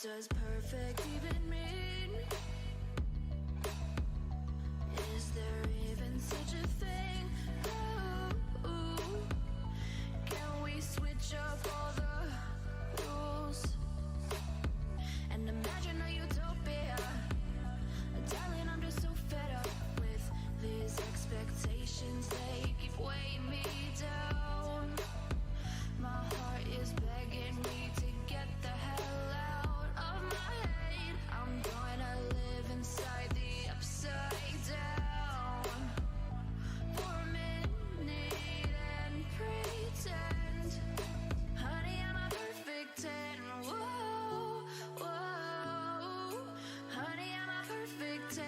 does perfect even mean? Is there even such a thing? Ooh, can we switch up all the rules and imagine a utopia? Darling, I'm just so fed up with these expectations. They keep weighing me down. My heart is begging me to get the hell out of my head. I'm gonna live inside the upside down for a minute and pretend, honey, I'm a perfect 10. Whoa, whoa, honey, I'm a perfect 10.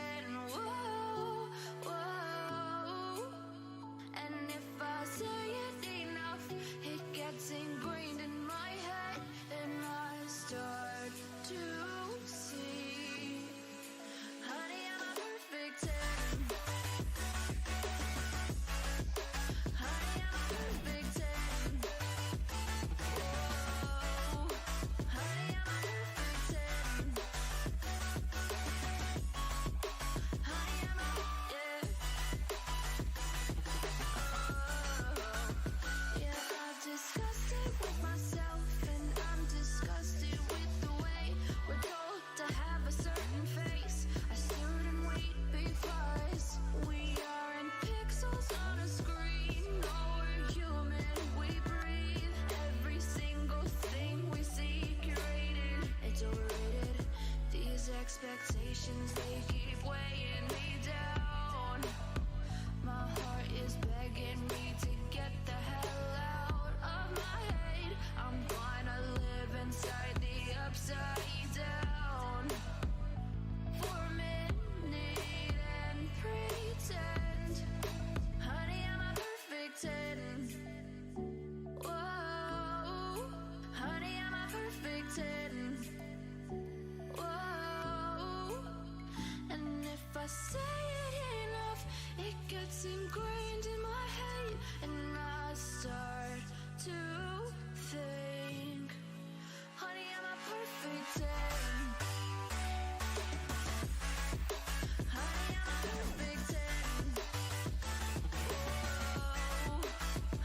Whoa, whoa, and if I say it enough, it gets ingrained in my head, and I start to see, honey, I'm a perfect 10. Honey, I'm a perfect 10. Whoa, honey, I'm a perfect 10. Honey, I'm a, yeah. Yeah, I've discussed it with myself, and I'm disgusted with the way we're told to have a certain face, a certain weight, because we aren't pixels on a screen. No, we're human, we breathe. Every single thing we see curated, it's overrated. These expectations, they keep weighing me down. My heart is begging me to get the hell out of my head. I'm gonna live inside the upside down for a minute and pretend, honey, I'm a perfect 10. Whoa, honey, I'm a perfect 10. Whoa, and if I say it enough, it gets ingrained in my head, and I start to think, honey, I'm a perfect 10. Honey, I'm a perfect 10. Whoa,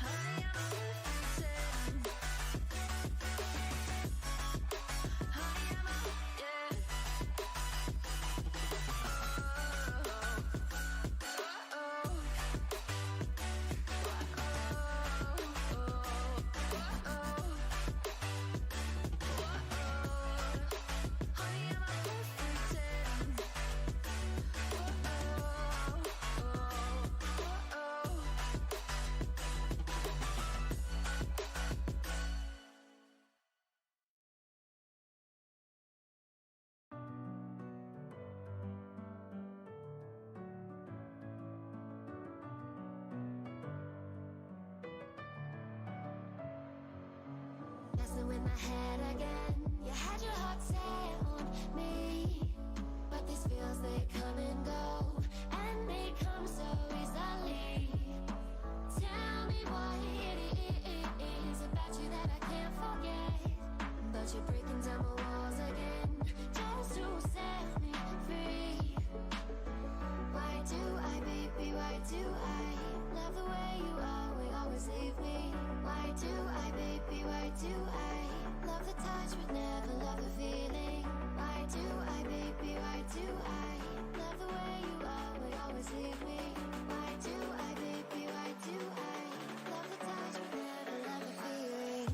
honey, I'm a perfect 10. Honey, I'm a, yeah. Messing with my head again. You had your heart set on me, but these feels, they come and go, and they come so easily. Tell me what it is about you that I can't forget, but you're breaking down my walls again, just to set me free. Why do I, baby, why do I love the way you are, we always leave me? Why do I, baby, why do I love the touch but never love the feeling? Why do I, baby, why do I love the way you are, we always leave me? Why do I, baby, why do I love the touch but never love the feeling?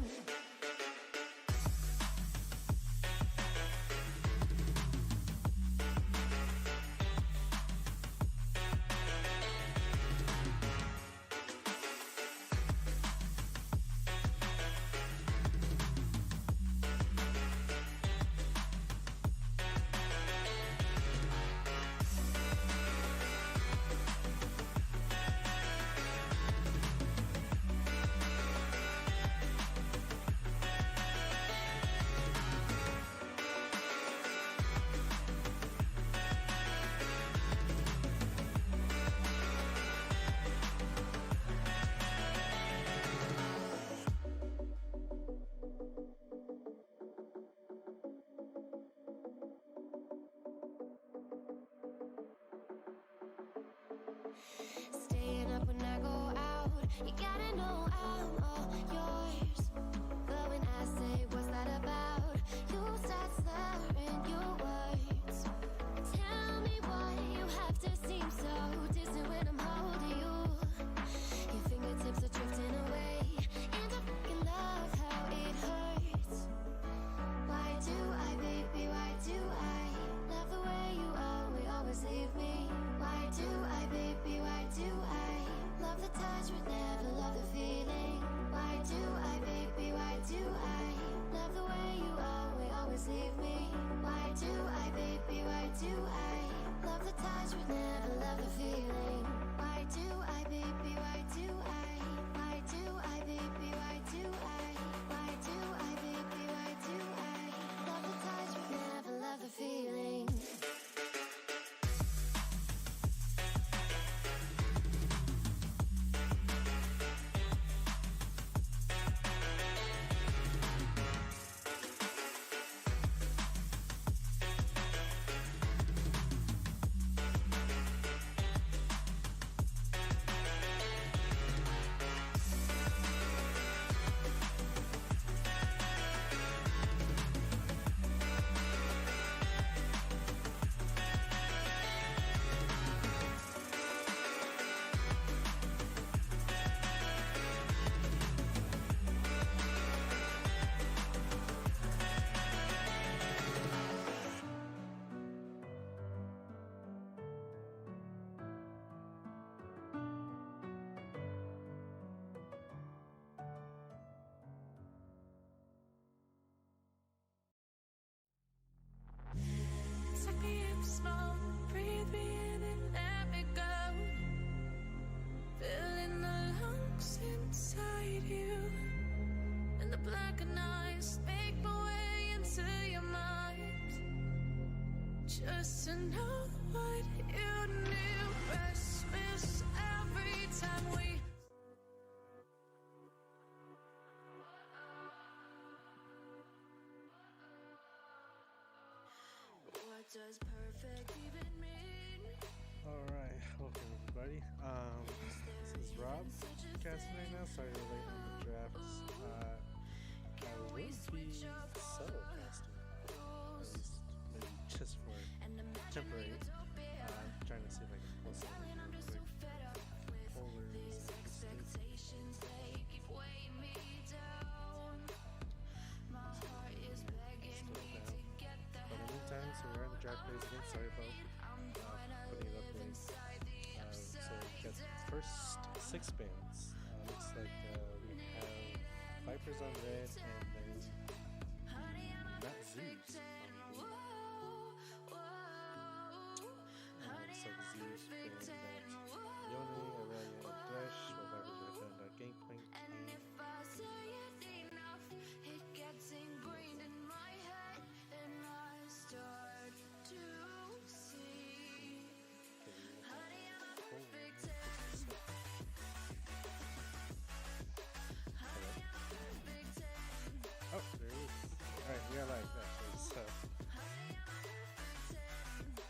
staying up when I go out. You gotta know I'm all yours. But when I say what's that about, you start slurring your words. Tell me why you have to seem so distant when I'm holding you. Your fingertips are drifting away, and I fucking love how it hurts. Why do I, baby, why do I love the way you always leave me? Why do I, baby, why do I love the touch but never love the feeling? Why do I, baby, why do I love the way you always leave me? Why do I, baby, why do I love the touch but never love the feeling? Why do I, baby, why do I? Why do I, baby, why do I? Why do I, baby, why do I love the touch but never love the feeling? Suck me in slow, breathe me in and let me go. Filling the lungs inside you, and the blackened eyes make my way into your mind. Just to know what you knew, restless every time we. What does perfect even mean? Alright, welcome everybody. This is Rob casting right now. Sorry we're late on the drafts. I will be solo casting, at least maybe just for temporary. Trying to see if I can pull some real quick pollers and Expectations, they keep weighing me down. My heart is begging me to get the But in the meantime, so we're in the draft phase again. Sorry about putting it up there. So we got the first 6 bands. Looks like we have Vipers on red and then not Zeus. Looks like Zeus and Yoni, Aurelia, Thresh, while Vipers are found Gangplank, And if I say it enough, it gets ingrained in my head, and I start to see. Honey, I'm a perfect 10. Honey, I'm a perfect 10. Oh, there it is. Alright, we are live actually, so Honey, I'm a perfect 10.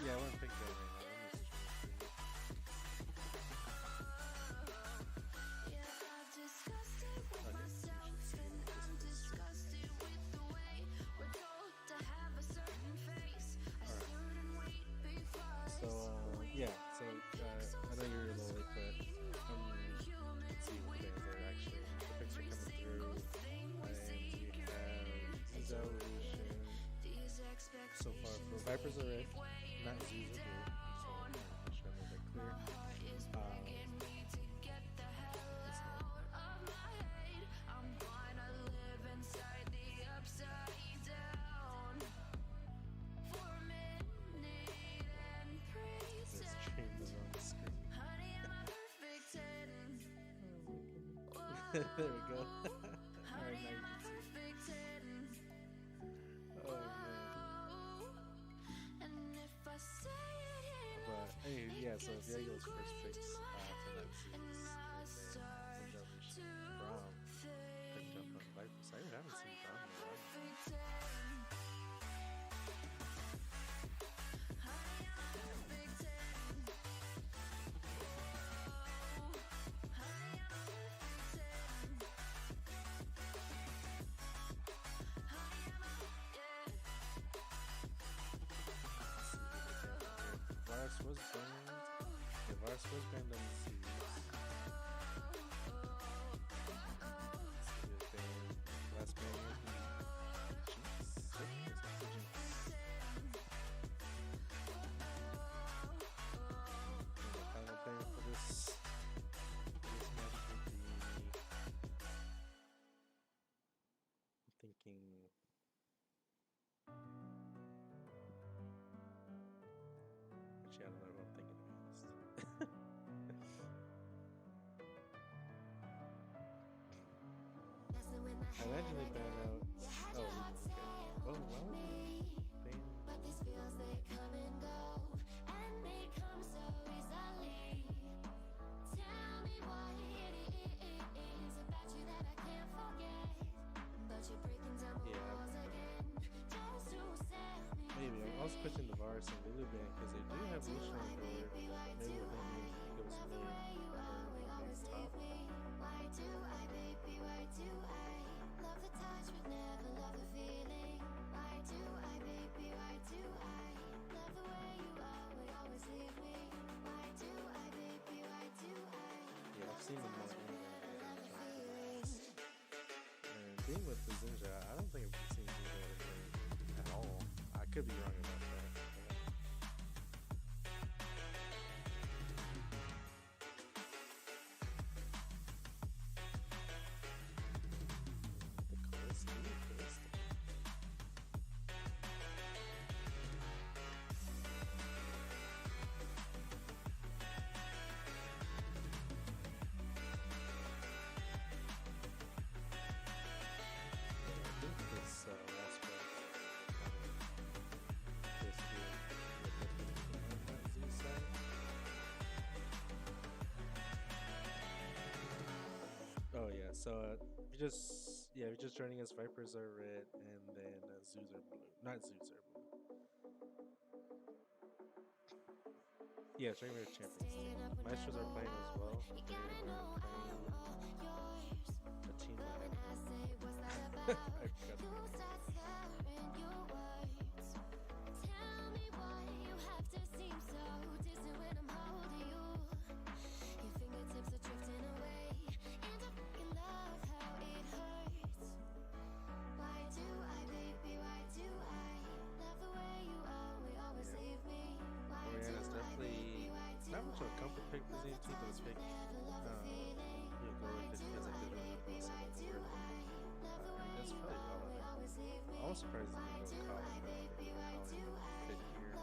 yeah, I want to pick that right now. Yeah, I've discussed it with myself, and I'm disgusted with the way we're told to have a certain face, a certain weight before. So, yeah, so I know you're a little late, but let's see what bands are actually. The picks are coming through, and we have Evolution. So far, for Vipers are red, not Z's are blue. So, I'm trying to make that clear. This stream is on the screen. There we go. Alright, now you can see. Oh man. But anyway, yeah, so Diego's first picks for that series, and then Revolution Braum picked up on Vipers. I haven't seen Braum in a while. Vars was banned on Zeus. He was banned last ban was Jinx. I think it was Jinx. And the final ban for this match would be, I'm thinking. Actually, I don't know what I'm thinking, to be honest. Messing with my I imagine they head ban again. out. You had Oh, your heart okay. set Oh, on well, me. ban. But these feels they come and go, and they come so easily. Tell me what it is about you that I can't forget. But you're breaking down the Yeah. walls again, just to set me Maybe. I'm also free. pushing the Vars and Lulu ban because they do Why have do Lucian on I, board. baby, why Maybe do with him, I he goes love the mid way you are, we or always top. leave me? Why do I, baby, why do I love the touch but never love the feeling? Why do I, baby, why do I love the way you are, we always leave me? Why do I, baby, why do I Yeah, I've seen him more in never than love the jungle. feeling? And being with the Zinja, I don't think I've seen Zinja in lane at all. I could be wrong about that. The Callisto. I think this last part, this here, on that Z side. Oh yeah, so if you're just joining us, Vipers are red, and then Zoos are blue. Not Zoos are blue. Yeah, it's regular champions team. Staying up when Maestros are playing as well. you They're gotta know playing I'm all yours. a team But that when I say what's that I about, forgot. you start slurring your words. Tell me why you have to seem so distant when I'm holding you. Your fingertips are drifting away, and I fucking love how it hurts. Why do I, baby, why do I love the way you are, we always Yeah. leave me? Why do Oriana's I, definitely baby, why do not much of a I comfort pick for love the ZT, but it's touch pick. but never love the feeling? You'll go with it because it does run up also on the word. That's probably all of it. I was surprised they didn't go Colin though. I think Colin fit here.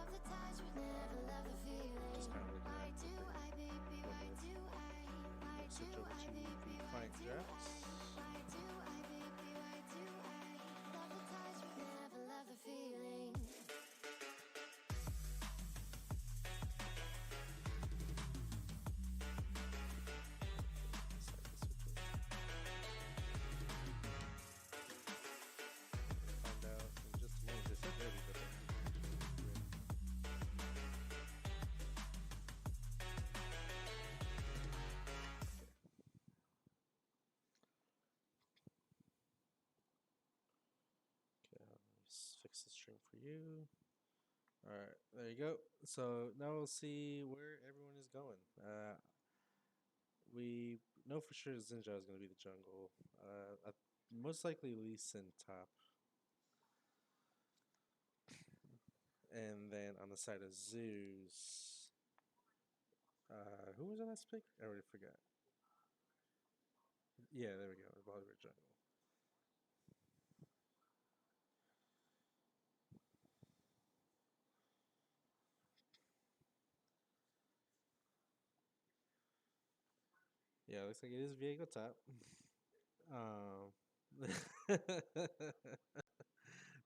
Just kind of looking at it. Switch over to the client drafts. Feeling. Find out in just a moment. They said ready, but they're actually ready. Okay, let me fix the stream for you. All right, there you go. So now we'll see where everyone is going. We know for sure Zinja is going to be the jungle. Most likely Lee Sin top. And then on the side of Zeus, who was the last pick? I already forgot. Yeah, there we go. Bollywood jungle. Yeah, looks like it is Viego top.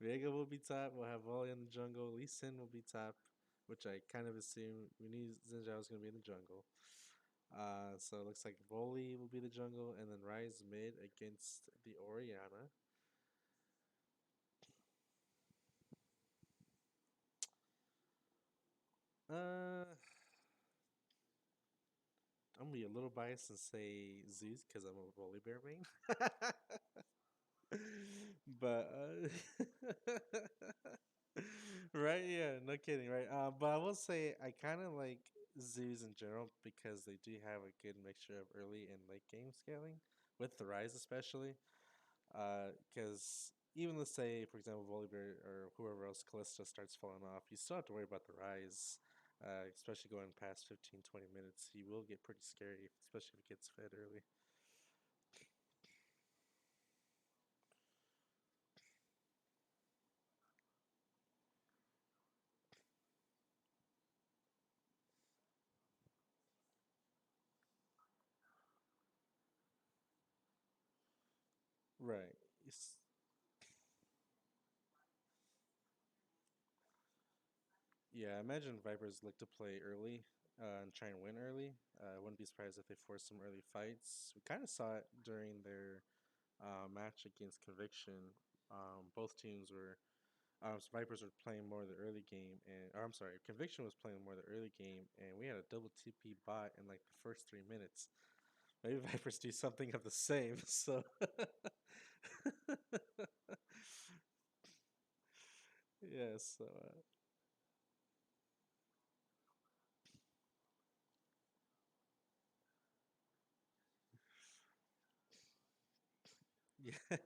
Viego will be top. We'll have Volley in the jungle. Lee Sin will be top, which I kind of assume we knew Zinjao was going to be in the jungle. So it looks like Volley will be the jungle, and then Rise mid against the Oriana. I'm gonna be a little biased and say Zeus because I'm a Volley Bear main. But right, yeah, no kidding, right? But I will say I kind of like zoos in general because they do have a good mixture of early and late game scaling with the Rise especially. Because even let's say, for example, Volibear or whoever else, Callisto starts falling off, you still have to worry about the Rise. Especially going past 15, 20 minutes, he will get pretty scary, especially if it gets fed early. Right. Yeah, I imagine Vipers look to play early and try and win early. I wouldn't be surprised if they force some early fights. We kind of saw it during their match against Conviction. Both teams were, so Vipers were playing more of the early game, and or I'm sorry, Conviction was playing more of the early game, and we had a double TP bot in like the first 3 minutes. Maybe Vipers do something of the same. So yeah, so yeah.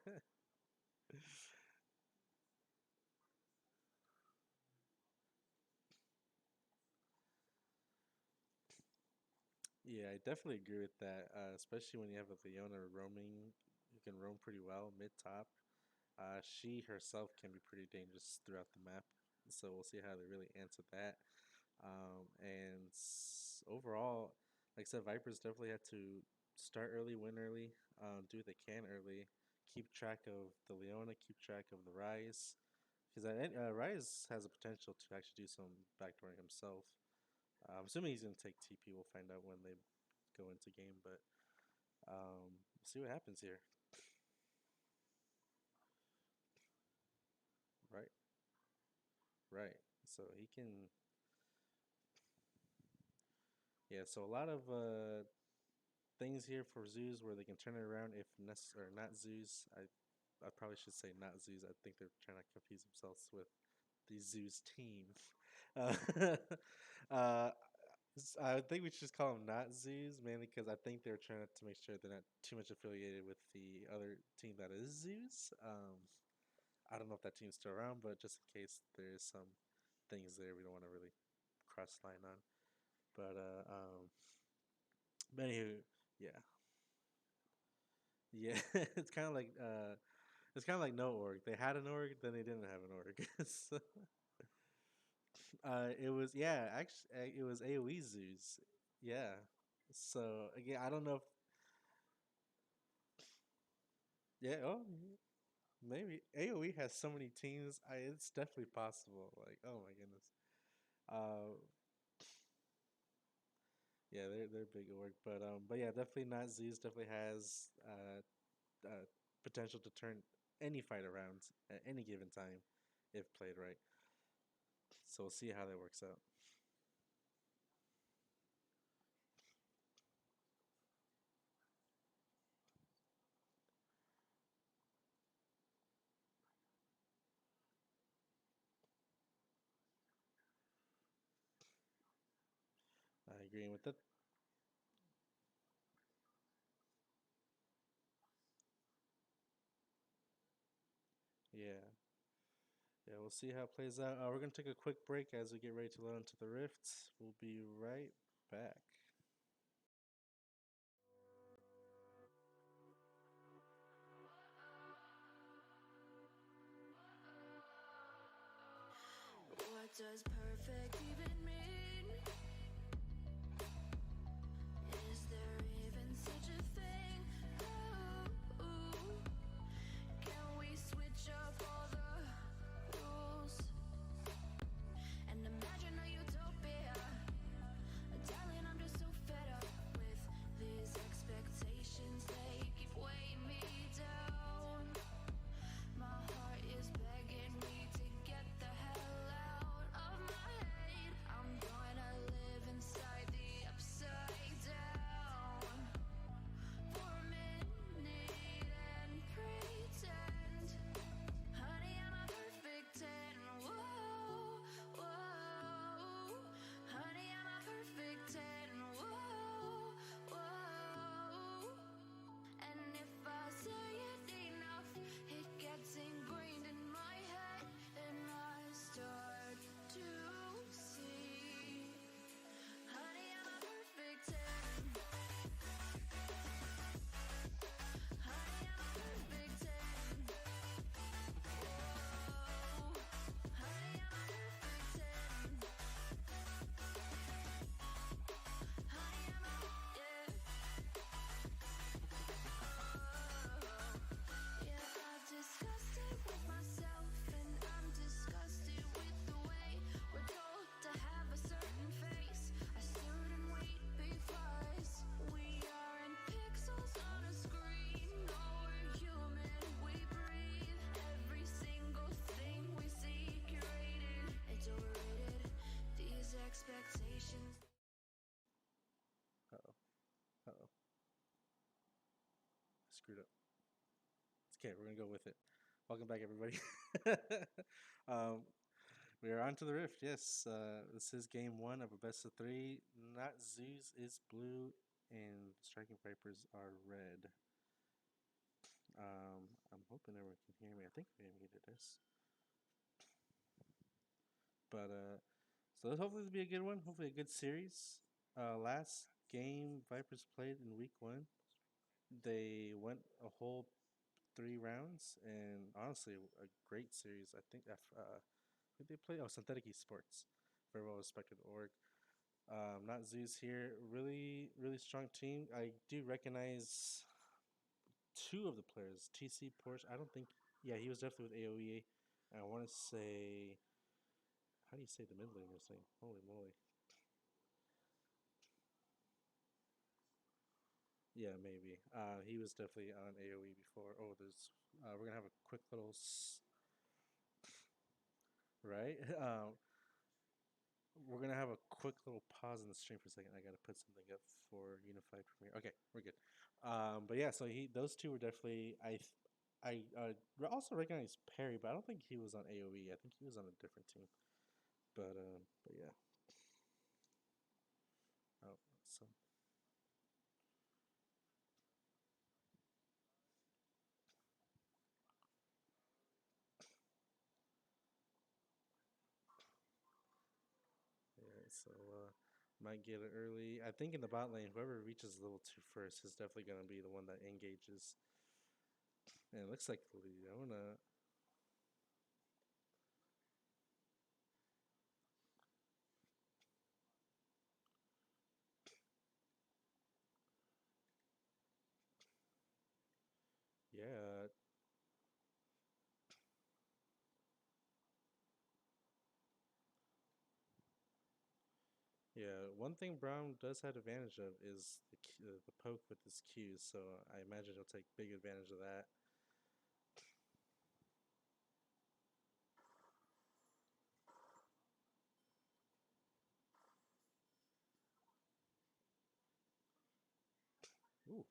Yeah, I definitely agree with that. Especially when you have a Leona roaming, who can roam pretty well mid top. She herself can be pretty dangerous throughout the map. So we'll see how they really answer that. Overall, like I said, Vipers definitely had to start early, win early, do what they can early, keep track of the Leona, keep track of the Rise. Because Rise has a potential to actually do some backdooring himself. I'm assuming he's going to take TP. We'll find out when they go into game, but see what happens here. Right, right. So he can, yeah. So a lot of things here for zoos where they can turn it around if necessary, or not zoos. I probably should say not zoos. I think they're trying to confuse themselves with the zoos team. Uh, uh, I think we should just call them not zoos, mainly because I think they're trying to make sure they're not too much affiliated with the other team that is zoos. I don't know if that team's still around, but just in case there is some things there we don't want to really cross line on. But but anywho, yeah, yeah, it's kind of like no org. They had an org, then they didn't have an org. So, it was yeah, actually it was AOE zoos. Yeah. So again, I don't know if yeah, oh maybe AOE has so many teams. It's definitely possible. Like oh my goodness. Uh, yeah, they're big org, but yeah, definitely not Zeus. Definitely has potential to turn any fight around at any given time if played right. So we'll see how that works out. I agree with that. Yeah, yeah, we'll see how it plays out. We're gonna take a quick break as we get ready to load into the rift. We'll be right back. What does perfect even mean? Is there even such a thing? Ooh, can we switch up all the rules and imagine a utopia? Darling, I'm just so fed up with these expectations. They keep weighing me down. My heart is begging me to get the hell out of my expectations. Uh-oh. Uh-oh. Screwed up. It's okay, we're gonna go with it. Welcome back, everybody. um, we are on to the Rift. Yes, this is game one of a best of three. Not Zeus is blue, and Striking Vipers are red. I'm hoping everyone can hear me. I think we muted this. But so hopefully this will be a good one. Hopefully a good series. Last game Vipers played in week one, they went a whole 3 rounds, and honestly, a great series. I think who they play? Oh, Synthetic Esports, very well respected org. Not Zeus here. Really, really strong team. I do recognize two of the players. TC Porsche. I don't think. Yeah, he was definitely with AOE. I want to say. How do you say the mid laner's name? Holy moly. Yeah, maybe. He was definitely on AOE before. Oh, there's. We're gonna have a quick little. Right. We're gonna have a quick little pause in the stream for a second. I gotta put something up for Unified Premiere. Okay, we're good. But yeah, so those two were definitely. Also recognize Perry, but I don't think he was on AOE. I think he was on a different team. But yeah. Oh, so yeah, so might get it early. I think in the bot lane, whoever reaches level 2 first is definitely gonna be the one that engages. And it looks like Leona. Yeah, yeah. One thing Brown does have advantage of is the poke with his Qs, so I imagine he'll take big advantage of that. Ooh,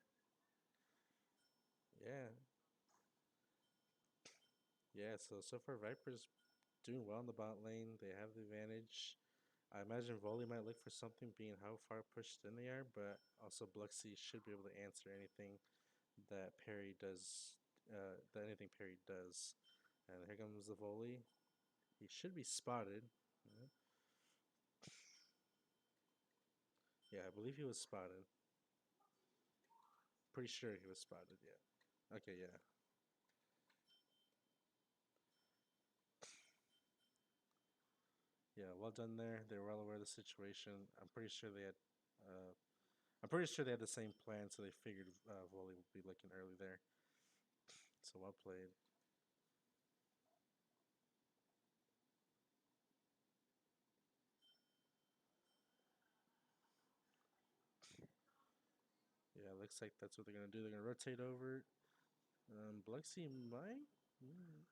yeah, yeah. So far Viper's doing well in the bot lane. They have the advantage. I imagine Volley might look for something, being how far pushed in they are, but also Bluxy should be able to answer anything that Perry does. That anything Perry does. And here comes the Volley. He should be spotted. Yeah, I believe he was spotted. Pretty sure he was spotted. Yeah. Okay. Yeah. Yeah. Well done there. They were well aware of the situation. I'm pretty sure they had. Uh, I'm pretty sure they had the same plan, so they figured Volley would be looking early there. So well played. Yeah, looks like that's what they're gonna do. They're gonna rotate over. Bluxy might. Mm.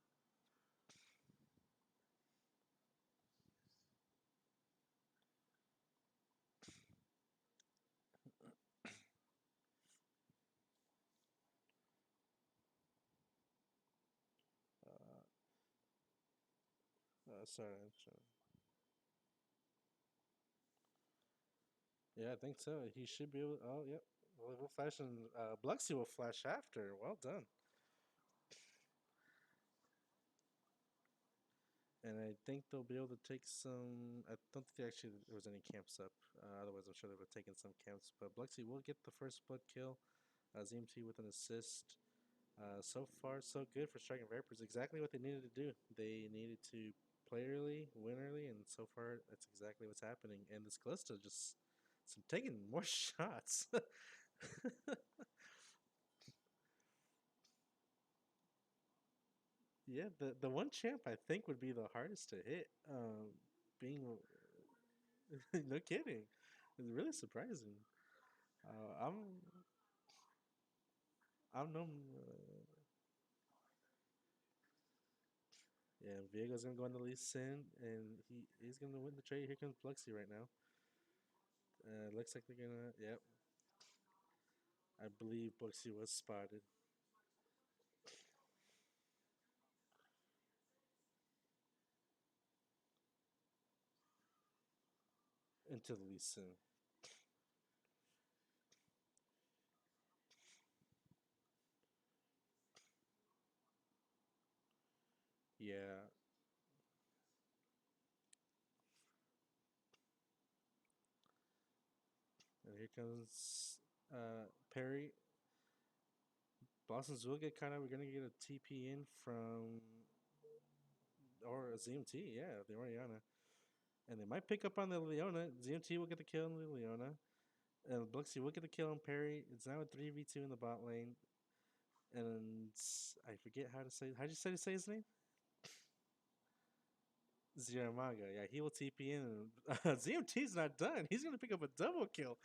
Uh, sorry. Yeah, I think so. He should be able. Oh, yep. Well, we'll flash and Bluxy will flash after. Well done. And I think they'll be able to take some. I don't think there was any camps up. Otherwise, I'm sure they would have taken some camps. But Bluxy will get the first blood kill. ZMT with an assist. So far, so good for Striking Vipers. Exactly what they needed to do. They needed to play early, win early, and so far, that's exactly what's happening. And this Callisto just taking more shots. Yeah, the one champ I think would be the hardest to hit. Being no kidding, it's really surprising. Uh, I'm I'm no. Yeah, Viego's gonna go into Lee Sin, and he's gonna win the trade. Here comes Bluxy right now. Looks like they're gonna. Yep. I believe Buxy was spotted. Into the Lee Sin. Yeah. And here comes Perry. Boston's will get caught out. We're gonna get a TP in from or a ZMT. Yeah, the Oriana, and they might pick up on the Leona. ZMT will get the kill on the Leona, and Bluxy will get the kill on Perry. It's now a 3v2 in the bot lane, and I forget how to say. How'd you say his name? Ziramaga. Yeah, he will TP in. ZMT's not done. He's gonna pick up a double kill.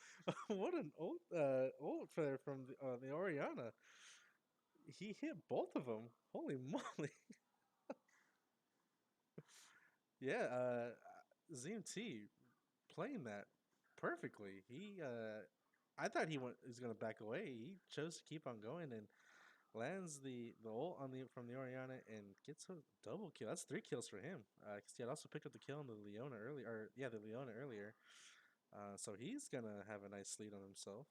What an old player from the Oriana. He hit both of them. Holy moly! Yeah, ZMT playing that perfectly. I thought was gonna back away. He chose to keep on going and lands the ult on the from the Oriana and gets a double kill. That's 3 kills for him. Cause he had also picked up the kill on the Leona earlier. Or yeah, the Leona earlier. So he's gonna have a nice lead on himself.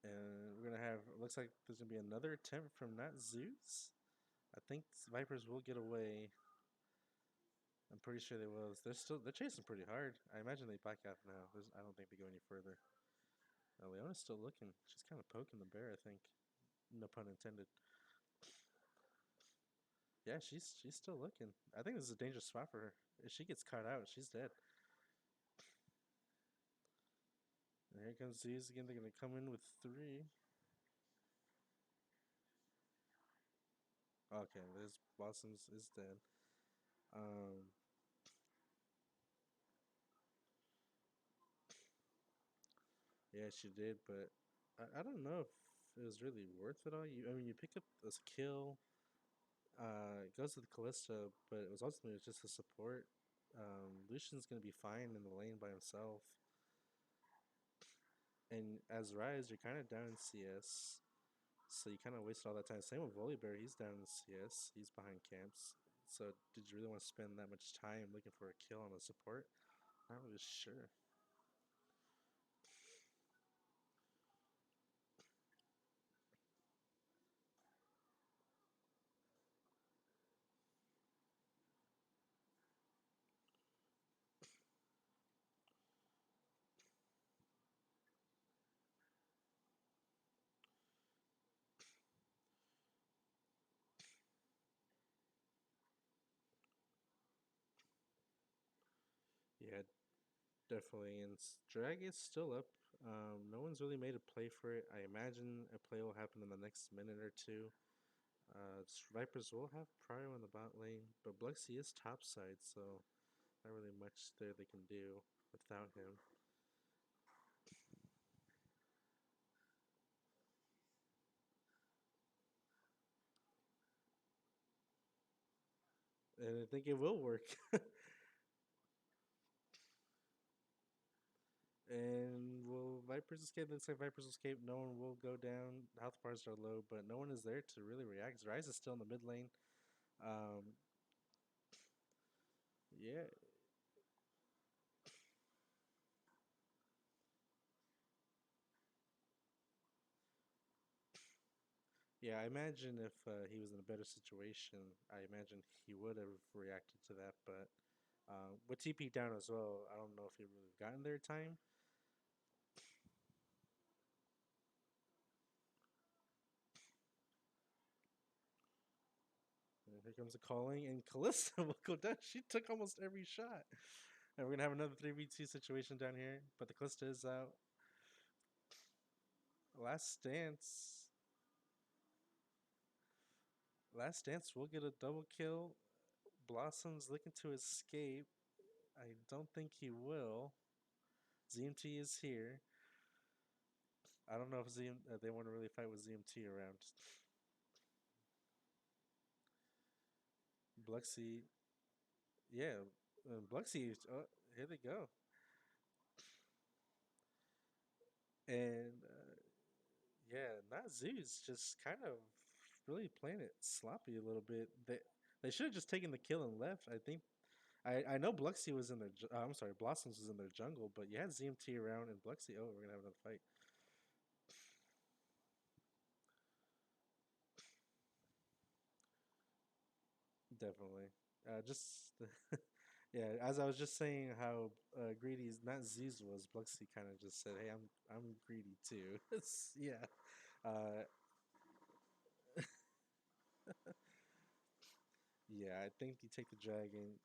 And we're gonna have. Looks like there's gonna be another attempt from not Zeus. I think Vipers will get away. I'm pretty sure they will. They're chasing pretty hard. I imagine they back out now. I don't think they go any further. Leona's still looking. She's kind of poking the bear, I think. No pun intended. Yeah, she's still looking. I think this is a dangerous spot for her. If she gets caught out, she's dead. And here comes Zeus again. They're gonna come in with 3. Okay, this Blossoms is dead. Um, yeah, she did, but I don't know if it was really worth it all. I mean, you pick up this kill. It goes to the Callista, but it was ultimately just a support. Lucian's gonna be fine in the lane by himself. And as Rise, you're kind of down in CS, so you kind of wasted all that time. Same with Volibear, he's down in CS, he's behind camps. So did you really want to spend that much time looking for a kill on a support? Not really sure. Yeah, definitely. And Drag is still up. No one's really made a play for it. I imagine a play will happen in the next minute or two. Vipers will have Prio in the bot lane, but Bluxy is topside, so not really much there they can do without him. And I think it will work. And will Vipers escape? Looks like Vipers escape. No one will go down. Health bars are low, but no one is there to really react. Rise is still in the mid lane. Um, yeah, yeah. I imagine if he was in a better situation, I imagine he would have reacted to that. But with TP down as well, I don't know if he would have gotten there in time. And here comes a calling, and Kalista will go down. She took almost every shot. And we're gonna have another 3v2 situation down here, but the Kalista is out. Last Dance. Last Dance will get a double kill. Blossom's looking to escape. I don't think he will. ZMT is here. I don't know if they want to really fight with ZMT around. Bluxy Yeah, Bluxy. Here they go. And yeah, not Zeus. Just kind of really playing it sloppy a little bit. They should have just taken the kill and left. I think I know Bluxy was in their. I'm sorry, Blossoms was in their jungle, but you had ZMT around and Bluxy. Oh, we're gonna have another fight. Definitely. Just yeah. As I was just saying, how greedy's not Zeus was. Bluxy kind of just said, "Hey, I'm greedy too." Yeah. Uh, yeah. I think you take the dragon.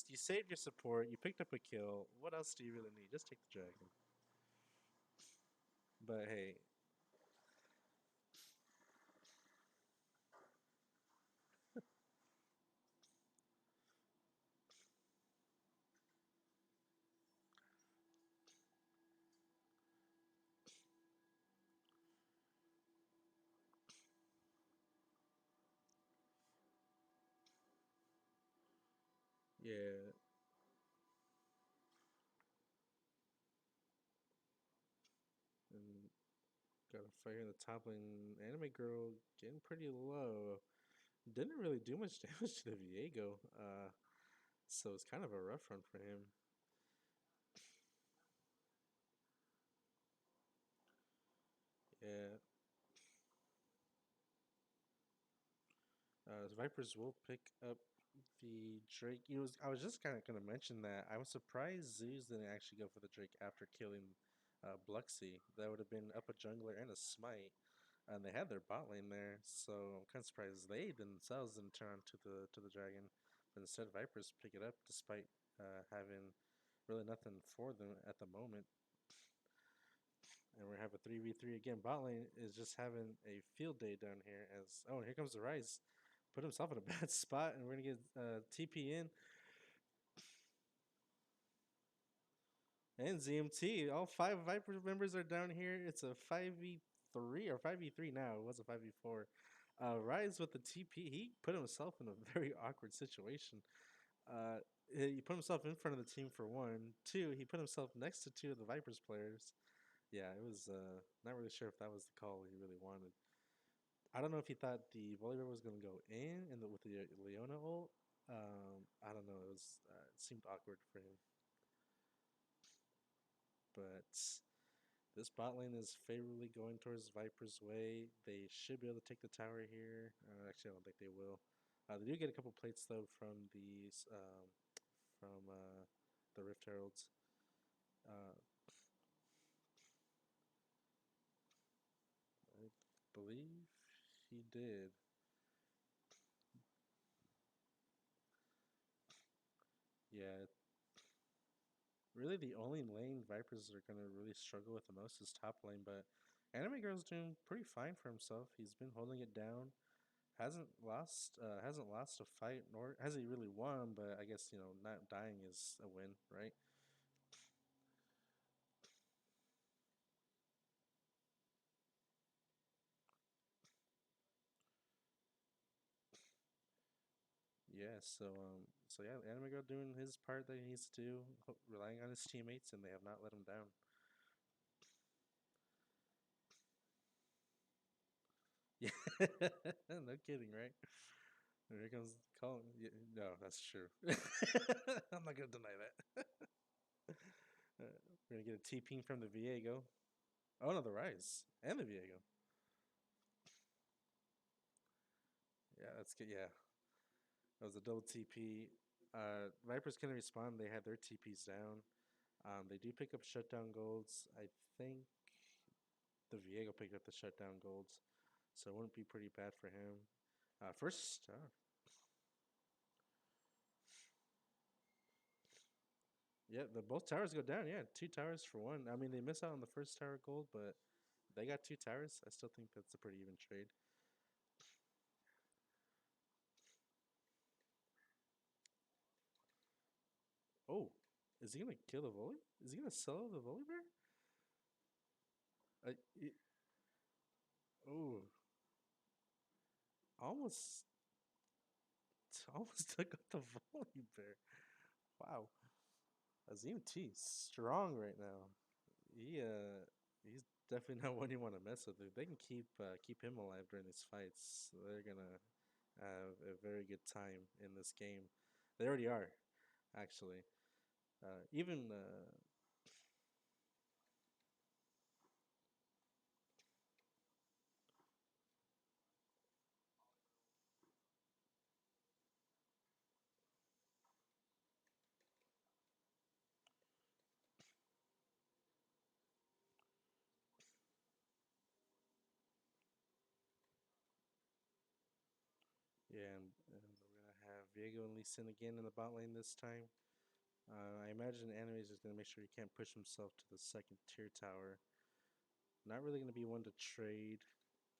You saved your support. You picked up a kill. What else do you really need? Just take the dragon. But hey, yeah. And got a fight in the top lane. Anime girl getting pretty low. Didn't really do much damage to the Viego. So it's kind of a rough run for him. Yeah. The Vipers will pick up the Drake. I was just kind of going to mention that. I was surprised Zeus didn't actually go for the Drake after killing Bluxy. That would have been up a jungler and a smite. And they had their bot lane there, so I'm kind of surprised they themselves didn't turn on to the dragon. But instead, Vipers pick it up despite having really nothing for them at the moment. And we're have a 3v3 again. Bot lane is just having a field day down here. As oh, and here comes the Rise. Put himself in a bad spot, and we're gonna get TP in and ZMT. All five Viper members are down here. It's a 5v3 or 5v3 now. It was a 5v4. Rise with the TP. He put himself in a very awkward situation. Uh, he put himself in front of the team for one. Two, he put himself next to two of the Vipers players. Yeah, it was not really sure if that was the call he really wanted. I don't know if he thought the Volibear was going to go in with the Leona ult. I don't know. It seemed awkward for him. But this bot lane is favorably going towards Viper's way. They should be able to take the tower here. Actually, I don't think they will. They do get a couple plates though from the Rift Heralds. Uh, I believe he did. Yeah, really the only lane Vipers are gonna really struggle with the most is top lane, but Anime Girl's doing pretty fine for himself. He's been holding it down. Hasn't lost a fight, nor has he really won, but I guess, not dying is a win, right? Yeah, so yeah, Anime Girl doing his part that he needs to do, relying on his teammates, and they have not let him down. Yeah, no kidding, right? Here comes Colin. Yeah, no, that's true. I'm not gonna deny that. We're gonna get a TP from the Viego. Oh no, the Rise and the Viego. Yeah, that's good. Yeah, that was a double TP. Vipers couldn't respond. They had their TPs down. They do pick up shutdown golds. I think the Viego picked up the shutdown golds, so it wouldn't be pretty bad for him. First, yeah, the both towers go down. Yeah, two towers for one. I mean, they miss out on the first tower gold, but they got two towers. I still think that's a pretty even trade. Oh, is he gonna kill the volley? Is he gonna solo the volley bear? It, oh, almost almost took up the volley bear. Wow. Azim T strong right now. He's definitely not one you want to mess with. If they can keep him alive during these fights, they're gonna have a very good time in this game. They already are, actually. Even Yeah, and we're gonna have Viego and Lee Sin again in the bot lane this time. I imagine Anime is just gonna make sure he can't push himself to the second tier tower. Not really gonna be one to trade.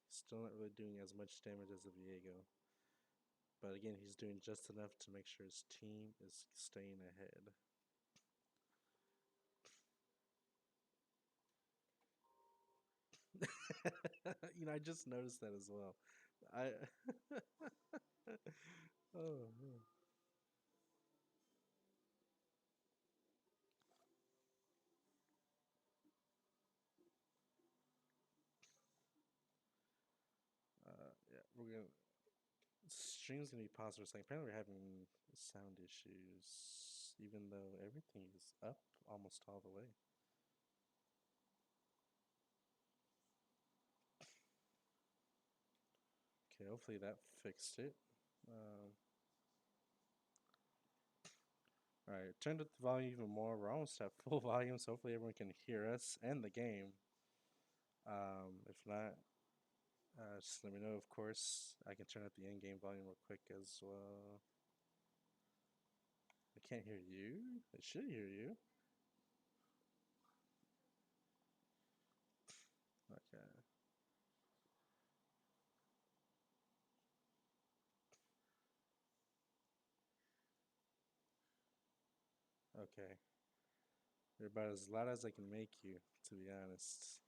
Still not really doing as much damage as the Viego. But again, he's doing just enough to make sure his team is staying ahead. I just noticed that as well. I oh man. Yeah, we're gonna stream's gonna be paused for a second. Apparently, we're having sound issues, even though everything is up almost all the way. Okay, hopefully that fixed it. Um, all right, turned up the volume even more. We're almost at full volume, so hopefully everyone can hear us and the game. If not, just let me know. Of course, I can turn up the in-game volume real quick as well. I can't hear you. I should hear you. Okay. Okay. You're about as loud as I can make you, to be honest.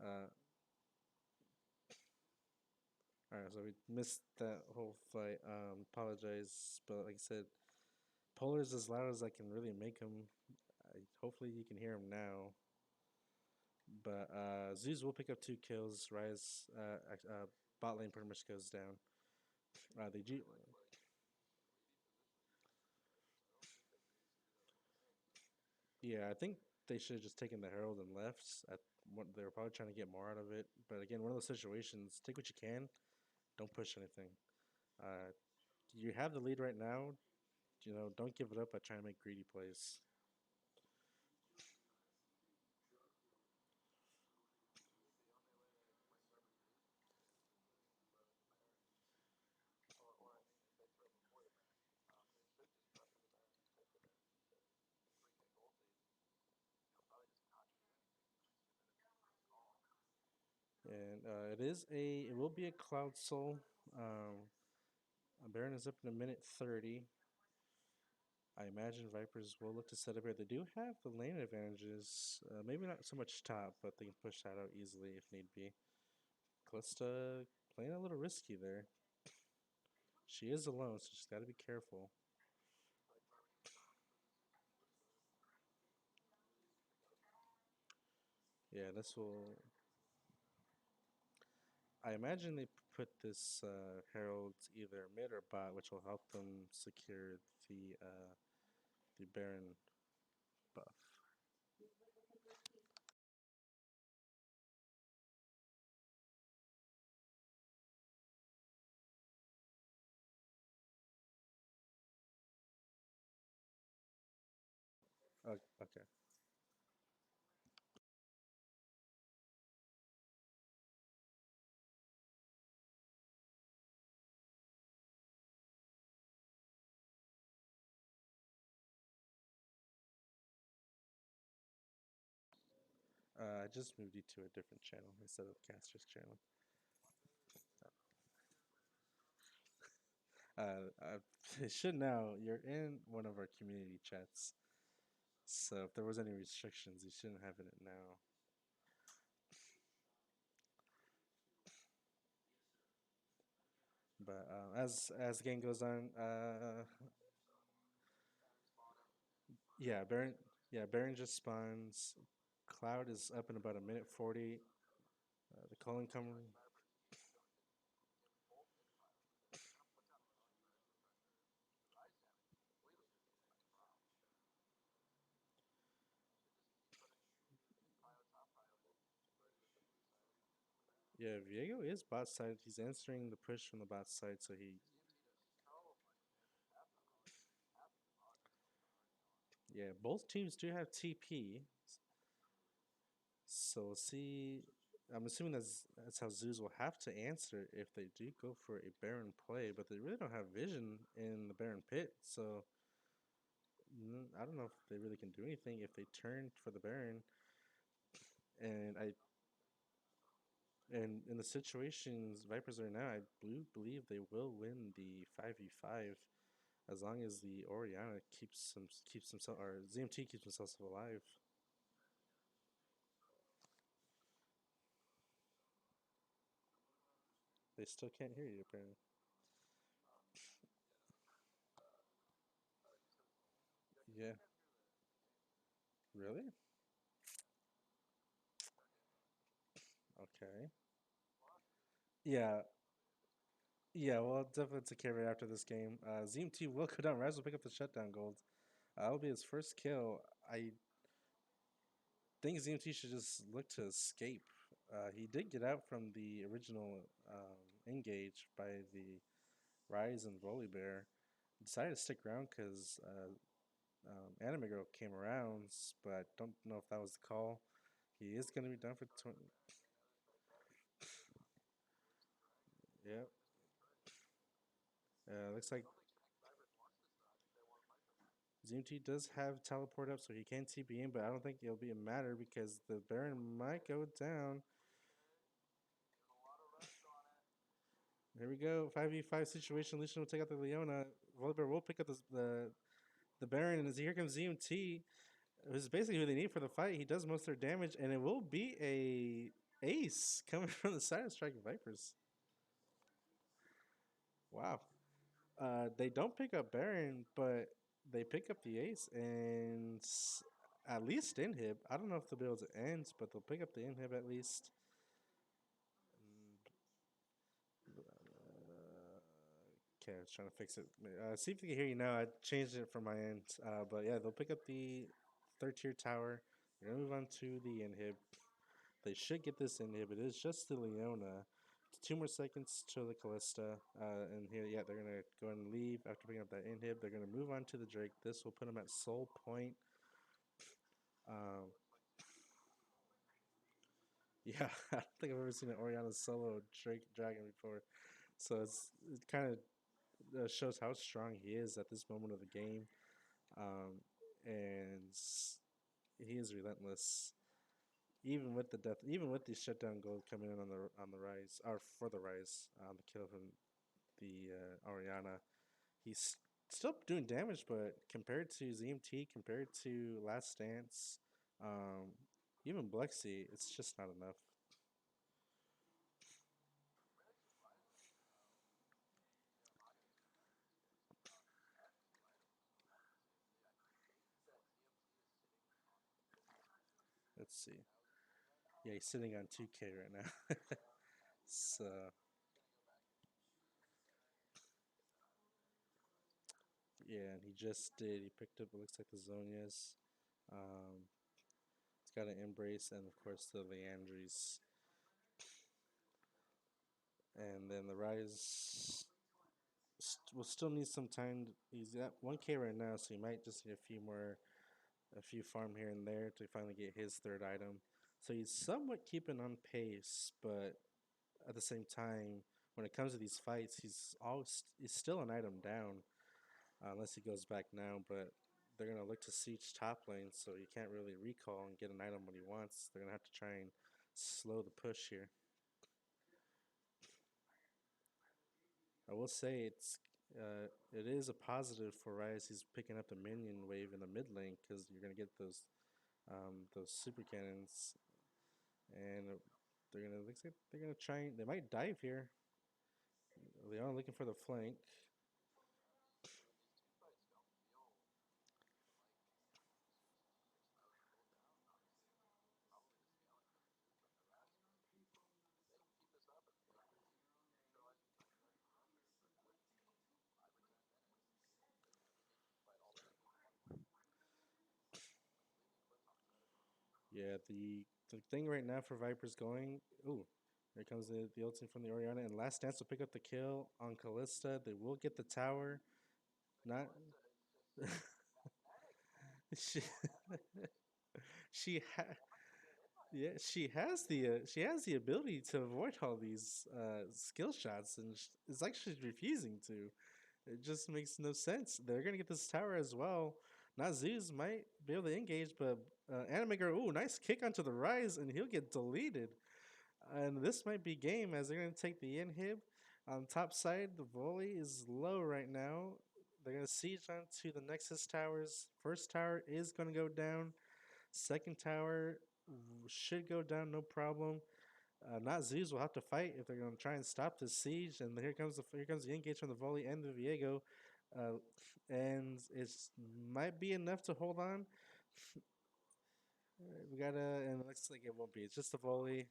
Uh, Alright, so we missed that whole fight. Apologize, but like I said, Polar's as loud as I can really make him. Hopefully you can hear him now. But Zeus will pick up 2 kills. Rise bot lane pretty much goes down. The G Yeah, I think they should have just taken the Herald and left. They were probably trying to get more out of it. But again, one of those situations, take what you can, don't push anything. Uh, you have the lead right now. Don't give it up by trying to make greedy plays. And it will be a Cloud Soul. Um, Baron is up in a minute 30. I imagine Vipers will look to set up here. They do have the lane advantages. Maybe not so much top, but they can push that out easily if need be. Calista playing a little risky there. She is alone, so she's got to be careful. Yeah, this will. I imagine they put this Herald either mid or bot, which will help them secure the Baron buff. Okay. I just moved you to a different channel instead of Caster's channel. It should now. You're in one of our community chats, so if there was any restrictions, you shouldn't have it now. But as the game goes on, yeah, Baron just spawns. Cloud is up in about a minute 40. The Cullen coming. Yeah, Viego is bot side. He's answering the push from the bot side, so he. Yeah, both teams do have TP, so we'll see. I'm assuming that's how Zeus will have to answer if they do go for a Baron play, but they really don't have vision in the Baron pit, so I don't know if they really can do anything if they turn for the Baron. And in the situations Vipers are now, I believe they will win the 5v5 as long as the Oriana keeps himself, or ZMT keeps himself alive. They still can't hear you apparently. Yeah. Really? Okay. Yeah. Yeah, well, definitely take care of it after this game. ZMT will go down. Raz will pick up the shutdown gold. That'll be his first kill. I think ZMT should just look to escape. He did get out from the original engage by the Rise and Volibear. Decided to stick around because Anime Girl came around, but I don't know if that was the call. He is going to be done for 20. Yep. Looks like ZMT does have teleport up, so he can TP in, but I don't think it'll be a matter because the Baron might go down. Here we go, 5v5 situation. Lucian will take out the Leona. Volibear will pick up the Baron, and as here comes ZMT, who's basically who they need for the fight. He does most of their damage, and it will be a ace coming from the side of Striking Vipers. Wow. They don't pick up Baron, but they pick up the ace and at least inhib. I don't know if they'll be able to end, but they'll pick up the inhib at least. Okay, I was trying to fix it. See if you can hear you now. I changed it from my end. But yeah, they'll pick up the third tier tower. They're going to move on to the inhib. They should get this inhib. It is just the Leona. 2 more seconds to the Callista. And here, yeah, they're going to go ahead and leave after picking up that inhib. They're going to move on to the Drake. This will put them at soul point. Um, yeah, I don't think I've ever seen an Oriana solo Drake Dragon before. So it kind of shows how strong he is at this moment of the game. And he is relentless. Even with the death, even with the shutdown gold coming in on the rise, or for the rise, on the kill from the Oriana, he's still doing damage. But compared to ZMT, compared to Last Dance, um, even Blexy, it's just not enough. Let's see. Yeah, he's sitting on 2K right now. So yeah, and he just did. He picked up. It looks like the Zonias. It's got an Embrace and of course the Leandries. And then the Rise will still need some time. He's at 1K right now, so he might just need a few farm here and there to finally get his third item. So he's somewhat keeping on pace, but at the same time, when it comes to these fights, he's still an item down, unless he goes back now. But they're gonna look to siege top lane, so he can't really recall and get an item when he wants. They're gonna have to try and slow the push here. I will say it is a positive for Rise. He's picking up the minion wave in the mid lane because you're gonna get those super cannons, and they're gonna looks like they're gonna try. They might dive here. Leon looking for the flank. Yeah, the thing right now for Viper's going. Ooh, here comes the ultimate from the Oriana, and Last Dance will pick up the kill on Callista. They will get the tower. Not she she ha- yeah, she has the ability to avoid all these skill shots, and it's like she's refusing to. It just makes no sense. They're gonna get this tower as well. Not Zeus might be able to engage, but Animaker, ooh, nice kick onto the rise, and he'll get deleted. And this might be game as they're gonna take the inhib. On top side, the volley is low right now. They're gonna siege onto the Nexus towers. First tower is gonna go down. Second tower should go down, no problem. Not Zeus will have to fight if they're going to try and stop this siege. And here comes the engage from the volley and the Viego, and it's might be enough to hold on. We gotta, and it looks like it won't be. It's just a volley,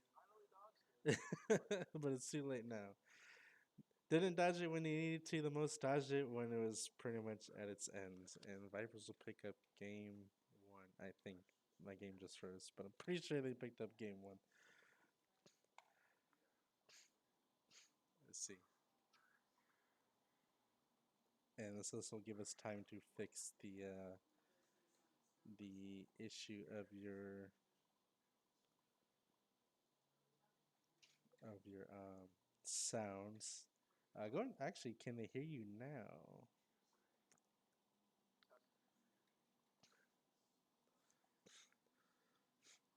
but it's too late now. Didn't dodge it when he needed to. The most dodged it when it was pretty much at its end. And Vipers will pick up game one. I think my game just froze, but I'm pretty sure they picked up game one. Let's see. And this will give us time to fix the issue of your sounds. Going actually, can they hear you now?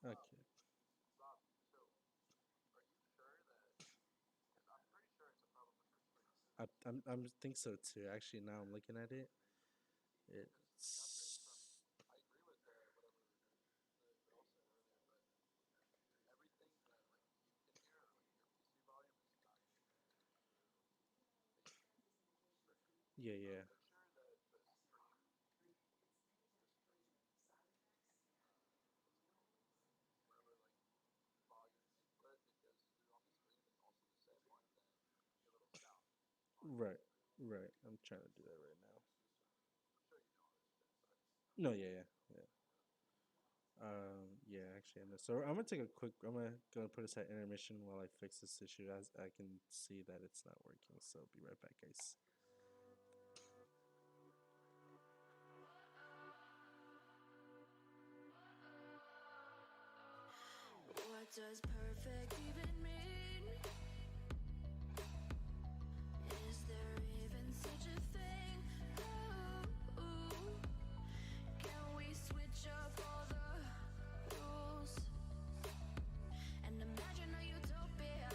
Okay. I'm think so too. Actually, now I'm looking at it. It's yeah. Right, right. I'm trying to do that right now. No, yeah. Yeah. Actually, I know. So I'm gonna take a quick. I'm gonna put us at intermission while I fix this issue. As I can see that it's not working. So be right back, guys. What does perfect even mean? Is there even such a thing? Ooh, can we switch up all the rules and imagine a utopia?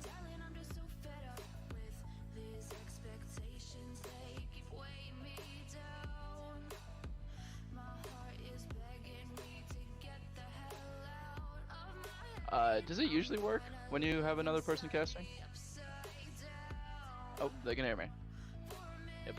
Darling, I'm just so fed up with these expectations. They keep weighing me down. My heart is begging me to get the hell out of my head. Does it usually work when you have another person casting? Oh, they can hear me. Yep.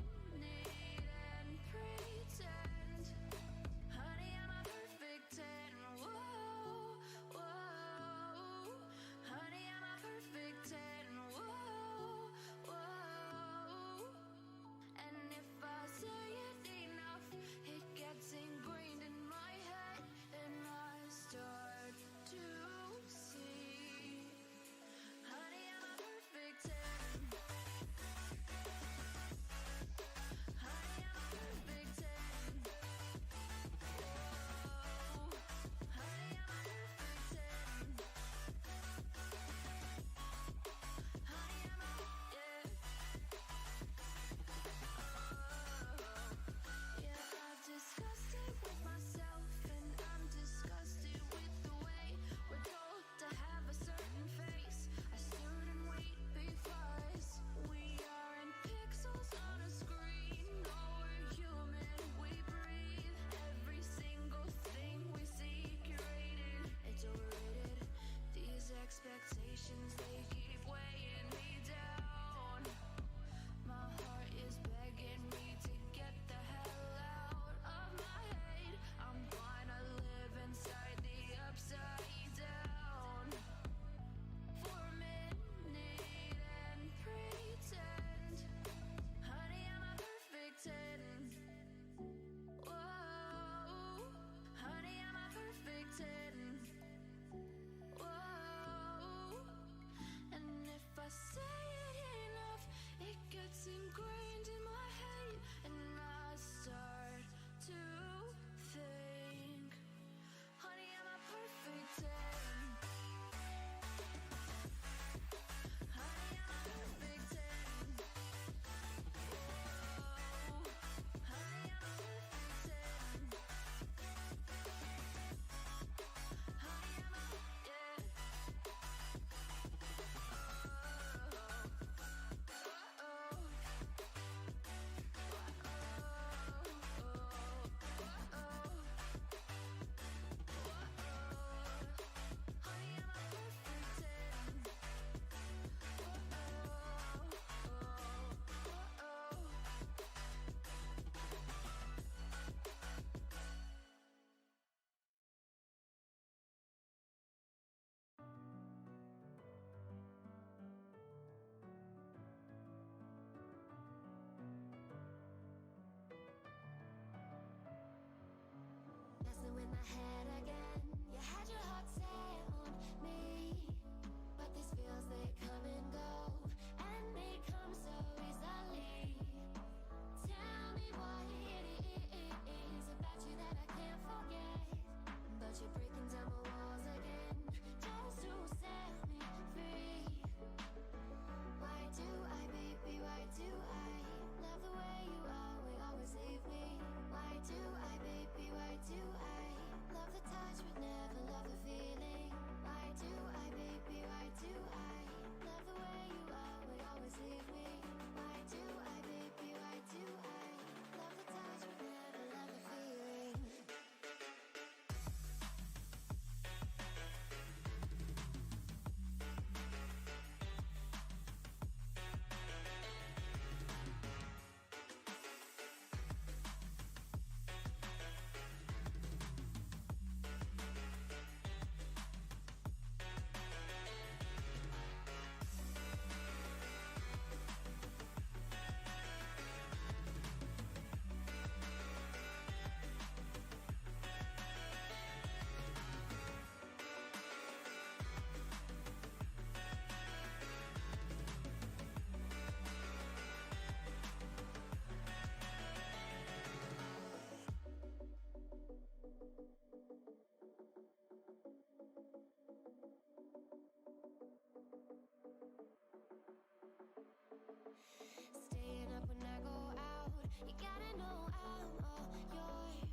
You gotta know I'm all yours.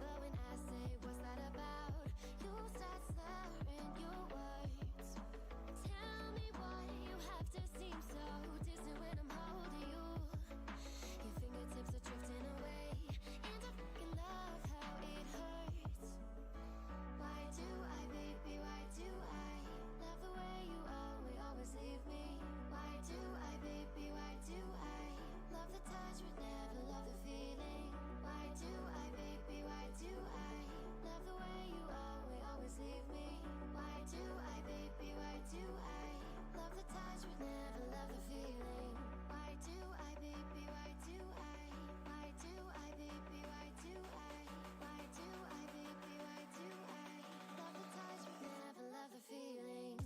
But when I say what's that about, you start slurring your words. Tell me why you have to seem so distant when I'm holding you. Your fingertips are drifting away, and I fucking love how it hurts. Why do I, baby, why do I love the way you always leave me? Why do I, baby, why do I love the touch but never love the feeling? Why do I, baby, why do I love the way you always leave me? Why do I, baby, why do I love the touch but never love the feeling? Why do I, baby, why do I? Why do I, baby, why do I? Why do I, baby, why do I love the touch but never love the feeling?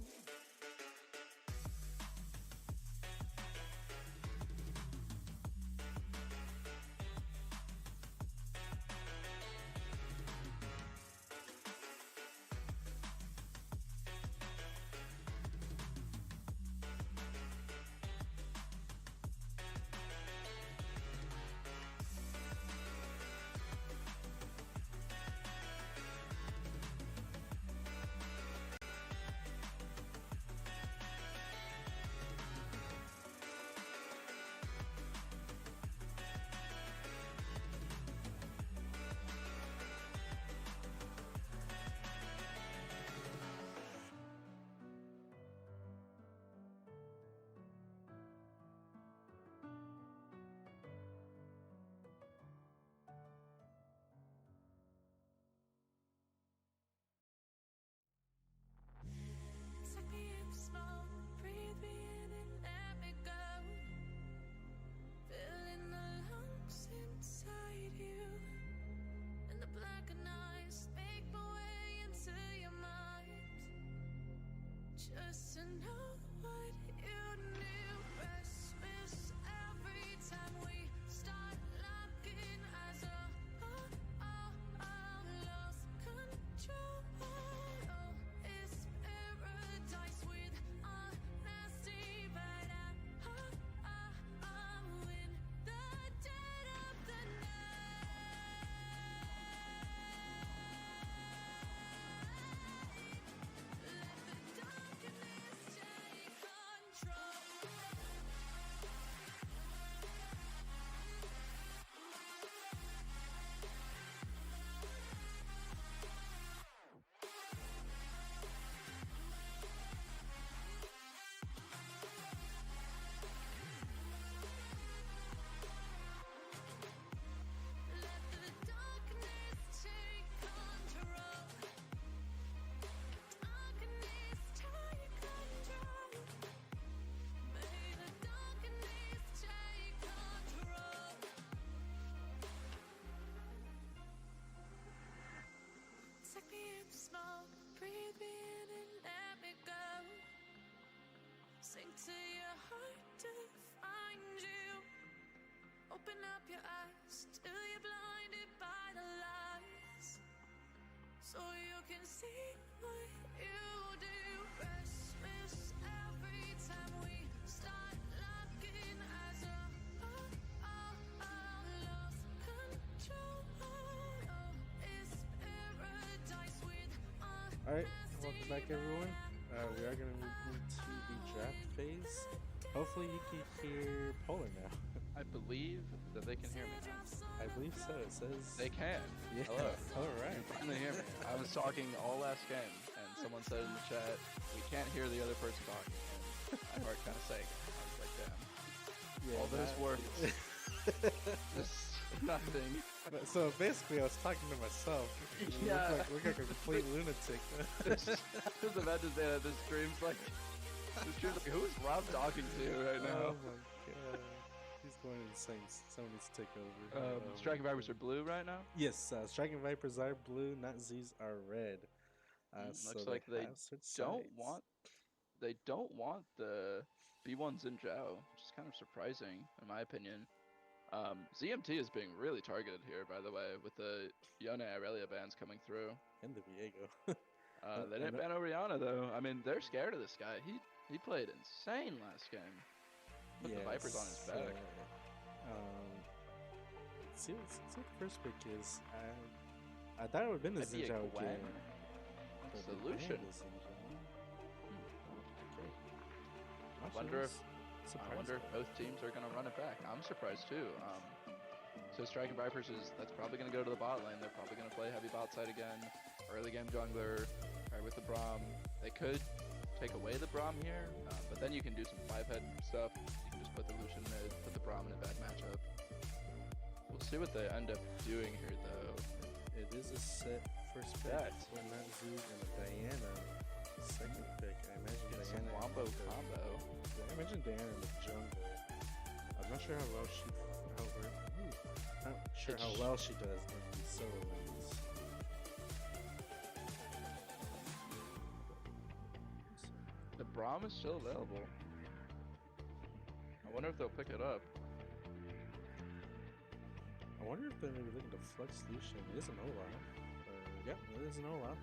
Suck me in slow, breathe me in and let me go. Filling the lungs inside you, and the blackened eyes make my way into your mind. Just to know what you knew. Restless every time we start locking eyes. Lost control. Oh, it's paradise with honesty, but I'm in the dead of the night. Let the darkness take control. Let the darkness take control. Darkness take control. May the darkness take control. Suck me in slow, breathe me in and let me go. Sink to your heart to find you. Open up your eyes till you're blinded by the lies, so you can see what you do. Restless every time we start locking eyes. Lost control. Oh, it's paradise with Alright, welcome back everyone. We are going to move into the draft phase. Hopefully you can hear Polar now. I believe that they can hear me now. I believe so. It says They can. Yeah. Hello. Alright. Can they hear me? I was talking all last game, and someone said in the chat, we can't hear the other person talking. And my heart kind of sank. I was like, damn. Yeah, All this work. Just nothing. So basically I was talking to myself. Yeah. Look like a complete lunatic. Just imagine that this stream's like, who's Rob talking to right now? Oh my god. He's going insane. Someone needs to take over. Striking Vipers are blue right now. Yes, Striking Vipers are blue, Nazis are red. So Looks like they have switched don't sides. want the B1s in Zhao, which is kind of surprising in my opinion. ZMT is being really targeted here, by the way, with the Yone Irelia bans coming through. And the Viego. They didn't ban Oriana though. I mean, they're scared of this guy. He played insane last game. Put the Vipers on his back. see what the first pick is. I thought it would have been the Might be a Xin Zhao Gwen. again. It's but the they banned Lucian. the Xin Zhao. Okay. Wonder if- I surprised wonder if by both teams are going to run it back. I'm surprised too. So Striking Vipers that's probably going to go to the bot lane. They're probably going to play heavy bot side again. Early game jungler, right with the Braum. They could take away the Braum here, but then you can do some 5-head stuff. You can just put the Lucian mid, put the Braum in a bad matchup. We'll see what they end up doing here though. it is a set first pick Bet. for Natsu and a Diana second pick. I imagine Get some Diana. wombo in the- combo. I imagine Diana in the jungle. I'm not sure how well she. I'm not sure how well she does in the solo lanes. The Braum is still available. I wonder if they'll pick it up. I wonder if they're maybe looking to flex Lucian. It is an Olaf. Yeah, it is an Olaf.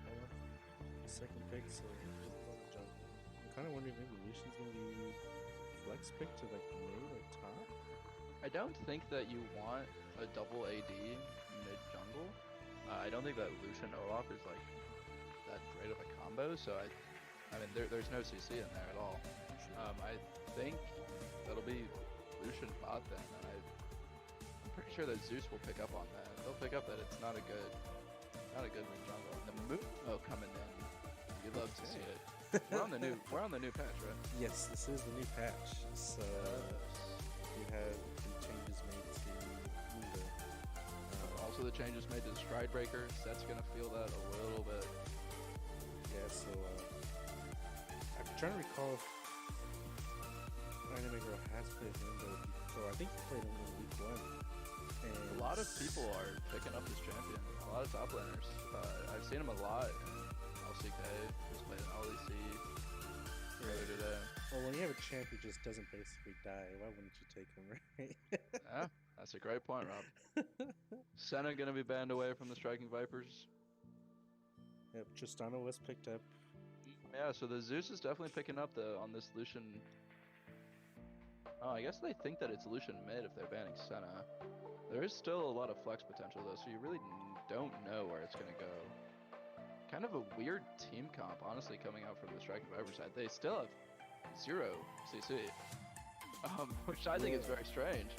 Second pick, so it is a jungle. I'm kind of wondering maybe Lucian's going to be flex pick to like mid or top. I don't think that you want a double AD mid jungle. I don't think that Lucian Olaf is like that great of a combo, so I mean there's no CC in there at all. I think that'll be Lucian bot then, and I'm pretty sure that Zeus will pick up on that. They'll pick up that it's not a good mid jungle. And the Mundo coming in, you'd love to see it. We're on the new patch, right? Yes, this is the new patch. So you have the changes made to Mundo. Also the changes made to the Stride Breaker. That's gonna feel that a little bit. Yeah, so I'm trying to recall if Anime Girl has played Mundo before. I think he played him in week 1. And A lot of people are picking up this champion. A lot of top laners. I've seen him a lot in LCK. Just played in LEC earlier today. Well, when you have a champ who just doesn't basically die, why wouldn't you take him, right? Yeah, that's a great point, Rob. Senna gonna be banned away from the Striking Vipers. Yep, Tristana was picked up. Yeah, so the Zeus is definitely picking up on this Lucian. Oh, I guess they think that it's Lucian mid if they're banning Senna. There is still a lot of flex potential though, so you really don't know where it's gonna go. Kind of a weird team comp, honestly, coming out from the Striking Viper side. They still have 0 CC, which I think is very strange.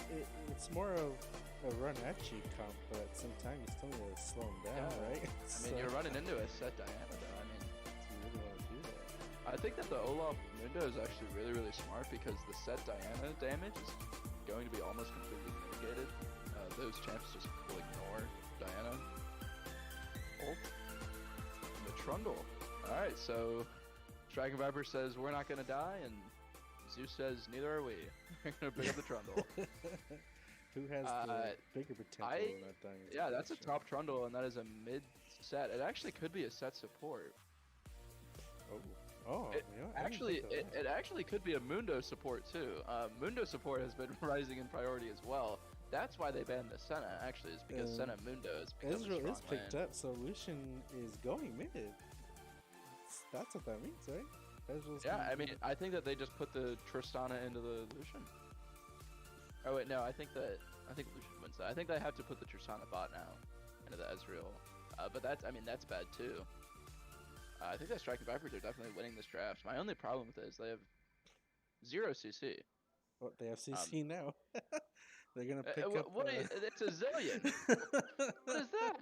It's more of a run at you comp, but at some time you still need to slow him down, Yeah. right? I mean, you're running into a set Diana though. I mean, Do you really want to do that? I think that the Olaf Mundo is actually really, really smart because the set Diana damage is going to be almost completely mitigated. Those champs just will ignore Diana. Ult. And the Trundle. Alright, so Striking Viper says we're not gonna die, and Zeus says neither are we. We're gonna pick up the Trundle. Who has the bigger potential in that dying? Yeah, that's a situation? top Trundle, and that is a mid set. It actually could be a set support. Oh, It- you know, I didn't Actually, think of that. it actually could be a Mundo support too. Mundo support has been rising in priority as well. That's why they banned the Senna, actually, is because Senna Mundo is become a Ezreal strong is picked lane. up, so Lucian is going mid. That's what that means, right? Ezreal's Yeah, going I mean, mid. I think that they just put the Tristana into the Lucian. Oh wait, no, I think Lucian wins that. I think they have to put the Tristana bot now into the Ezreal. But that's bad too. I think that Striking Vipers are definitely winning this draft. My only problem with it is they have 0 CC. What, they have CC now. They're gonna pick up. What it's a zillion. What is that?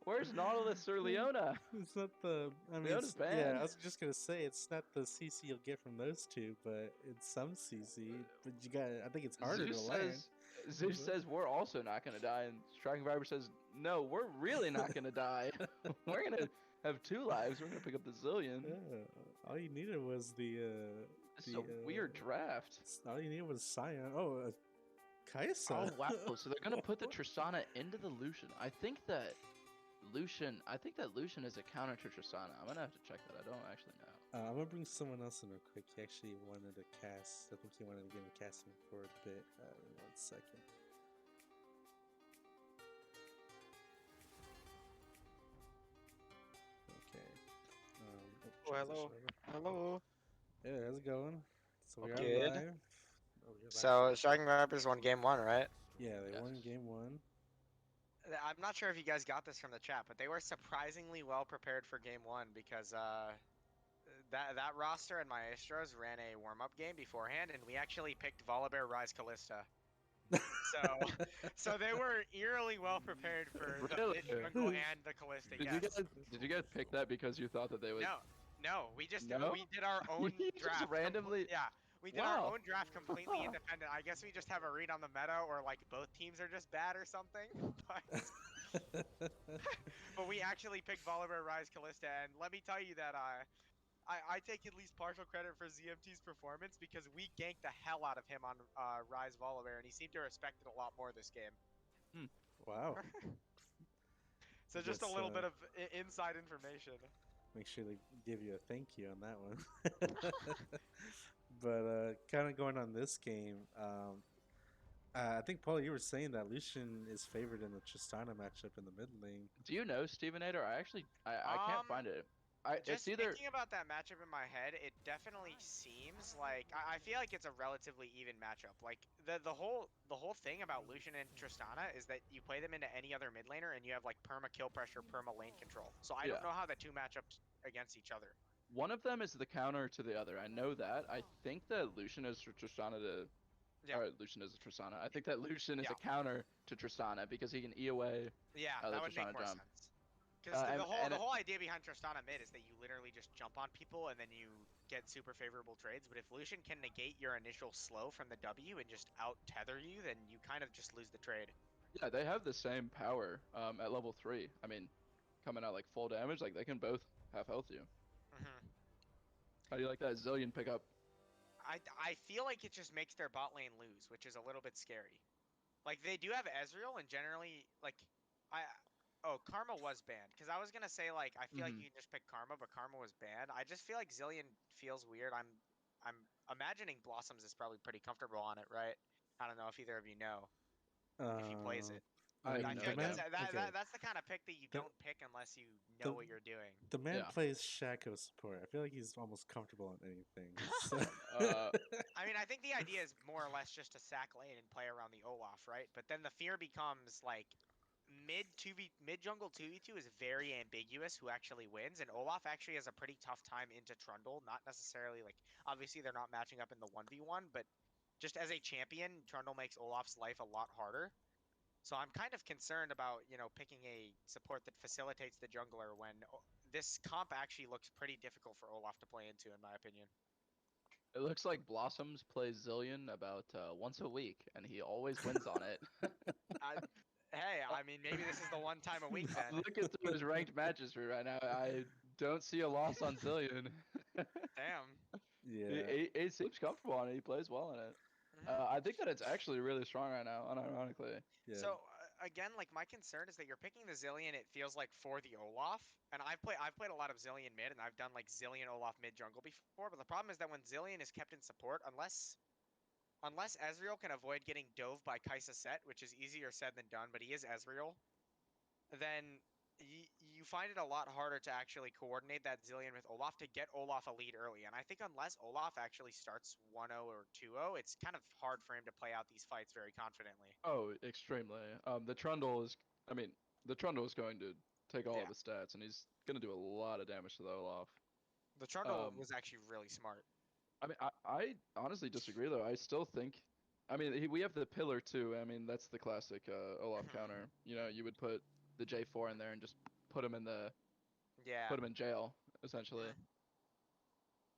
Where's Nautilus or Leona? It's not the. I mean, Leona's yeah, banned. I was just gonna say it's not the CC you'll get from those two, but it's some CC. But you got. I think it's harder Zeus to learn. Zeus says we're also not gonna die, and Striking Viper says no, we're really not gonna die. We're gonna have 2 lives. We're gonna pick up the zillion. Yeah, all you needed was the. This is a weird draft. All you needed was Sion. Oh, Kaisa. Oh wow! So they're gonna put the Tristana into the Lucian. I think that Lucian is a counter to Tristana. I'm gonna have to check that. I don't actually know. I'm gonna bring someone else in real quick. He actually wanted to cast. I think he wanted to get me casting for a bit. In 1 second. Okay. Oh, hello. Hello. Yeah, how's it going? So we are Good. live. Oh, you're live. So Striking Vipers won game 1, right? Yeah, they Yes. won game 1. I'm not sure if you guys got this from the chat, but they were surprisingly well prepared for game one because that roster and Maestros ran a warm up game beforehand, and we actually picked Volibear Rise Callista. So, so they were eerily well prepared for the Really? mid jungle and the Callista. Did Yes. you guys pick that because you thought that they would? No, we just No? we did our own You just draft. randomly- Yeah, we did our Wow. own draft completely independent. I guess we just have a read on the meta, or like both teams are just bad or something. But we actually picked Volibear Rise Callista, and let me tell you that I take at least partial credit for ZMT's performance because we ganked the hell out of him on Rise Volibear, and he seemed to respect it a lot more this game. Wow. So just a Guess, little bit of inside information. Make sure they give you a thank you on that one. But kind of going on this game, I think Paul, you were saying that Lucian is favored in the Tristana matchup in the mid lane. Do you know Stevenator? I can't find it. Just It's either thinking about that matchup in my head, it definitely seems like I feel like it's a relatively even matchup. Like the whole thing about Lucian and Tristana is that you play them into any other mid laner and you have like perma kill pressure, perma lane control. So I don't Yeah. know how the two match up against each other. one of them is the counter to the other. I know that. I think that Lucian is for Tristana to. Yeah. Or Lucian is a Tristana. I think that Lucian is Yeah. a counter to Tristana because he can E away. Yeah, Oh, that the would make Tristana more jump. sense. Because And the whole idea behind Tristana mid is that you literally just jump on people and then you get super favorable trades. But if Lucian can negate your initial slow from the W and just out tether you, then you kind of just lose the trade. Yeah, they have the same power at level 3. I mean, coming out like full damage, like they can both half health you. Mm-hmm. How do you like that Zillion pickup? I feel like it just makes their bot lane lose, which is a little bit scary. Like they do have Ezreal, and generally, like Karma was banned because I was gonna say like I feel like you can just pick Karma, but Karma was banned. I just feel like Zillion feels weird. I'm imagining Blossoms is probably pretty comfortable on it, right? I don't know if either of you know if he plays it. I I have no feel like idea. that's the kind of pick that you don't pick unless you know the- what you're doing. The man Yeah. plays Shaco support. I feel like he's almost comfortable on anything. So- I mean, I think the idea is more or less just to sack lane and play around the Olaf, right? But then the fear becomes like mid jungle 2v2 is very ambiguous who actually wins, and Olaf actually has a pretty tough time into Trundle. Not necessarily like obviously they're not matching up in the 1v1, but just as a champion, Trundle makes Olaf's life a lot harder. So I'm kind of concerned about, picking a support that facilitates the jungler when this comp actually looks pretty difficult for Olaf to play into, in my opinion. It looks like Blossoms plays Zillion about once a week, and he always wins on it. Hey, I mean, maybe this is the one time a week then. I'm looking through his ranked matches for right now. I don't see a loss on Zillion. Damn. yeah. He seems comfortable on it. He plays well on it. I think that it's actually really strong right now, unironically. Yeah. So again, like my concern is that you're picking the Zillion. It feels like for the Olaf, and I've played a lot of Zillion mid, and I've done like Zillion Olaf mid jungle before. But the problem is that when Zillion is kept in support, unless Ezreal can avoid getting dove by Kai'Sa Set, which is easier said than done, but he is Ezreal, then you find it a lot harder to actually coordinate that Zillion with Olaf to get Olaf a lead early. And I think unless Olaf actually starts 1-0 or 2-0, it's kind of hard for him to play out these fights very confidently. Oh, extremely. The Trundle is going to take all of his stats, and he's going to do a lot of damage to the Olaf. The Trundle was actually really smart. I mean, I honestly disagree, though. I still think... I mean, we have the pillar, too. I mean, that's the classic Olaf counter. You would put the J4 in there and just put him in jail, essentially.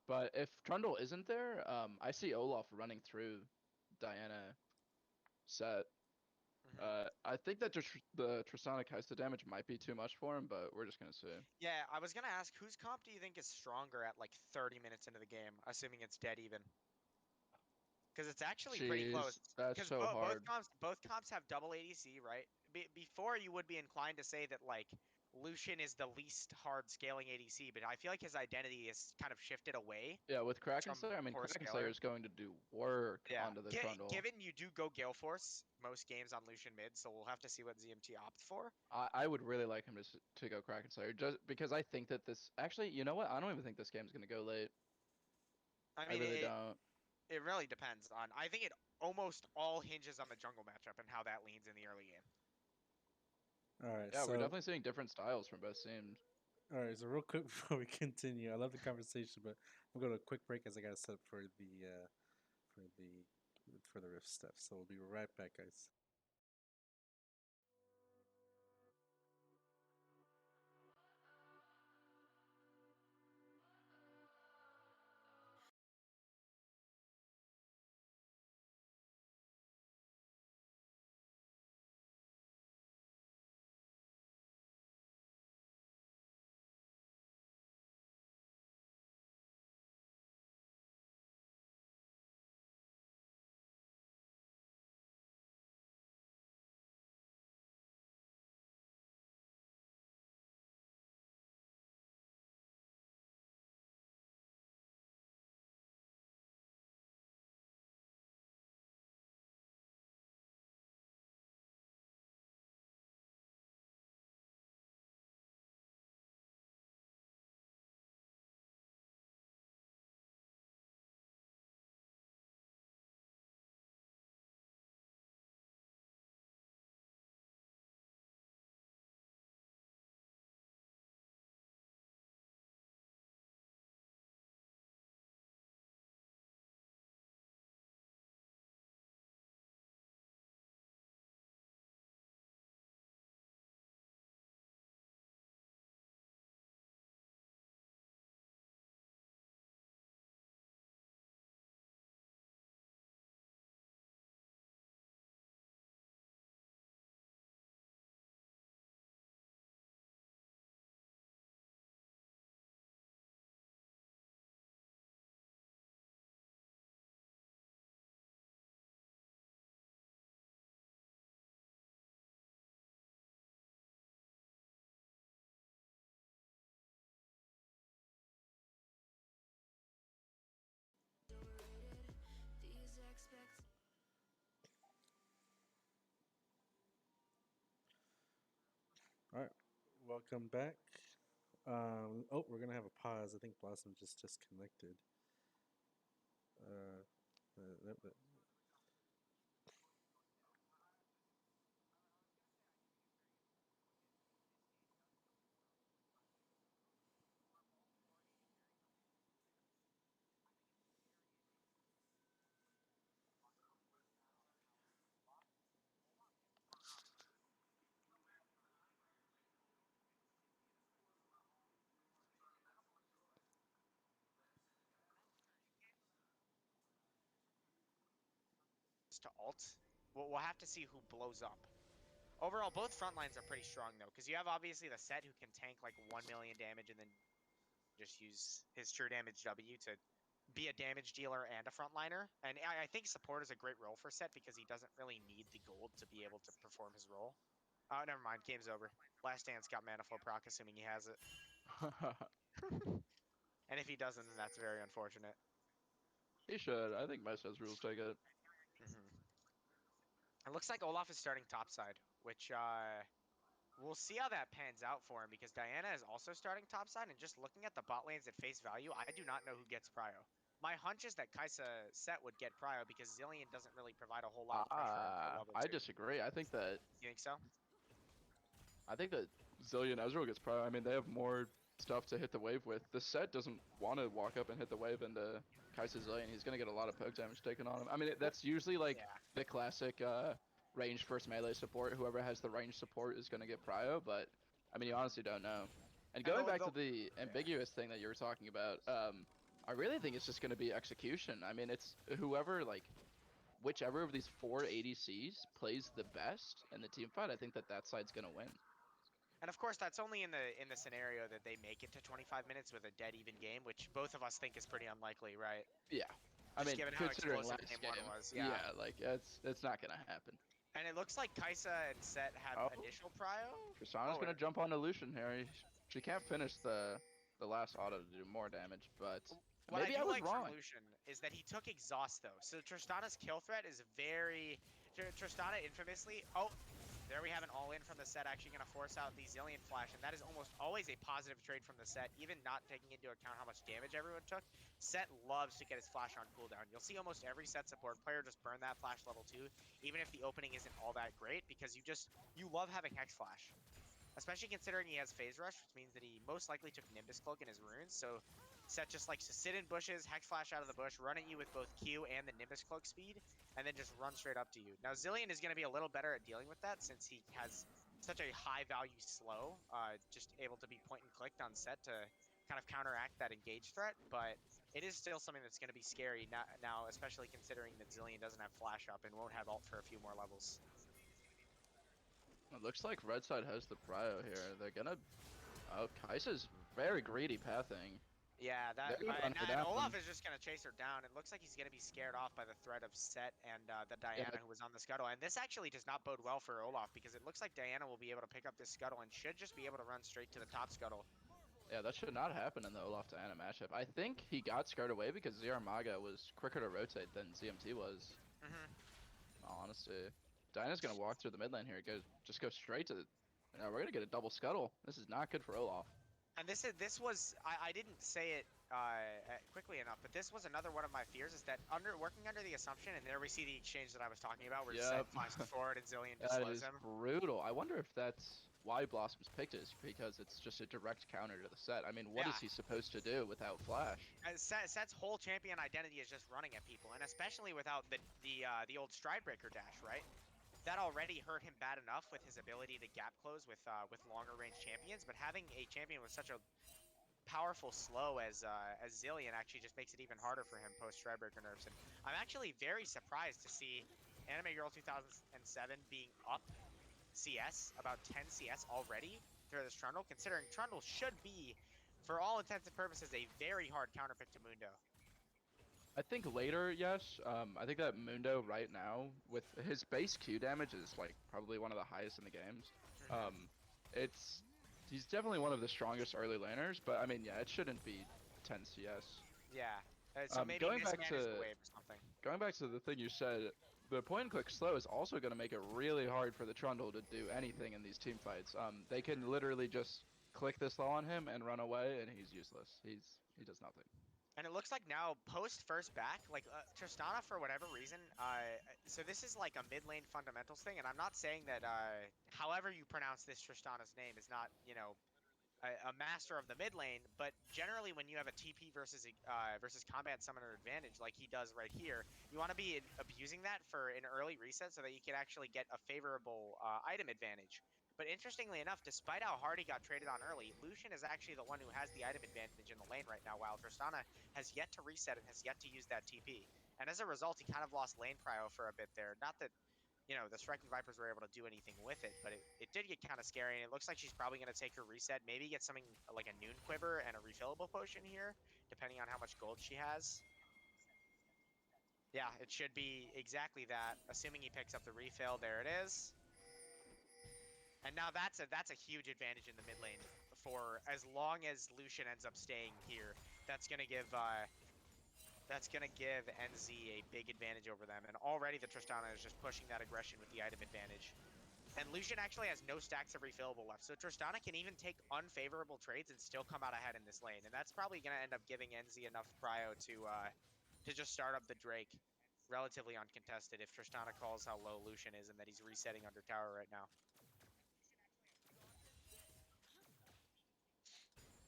But if Trundle isn't there, I see Olaf running through Diana set. I think that just the Tristana Kai'Sa damage might be too much for him, but we're just gonna see. Yeah, I was gonna ask, whose comp do you think is stronger at like 30 minutes into the game, assuming it's dead even? Because it's actually pretty close. That's so hard. Both comps have double ADC, right? Before you would be inclined to say that like Lucian is the least hard scaling ADC, but I feel like his identity is kind of shifted away. Yeah, with Krakenslayer, I mean, Krakenslayer is going to do work onto the Trundle. Given you do go Gale Force most games on Lucian mid, so we'll have to see what ZMT opts for. I would really like him to go Krakenslayer, just because I think that this... Actually, you know what? I don't even think this game's going to go late. I mean, really don't. It really depends on... I think it almost all hinges on the jungle matchup and how that leans in the early game. All right, Yeah, so we're definitely seeing different styles from both teams. all right, so real quick before we continue, I love the conversation, but we'll go to a quick break as I got to set up for the for the riff stuff. So we'll be right back, guys. These expectations. All right, welcome back. Oh, we're gonna have a pause. I think Blossom just disconnected. Uh, uh, To ult. We'll have to see who blows up. Overall, both front lines are pretty strong though, because you have obviously the Set who can tank like 1 million damage and then just use his true damage W to be a damage dealer and a frontliner. And I think support is a great role for Set because he doesn't really need the gold to be able to perform his role. Oh, never mind. Game's over. Last Dance got mana flow proc, assuming he has it. And if he doesn't, then that's very unfortunate. He should. I think my says rules take it. It looks like Olaf is starting topside, which we'll see how that pans out for him because Diana is also starting topside. And just looking at the bot lanes at face value, I do not know who gets prio. My hunch is that Kai'Sa Set would get prio because Zillion doesn't really provide a whole lot of pressure until level 2. I disagree. You think so? I think that Zillion Ezreal gets pro. I mean, they have more stuff to hit the wave with. The Set doesn't want to walk up and hit the wave into Kai'Sa Zillion. He's gonna get a lot of poke damage taken on him. I mean, that's usually like Yeah. the classic range first melee support. Whoever has the range support is gonna get prio. But I mean, you honestly don't know. And going back to the ambiguous thing that you were talking about, I really think it's just gonna be execution. I mean, it's whoever like. Whichever of these 4 ADCs plays the best in the team fight, I think that side's gonna win. And of course, that's only in the scenario that they make it to 25 minutes with a dead even game, which both of us think is pretty unlikely, right? Yeah. I Just mean, given how considering explosive last game game, one was, yeah, like it's not gonna happen. And it looks like Kai'Sa and Set have initial prio. Tristana's gonna jump onto Lucian here. She can't finish the last auto to do more damage, but What maybe I do was like wrong. from Lucian is that he took exhaust though, so Tristana's kill threat is very. Tristana infamously. Oh, There we have an all-in from the set, actually going to force out the Zilean flash, and that is almost always a positive trade from the set, even not taking into account how much damage everyone took. Set loves to get his flash on cooldown. You'll see almost every set support player just burn that flash level 2, even if the opening isn't all that great, because you love having Hex Flash. Especially considering he has Phase Rush, which means that he most likely took Nimbus Cloak in his runes, so Set just likes to sit in bushes, Hex Flash out of the bush, run at you with both Q and the Nimbus Cloak speed, and then just run straight up to you. Now Zilean is going to be a little better at dealing with that since he has such a high value slow, just able to be point and clicked on Set to kind of counteract that engage threat, but it is still something that's going to be scary now, especially considering that Zilean doesn't have Flash up and won't have ult for a few more levels. It looks like red side has the prio here. They're gonna... Oh, Kai'Sa's very greedy pathing. Yeah, They're gonna run her and down. Olaf is just going to chase her down. It looks like he's going to be scared off by the threat of Set and the Diana who was on the scuttle. And this actually does not bode well for Olaf because it looks like Diana will be able to pick up this scuttle and should just be able to run straight to the top scuttle. Yeah, that should not happen in the Olaf Diana matchup. I think he got scared away because Ziarmaga was quicker to rotate than ZMT was. Honestly. Diana's gonna walk through the mid lane here. Just go straight to the... We're gonna get a double scuttle. This is not good for Olaf. And this was I didn't say it quickly enough, but this was another one of my fears, is that working under the assumption, and there we see the exchange that I was talking about, where Set flashes forward and Zilean just slows him. Brutal. I wonder if that's why Blossom's picked it, because it's just a direct counter to the Set. I mean, what is he supposed to do without Flash? Set's whole champion identity is just running at people, and especially without the old Stridebreaker dash, right? That already hurt him bad enough with his ability to gap close with longer range champions, but having a champion with such a powerful slow as Zilean actually just makes it even harder for him post Stridebreaker nerfs. And I'm actually very surprised to see Anime Girl 2007 being up CS, about 10 CS already through this Trundle, considering Trundle should be, for all intents and purposes, a very hard counterpick to Mundo. I think later, yes. I think that Mundo right now, with his base Q damage, is like probably one of the highest in the games. He's definitely one of the strongest early laners, but I mean, yeah, it shouldn't be 10 CS. Yeah. So maybe going this back man is the wave or something. Going back to the thing you said, the point and click slow is also going to make it really hard for the Trundle to do anything in these team fights. They can literally just click this slow on him and run away, and he's useless. He does nothing. And it looks like now, post first back, like Tristana, for whatever reason, so this is like a mid lane fundamentals thing, and I'm not saying that however you pronounce this Tristana's name is not, you know, a master of the mid lane, but generally when you have a TP versus combat summoner advantage like he does right here, you want to be abusing that for an early reset so that you can actually get a favorable item advantage. But interestingly enough, despite how hard he got traded on early, Lucian is actually the one who has the item advantage in the lane right now, while Tristana has yet to reset and has yet to use that TP. And as a result, he kind of lost lane prio for a bit there. Not that, you know, the Striking Vipers were able to do anything with it, but it did get kind of scary, and it looks like she's probably going to take her reset, maybe get something like a Noon Quiver and a refillable potion here, depending on how much gold she has. Yeah, it should be exactly that, assuming he picks up the refill. There it is. And now that's a huge advantage in the mid lane for as long as Lucian ends up staying here. That's gonna give NZ a big advantage over them. And already the Tristana is just pushing that aggression with the item advantage. And Lucian actually has no stacks of refillable left, so Tristana can even take unfavorable trades and still come out ahead in this lane. And that's probably gonna end up giving NZ enough prio to just start up the Drake relatively uncontested if Tristana calls how low Lucian is and that he's resetting under tower right now.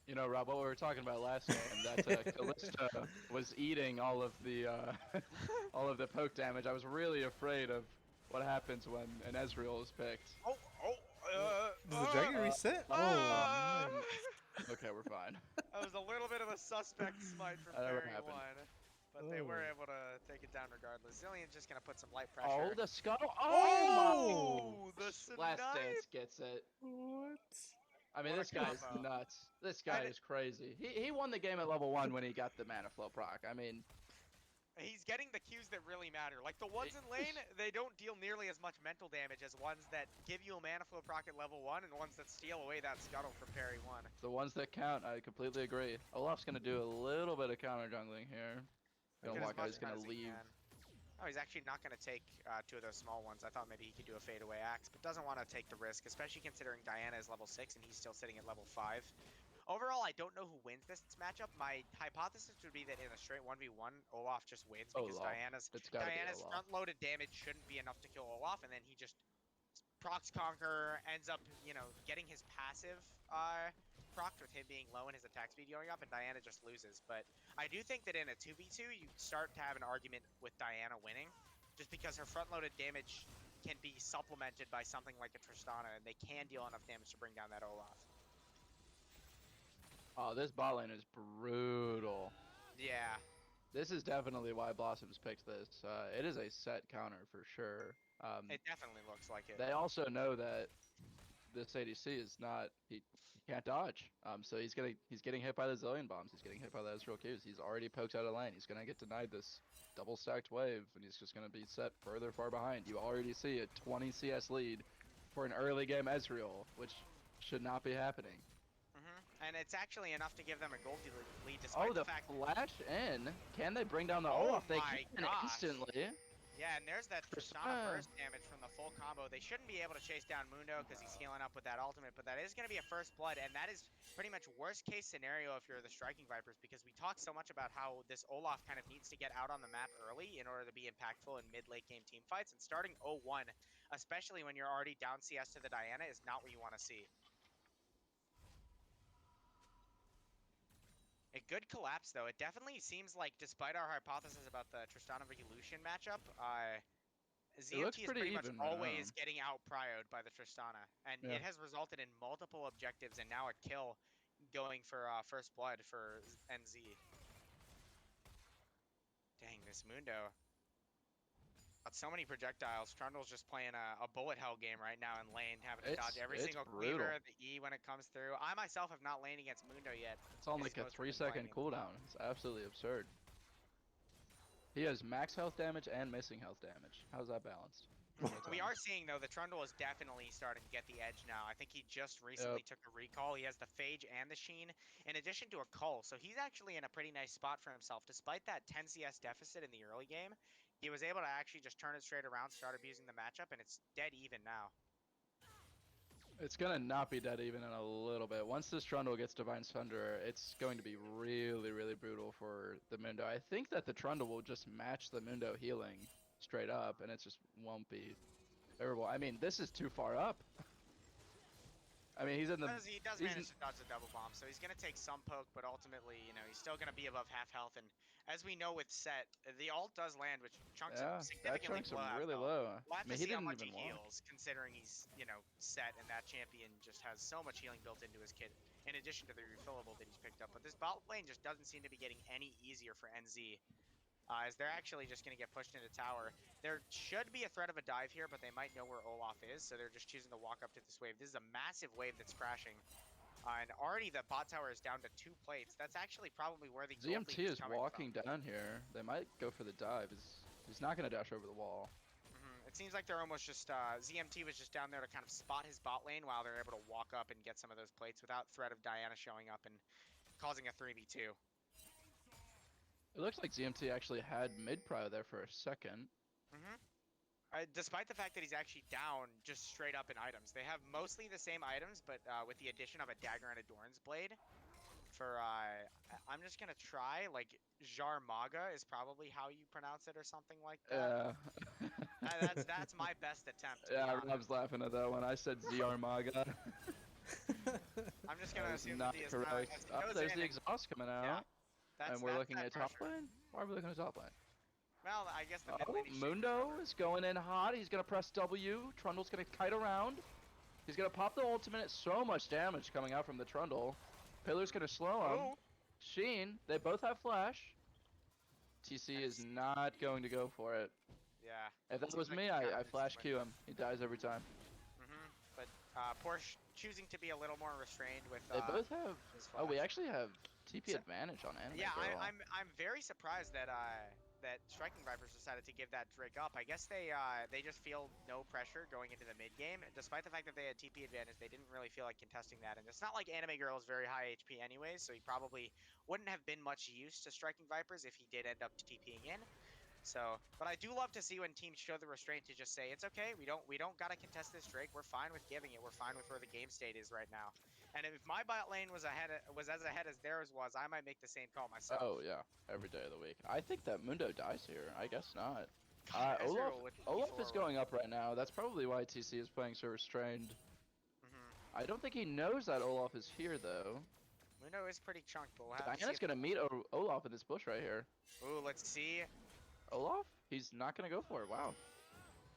You know, Rob, what we were talking about last game, that Kalista was eating all of the poke damage. I was really afraid of what happens when an Ezreal is picked. Does the dragon reset? Oh, man. Okay, we're fine. That was a little bit of a suspect smite from Fairy 1, but they were able to take it down regardless. Zilean's just gonna put some light pressure. Oh, the scuttle! Oh, the Last snipe! Dance gets it. What? I mean, What this a guy's combo. nuts. This guy is crazy. He won the game at level 1 when he got the mana flow proc. I mean, He's getting the Qs that really matter. Like, the ones in lane, they don't deal nearly as much mental damage as ones that give you a mana flow proc at level 1 and ones that steal away that scuttle from parry 1. the ones that count, I completely agree. Olaf's gonna do a little bit of counter jungling here. Get Gonna as walk out, much he's gonna as he leave. can. Oh, he's actually not going to take 2 of those small ones. I thought maybe he could do a fadeaway axe, but doesn't want to take the risk, especially considering Diana is level 6 and he's still sitting at level 5. Overall, I don't know who wins this matchup. My hypothesis would be that in a straight 1v1, Olaf just wins because Olaf. Diana's It's gotta be Olaf. front-loaded damage shouldn't be enough to kill Olaf, and then he just procs Conquer, ends up, getting his passive procced with him being low and his attack speed going up, and Diana just loses. But I do think that in a 2v2, you start to have an argument with Diana winning, just because her front-loaded damage can be supplemented by something like a Tristana, and they can deal enough damage to bring down that Olaf. Oh, this bot lane is brutal. Yeah. This is definitely why Blossoms picked this. It is a set counter for sure. It definitely looks like it. They also know that this ADC is not he can't dodge. So he's getting hit by the zillion bombs. He's getting hit by the Ezreal Qs. He's already poked out of lane. He's gonna get denied this double stacked wave, and he's just gonna be set far behind. You already see a 20 CS lead for an early game Ezreal, which should not be happening. And it's actually enough to give them a gold lead, despite The the fact. flash in. Can they bring down the Oh Olaf? They my can gosh. instantly. Yeah, and there's that Tristana burst damage from the full combo. They shouldn't be able to chase down Mundo because he's healing up with that ultimate, but that is going to be a first blood, and that is pretty much worst case scenario if you're the Striking Vipers, because we talk so much about how this Olaf kind of needs to get out on the map early in order to be impactful in mid-late game team fights, and starting 0-1, especially when you're already down CS to the Diana, is not what you want to see. A good collapse, though. It definitely seems like, despite our hypothesis about the Tristana v Lucian matchup, ZMT is pretty much always getting out-prioed by the Tristana. And it has resulted in multiple objectives and now a kill going for first blood for NZ. Dang, this Mundo. Got so many projectiles. Trundle's just playing a bullet hell game right now in lane, having to dodge every single cleaver, the E when it comes through. I myself have not laning against Mundo yet. It's on like a 3-second cooldown. It's absolutely absurd. He has max health damage and missing health damage. How's that balanced? We are seeing, though, the Trundle is definitely starting to get the edge now. I think he just recently took a recall. He has the Phage and the Sheen, in addition to a Cull. So he's actually in a pretty nice spot for himself. Despite that 10 CS deficit in the early game, he was able to actually just turn it straight around, start abusing the matchup, and it's dead even now. It's gonna not be dead even in a little bit. Once this Trundle gets Divine Sunder, it's going to be really, really brutal for the Mundo. I think that the Trundle will just match the Mundo healing straight up, and it just won't be terrible. I mean, this is too far up. I mean, he's in the... He does manage to dodge the double bomb, so he's going to take some poke, but ultimately, he's still going to be above half health. And as we know with Set, the ult does land, which chunks him significantly really low. We'll have to see how much he heals, considering he's, Set, and that champion just has so much healing built into his kit, in addition to the refillable that he's picked up. But this bot lane just doesn't seem to be getting any easier for NZ. As they're actually just going to get pushed into tower. There should be a threat of a dive here, but they might know where Olaf is, so they're just choosing to walk up to this wave. This is a massive wave that's crashing. And already the bot tower is down to 2 plates. That's actually probably where the ZMT is walking down here. They might go for the dive. He's not going to dash over the wall. It seems like they're almost just... ZMT was just down there to kind of spot his bot lane while they're able to walk up and get some of those plates without threat of Diana showing up and causing a 3v2. It looks like ZMT actually had mid-prio there for a second. Despite the fact that he's actually down just straight up in items. They have mostly the same items, but with the addition of a dagger and a Doran's blade. For, I'm just going to try, like, Jarmaga is probably how you pronounce it or something like that. Yeah. That's my best attempt. Yeah, Rob's laughing at that one. I said Jarmaga. I'm just going to assume not that he is correct. not. Oh, there's the exhaust coming out. Yeah. And we're looking at top lane? Why are we looking at top lane? Well, I guess the mid lane is Mundo is going in hot. He's going to press W. Trundle's going to kite around. He's going to pop the ultimate. So much damage coming out from the Trundle. Pillar's going to slow him. Sheen, they both have flash. TC is not going to go for it. Yeah. If that was me, I flash Q him. He dies every time. But Porsche choosing to be a little more restrained with... They both have... Oh, we actually have TP advantage on Anime Yeah, Girl. I'm very surprised that that Striking Vipers decided to give that Drake up. I guess they just feel no pressure going into the mid game. Despite the fact that they had TP advantage, they didn't really feel like contesting that. And it's not like Anime Girl is very high HP anyways, so he probably wouldn't have been much use to Striking Vipers if he did end up TPing in. So, but I do love to see when teams show the restraint to just say it's okay. We don't gotta contest this Drake. We're fine with giving it. We're fine with where the game state is right now. And if my bot lane was as ahead as theirs was, I might make the same call myself. Oh yeah, every day of the week. I think that Mundo dies here. I guess not. God, Olaf, Ezreal with Olaf E4 is going up right now. That's probably why TC is playing so restrained. Mhm. I don't think he knows that Olaf is here though. Mundo is pretty chunked, but we'll have to see. Diana's If... gonna meet Olaf in this bush right here. Ooh, let's see. Olaf? He's not gonna go for it. Wow.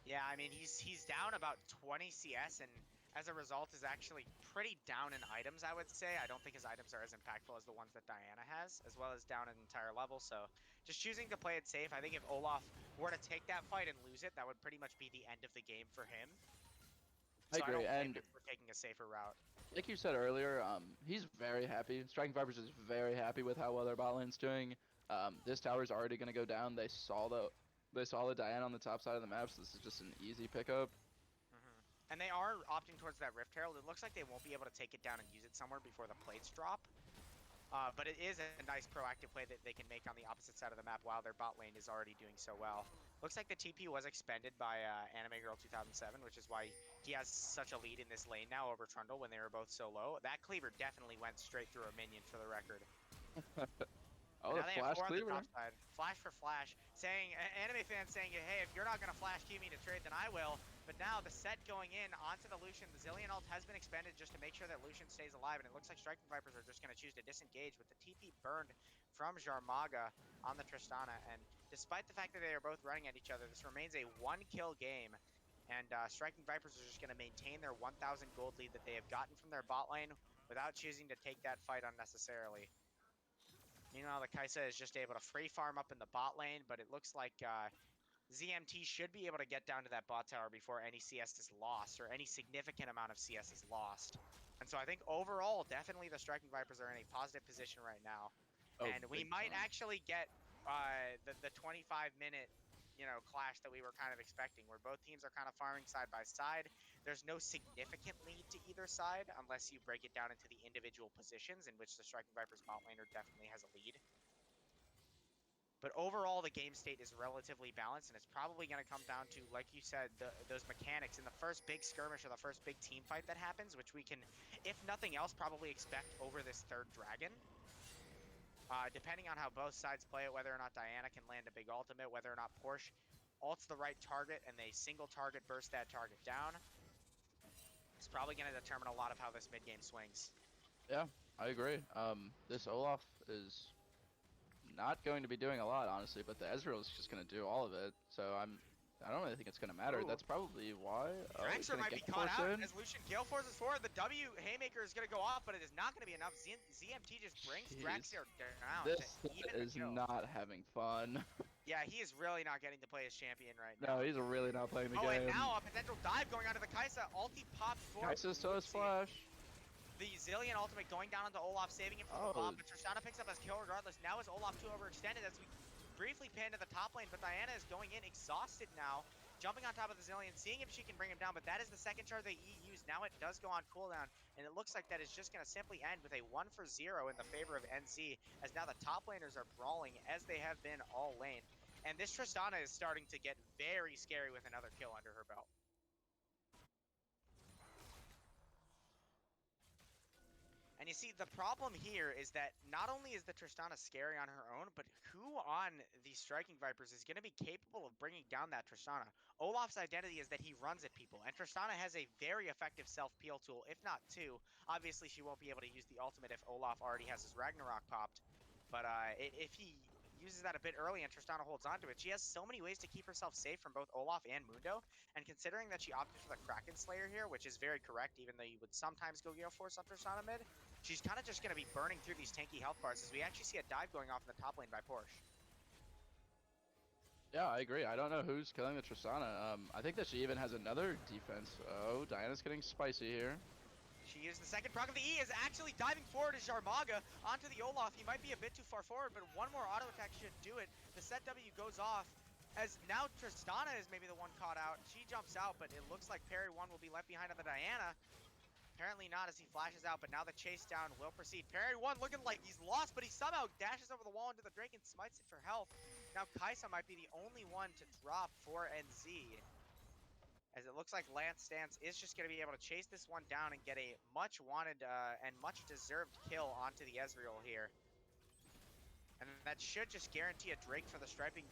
Yeah, I mean he's down about 20 CS and as a result is actually pretty down in items, I would say. I don't think his items are as impactful as the ones that Diana has, as well as down an entire level. So just choosing to play it safe. I think if Olaf were to take that fight and lose it, that would pretty much be the end of the game for him. I So agree, don't blame and him for taking a safer route. like you said earlier, he's very happy. Striking Vipers is very happy with how well their bot lane's doing. This tower's already gonna go down. They saw the Diana on the top side of the map, so this is just an easy pickup. And they are opting towards that Rift Herald. It looks like they won't be able to take it down and use it somewhere before the plates drop. But it is a nice proactive play that they can make on the opposite side of the map while their bot lane is already doing so well. Looks like the TP was expended by Anime Girl 2007, which is why he has such a lead in this lane now over Trundle when they were both so low. That cleaver definitely went straight through a minion for the record. Oh, the Now they have flash 4 on the cleaver. top side. Flash for flash. Saying, anime fans saying, hey, if you're not going to flash me to trade, then I will. But now the set going in onto the Lucian. The Zilean ult has been expended just to make sure that Lucian stays alive. And it looks like Striking Vipers are just going to choose to disengage with the TP burned from Jarmaga on the Tristana. And despite the fact that they are both running at each other, this remains a 1-kill game. And Striking Vipers are just going to maintain their 1,000 gold lead that they have gotten from their bot lane without choosing to take that fight unnecessarily. Meanwhile, the Kai'Sa is just able to free farm up in the bot lane, but it looks like ZMT should be able to get down to that bot tower before any CS is lost, or any significant amount of CS is lost. And so I think overall, definitely the Striking Vipers are in a positive position right now. Oh, And we big might time. actually get the 25-minute clash that we were kind of expecting, where both teams are kind of farming side by side. There's no significant lead to either side unless you break it down into the individual positions, in which the Striking Vipers bot laner definitely has a lead. But overall, the game state is relatively balanced, and it's probably going to come down to, like you said, those mechanics in the first big skirmish or the first big team fight that happens, which we can, if nothing else, probably expect over this third dragon. Depending on how both sides play it, whether or not Diana can land a big ultimate, whether or not Porsche ults the right target and they single target burst that target down, it's probably going to determine a lot of how this mid game swings. Yeah, I agree. This Olaf is not going to be doing a lot, honestly, but the Ezreal is just going to do all of it. So I don't really think it's going to matter. Ooh. That's probably why. Draxler might be caught out as Lucian Gale forces forward. The W Haymaker is going to go off, but it is not going to be enough. ZMT just brings Jeez. Draxler down This to even the is kill. not having fun. Yeah, he is really not getting to play his champion right No, now. he's really not playing the Oh, game. and now a potential dive going onto the Kai'Sa. Ulti popped for Kai'Sa still has flash. the Zilean ultimate going down onto Olaf, saving him from the bomb, but Tristana picks up his kill regardless. Now is Olaf too overextended as we briefly pan to the top lane, but Diana is going in exhausted now, jumping on top of the Zilean, seeing if she can bring him down, but that is the second char they used. Now it does go on cooldown, and it looks like that is just going to simply end with a 1-0 in the favor of NC, as now the top laners are brawling as they have been all lane. And this Tristana is starting to get very scary with another kill under her belt. And you see, the problem here is that not only is the Tristana scary on her own, but who on the Striking Vipers is going to be capable of bringing down that Tristana? Olaf's identity is that he runs at people, and Tristana has a very effective self-peel tool, if not two. Obviously, she won't be able to use the ultimate if Olaf already has his Ragnarok popped, but if he uses that a bit early and Tristana holds onto it, she has so many ways to keep herself safe from both Olaf and Mundo, and considering that she opted for the Kraken Slayer here, which is very correct, even though you would sometimes go Gale Force on Tristana mid, she's kind of just going to be burning through these tanky health bars, as we actually see a dive going off in the top lane by Porsche. Yeah, I agree. I don't know who's killing the Tristana. I think that she even has another defense. Oh, Diana's getting spicy here. She is the second proc of the E, is actually diving forward as Jarmaga onto the Olaf. He might be a bit too far forward, but one more auto attack should do it. The set W goes off, as now Tristana is maybe the one caught out. She jumps out, but it looks like Parry 1 will be left behind on the Diana. Apparently not, as he flashes out, but now the chase down will proceed. Parry 1 looking like he's lost, but he somehow dashes over the wall into the Drake and smites it for health. Now Kaisa might be the only one to drop for NZ, as it looks like Lance Stance is just going to be able to chase this one down and get a much wanted and much deserved kill onto the Ezreal here. And that should just guarantee a Drake for the striking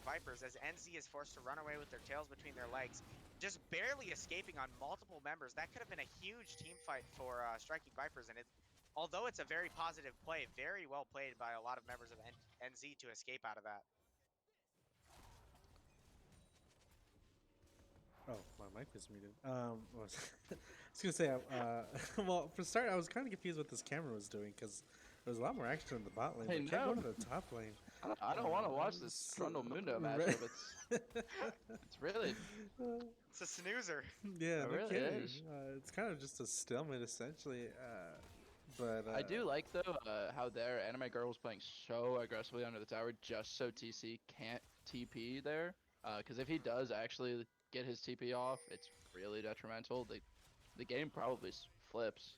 Vipers, as NZ is forced to run away with their tails between their legs, just barely escaping on multiple members. That could have been a huge team fight for Striking Vipers, and although it's a very positive play, very well played by a lot of members of NZ to escape out of that. Oh, my mic was muted. I was gonna say, well, for start, I was kind of confused what this camera was doing because there was a lot more action in the bot lane. Hey, But kept no. going to the top lane. I don't want to watch this Trundle Mundo matchup. It's really It's a snoozer. Yeah, It no really kidding. is. It's kind of just a stalemate essentially. But I do like though how their anime girl was playing so aggressively under the tower just so TC can't TP there. Because if he does actually get his TP off, it's really detrimental. The game probably flips.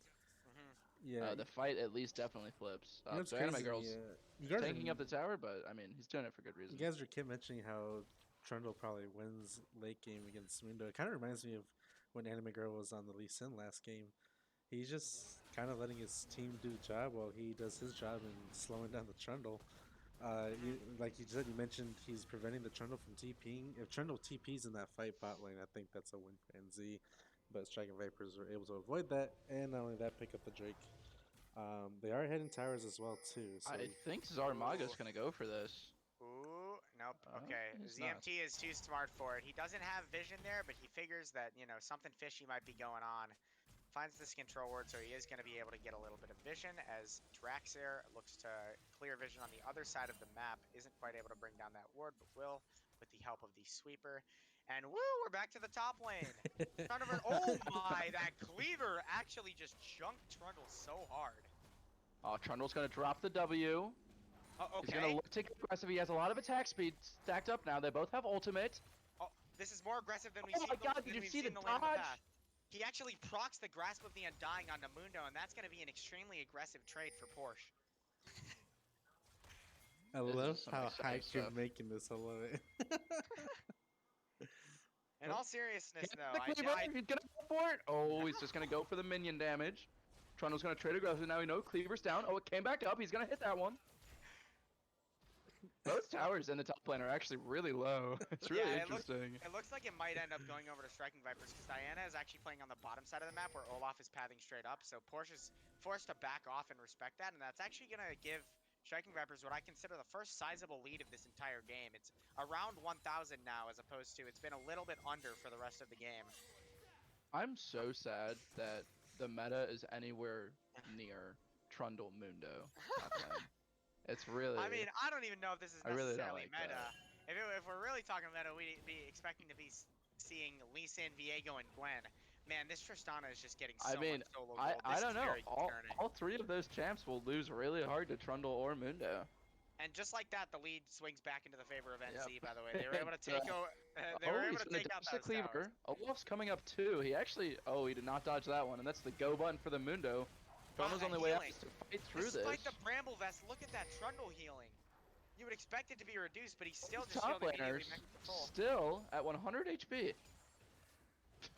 Yeah, The fight at least definitely flips. you know what's So anime crazy? girl's You guys taking are, up the tower, but I mean he's doing it for good reason. You guys are kept mentioning how Trundle probably wins late game against Mundo. It kind of reminds me of when Anime Girl was on the Lee Sin last game. He's just kind of letting his team do the job while he does his job and slowing down the Trundle. Like you said, you mentioned he's preventing the Trundle from TPing. If Trundle TPs in that fight bot lane, I think that's a win for NZ. But Striking Vipers were able to avoid that, and not only that, pick up the Drake. They are heading towers as well too. So I think Zarmaga's gonna go for this. Ooh, nope. Oh, Okay, he's not. ZMT is too smart for it. He doesn't have vision there, but he figures that, you know, something fishy might be going on. Finds this control ward, so he is going to be able to get a little bit of vision, as Draxair looks to clear vision on the other side of the map. Isn't quite able to bring down that ward, but will with the help of the sweeper. And woo, we're back to the top lane. Oh my, that cleaver actually just junked Trundle so hard. Oh, Trundle's gonna drop the W. Oh, He's okay. gonna look to get aggressive. He has a lot of attack speed stacked up now. They both have ultimate. Oh, this is more aggressive than we've Oh seen. my God, did you see the lane in the dodge? past. He actually procs the Grasp of the Undying onto Mundo, and that's going to be an extremely aggressive trade for Porsche. I This is love some how exciting hyped you're stuff. making this. I love it. In all seriousness, Hit though, the cleaver. He's gonna go for it. Oh, he's just gonna go for the minion damage. Trundle's gonna trade aggressive. Now we know cleaver's down. Oh, it came back up. He's gonna hit that one. Both towers in the top lane are actually really low. It's really Yeah, interesting. it looks like it might end up going over to Striking Vipers, because Diana is actually playing on the bottom side of the map where Olaf is pathing straight up, so Porsche's forced to back off and respect that, and that's actually going to give Striking Vipers what I consider the first sizable lead of this entire game. It's around 1,000 now, as opposed to it's been a little bit under for the rest of the game. I'm so sad that the meta is anywhere near Trundle Mundo top lane. It's really. I mean, I don't even know if this is I really necessarily don't like meta. that. If we're really talking meta, we'd be expecting to be seeing Lee Sin, Viego, and Gwen. Man, this Tristana is just getting so I mean, much solo gold. I This don't is know. very All concerning. three of those champs will lose really hard to Trundle or Mundo. And just like that, the lead swings back into the favor of NZ. Yep. By the way, they were able to take they were able He's to gonna take out dodge the those towers. cleaver. Olaf's coming up too. He actually, he did not dodge that one, and that's the go button for the Mundo. Trundle's that on the way out healing. to fight through this. Despite the Bramble Vest, look at that Trundle healing. You would expect it to be reduced, but he's still These just top healed laners immediately back to full. still at 100 HP.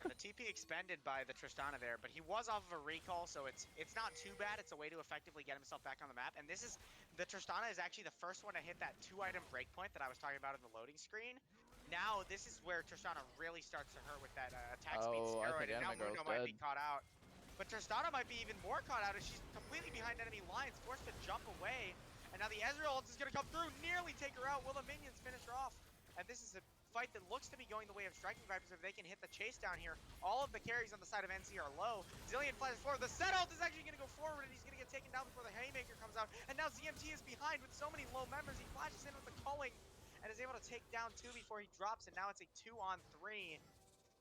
The TP expended by the Tristana there, but he was off of a recall, so it's not too bad. It's a way to effectively get himself back on the map. And this is, the Tristana is actually the first one to hit that 2-item breakpoint that I was talking about in the loading screen. Now, this is where Tristana really starts to hurt with that attack speed Oh, I steroid, think and now Anime Girl's Mundo might be dead. caught out. But Tristana might be even more caught out as she's completely behind enemy lines, forced to jump away. And now the Ezreal ult is going to come through, nearly take her out. Will the minions finish her off? And this is a fight that looks to be going the way of Striking Vipers if they can hit the chase down here. All of the carries on the side of NC are low. Zillion flashes forward. The set ult is actually going to go forward, and he's going to get taken down before the Haymaker comes out. And now ZMT is behind with so many low members. He flashes in with the culling and is able to take down 2 before he drops, and now it's a 2-on-3.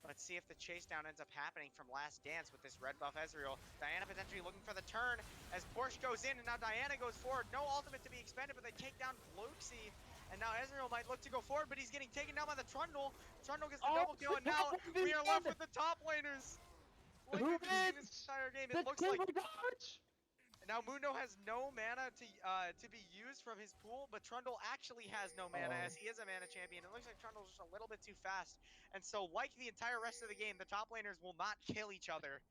Let's see if the chase down ends up happening from Last Dance with this red buff Ezreal. Diana potentially looking for the turn as Porsche goes in, and now Diana goes forward. No ultimate to be expended, but they take down Luxie. And now Ezreal might look to go forward, but he's getting taken down by the Trundle. Trundle gets the double kill, and now we are left with the top laners. Who Like we've seen wins? this entire game. The It looks like cleaver dodge! Now Mundo has no mana to be used from his pool, but Trundle actually has no mana as he is a mana champion. It looks like Trundle's just a little bit too fast. And so like the entire rest of the game, the top laners will not kill each other.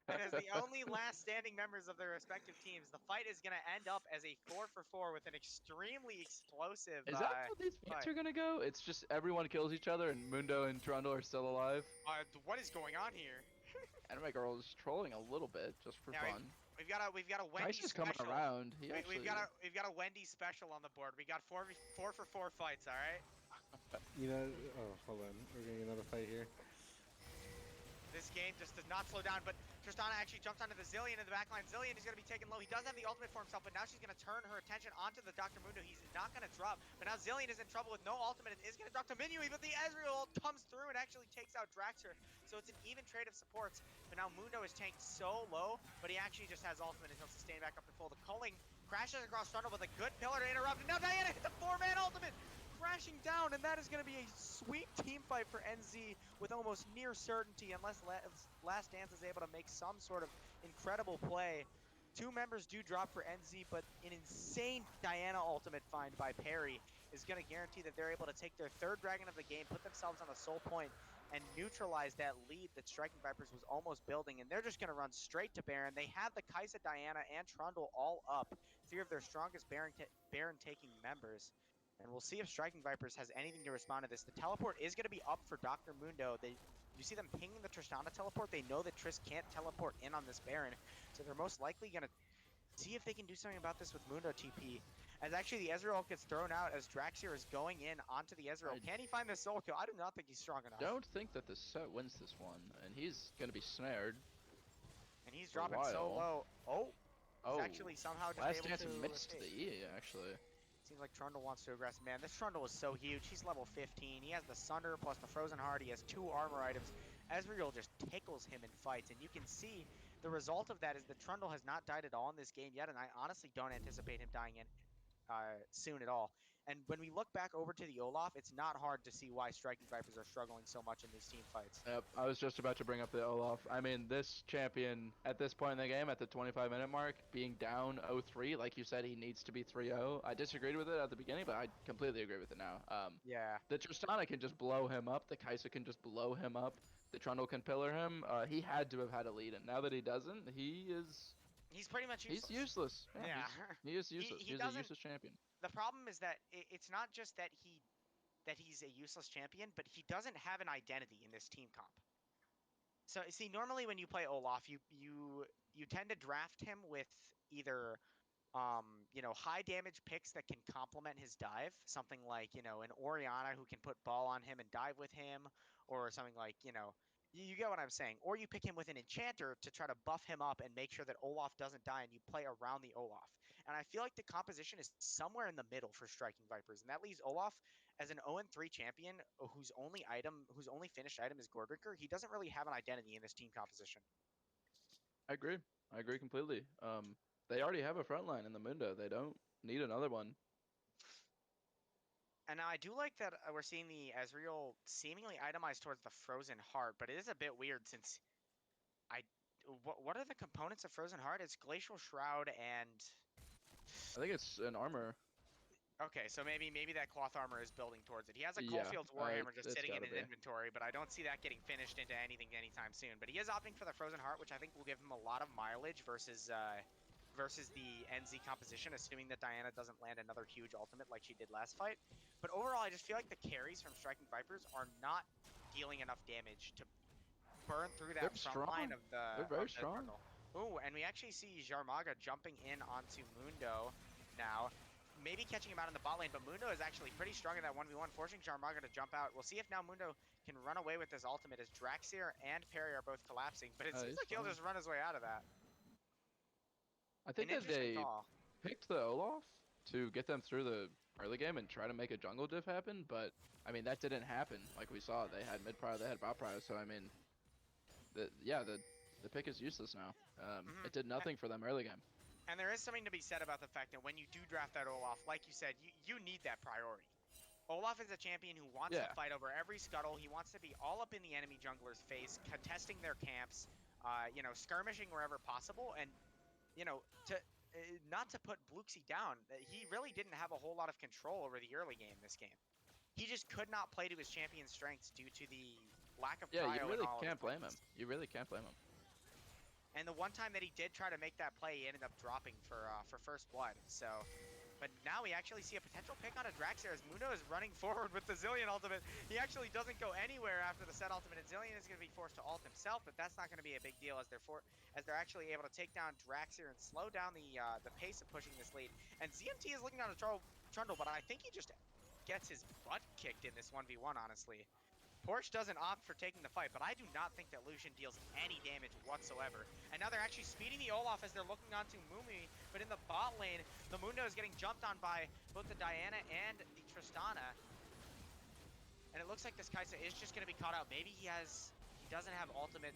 And as the only last standing members of their respective teams, the fight is going to end up as a 4-for-4 with an extremely explosive Is that how these fights are gonna go? It's just everyone kills each other and Mundo and Trundle are still alive? what is going on here? Anime Girl is trolling a little bit just for Yeah, fun. We've got a Wendy Dice is coming special. around. He actually... We've got a Wendy special on the board. We got 4-for-4 fights, all right? You know, oh, hold on. We're getting another fight here. This game just does not slow down, but Tristana actually jumps onto the Zillion in the backline. Zillion is going to be taken low. He does have the ultimate for himself, but now she's going to turn her attention onto the Dr. Mundo. He's not going to drop, but now Zillion is in trouble with no ultimate. It is going to drop to Minui, but the Ezreal comes through and actually takes out Draxler. So it's an even trade of supports, but now Mundo is tanked so low, but he actually just has ultimate and he'll sustain back up to full. The culling crashes across Trundle with a good pillar to interrupt, and now Diana hit the 4-man ultimate! Crashing down, and that is going to be a sweet team fight for NZ with almost near certainty unless Last Dance is able to make some sort of incredible play. 2 members do drop for NZ, but an insane Diana ultimate find by Perry is going to guarantee that they're able to take their 3rd dragon of the game, put themselves on a soul point, and neutralize that lead that Striking Vipers was almost building, and they're just going to run straight to Baron. They have the Kai'Sa, Diana, and Trundle all up, 3 of their strongest Baron-taking members. And we'll see if Striking Vipers has anything to respond to this. The teleport is going to be up for Dr. Mundo. You see them pinging the Tristana teleport. They know that Triss can't teleport in on this Baron. So they're most likely going to see if they can do something about this with Mundo TP. As actually the Ezreal gets thrown out as Draxier is going in onto the Ezreal. Can he find the soul kill? I do not think he's strong enough. Don't think that the set wins this one, and he's going to be snared. And he's dropping so low. He's actually somehow just Last able Dance to missed escape. the E, actually. Seems like Trundle wants to aggress. Man, this Trundle is so huge. He's level 15. He has the Sunder plus the Frozen Heart. He has 2 armor items. Ezreal just tickles him in fights, and you can see the result of that is that Trundle has not died at all in this game yet, and I honestly don't anticipate him dying in soon at all. And when we look back over to the Olaf, it's not hard to see why Striking Vipers are struggling so much in these team fights. Yep, I was just about to bring up the Olaf. I mean, this champion, at this point in the game, at the 25-minute mark, being down 0-3, like you said, he needs to be 3-0. I disagreed with it at the beginning, but I completely agree with it now. Yeah. The Tristana can just blow him up. The Kai'Sa can just blow him up. The Trundle can pillar him. He had to have had a lead, and now that he doesn't, He's pretty much useless. He's useless. Yeah. He is useless. He's a useless champion. The problem is that it's not just that he's a useless champion, but he doesn't have an identity in this team comp. So see, normally when you play Olaf, you tend to draft him with either high damage picks that can complement his dive, something like an Orianna who can put ball on him and dive with him, or something like you get what I'm saying. Or you pick him with an enchanter to try to buff him up and make sure that Olaf doesn't die, and you play around the Olaf. And I feel like the composition is somewhere in the middle for Striking Vipers, and that leaves Olaf as an 0-3 champion whose only finished item is Goredrinker. He doesn't really have an identity in this team composition. I agree. I agree completely. They already have a front line in the Mundo. They don't need another one. And now I do like that we're seeing the Ezreal seemingly itemized towards the Frozen Heart, but it is a bit weird since what are the components of Frozen Heart? It's Glacial Shroud and... I think it's an armor. Okay, so maybe that cloth armor is building towards it. He has a Coalfields Warhammer just sitting in his inventory, but I don't see that getting finished into anything anytime soon. But he is opting for the Frozen Heart, which I think will give him a lot of mileage versus the NZ composition, assuming that Diana doesn't land another huge ultimate like she did last fight. But overall, I just feel like the carries from Striking Vipers are not dealing enough damage to burn through that front line of the... They're very strong. Ooh, and we actually see Jarmaga jumping in onto Mundo now. Maybe catching him out in the bot lane, but Mundo is actually pretty strong in that 1v1, forcing Jarmaga to jump out. We'll see if now Mundo can run away with this ultimate as Draxier and Perry are both collapsing, but it seems like he'll just run his way out of that. I think that they picked the Olaf to get them through the early game and try to make a jungle diff happen, but I mean that didn't happen. Like we saw, they had mid prio, they had bot prio, so I mean, the pick is useless now. It did nothing for them early game. And there is something to be said about the fact that when you do draft that Olaf, like you said, you need that priority. Olaf is a champion who wants to fight over every scuttle. He wants to be all up in the enemy jungler's face, contesting their camps, skirmishing wherever possible. And you know, to not to put Bluxy down, he really didn't have a whole lot of control over the early game this game. He just could not play to his champion strengths due to the lack of Yeah, you cryo in really all of his can't blame him. lanes. You really can't blame him. And the one time that he did try to make that play, he ended up dropping for first blood. So, but now we actually see a potential pick on a Draxir as Mundo is running forward with the Zilean ultimate. He actually doesn't go anywhere after the set ultimate, and Zilean is going to be forced to ult himself, but that's not going to be a big deal as they're actually able to take down Draxir and slow down the pace of pushing this lead. And ZMT is looking down to Trundle, but I think he just gets his butt kicked in this 1v1, honestly. Porsche doesn't opt for taking the fight, but I do not think that Lucian deals any damage whatsoever. And now they're actually speeding the Olaf as they're looking onto Mumi, but in the bot lane, the Mundo is getting jumped on by both the Diana and the Tristana. And it looks like this Kai'Sa is just going to be caught out. Maybe he doesn't have ultimate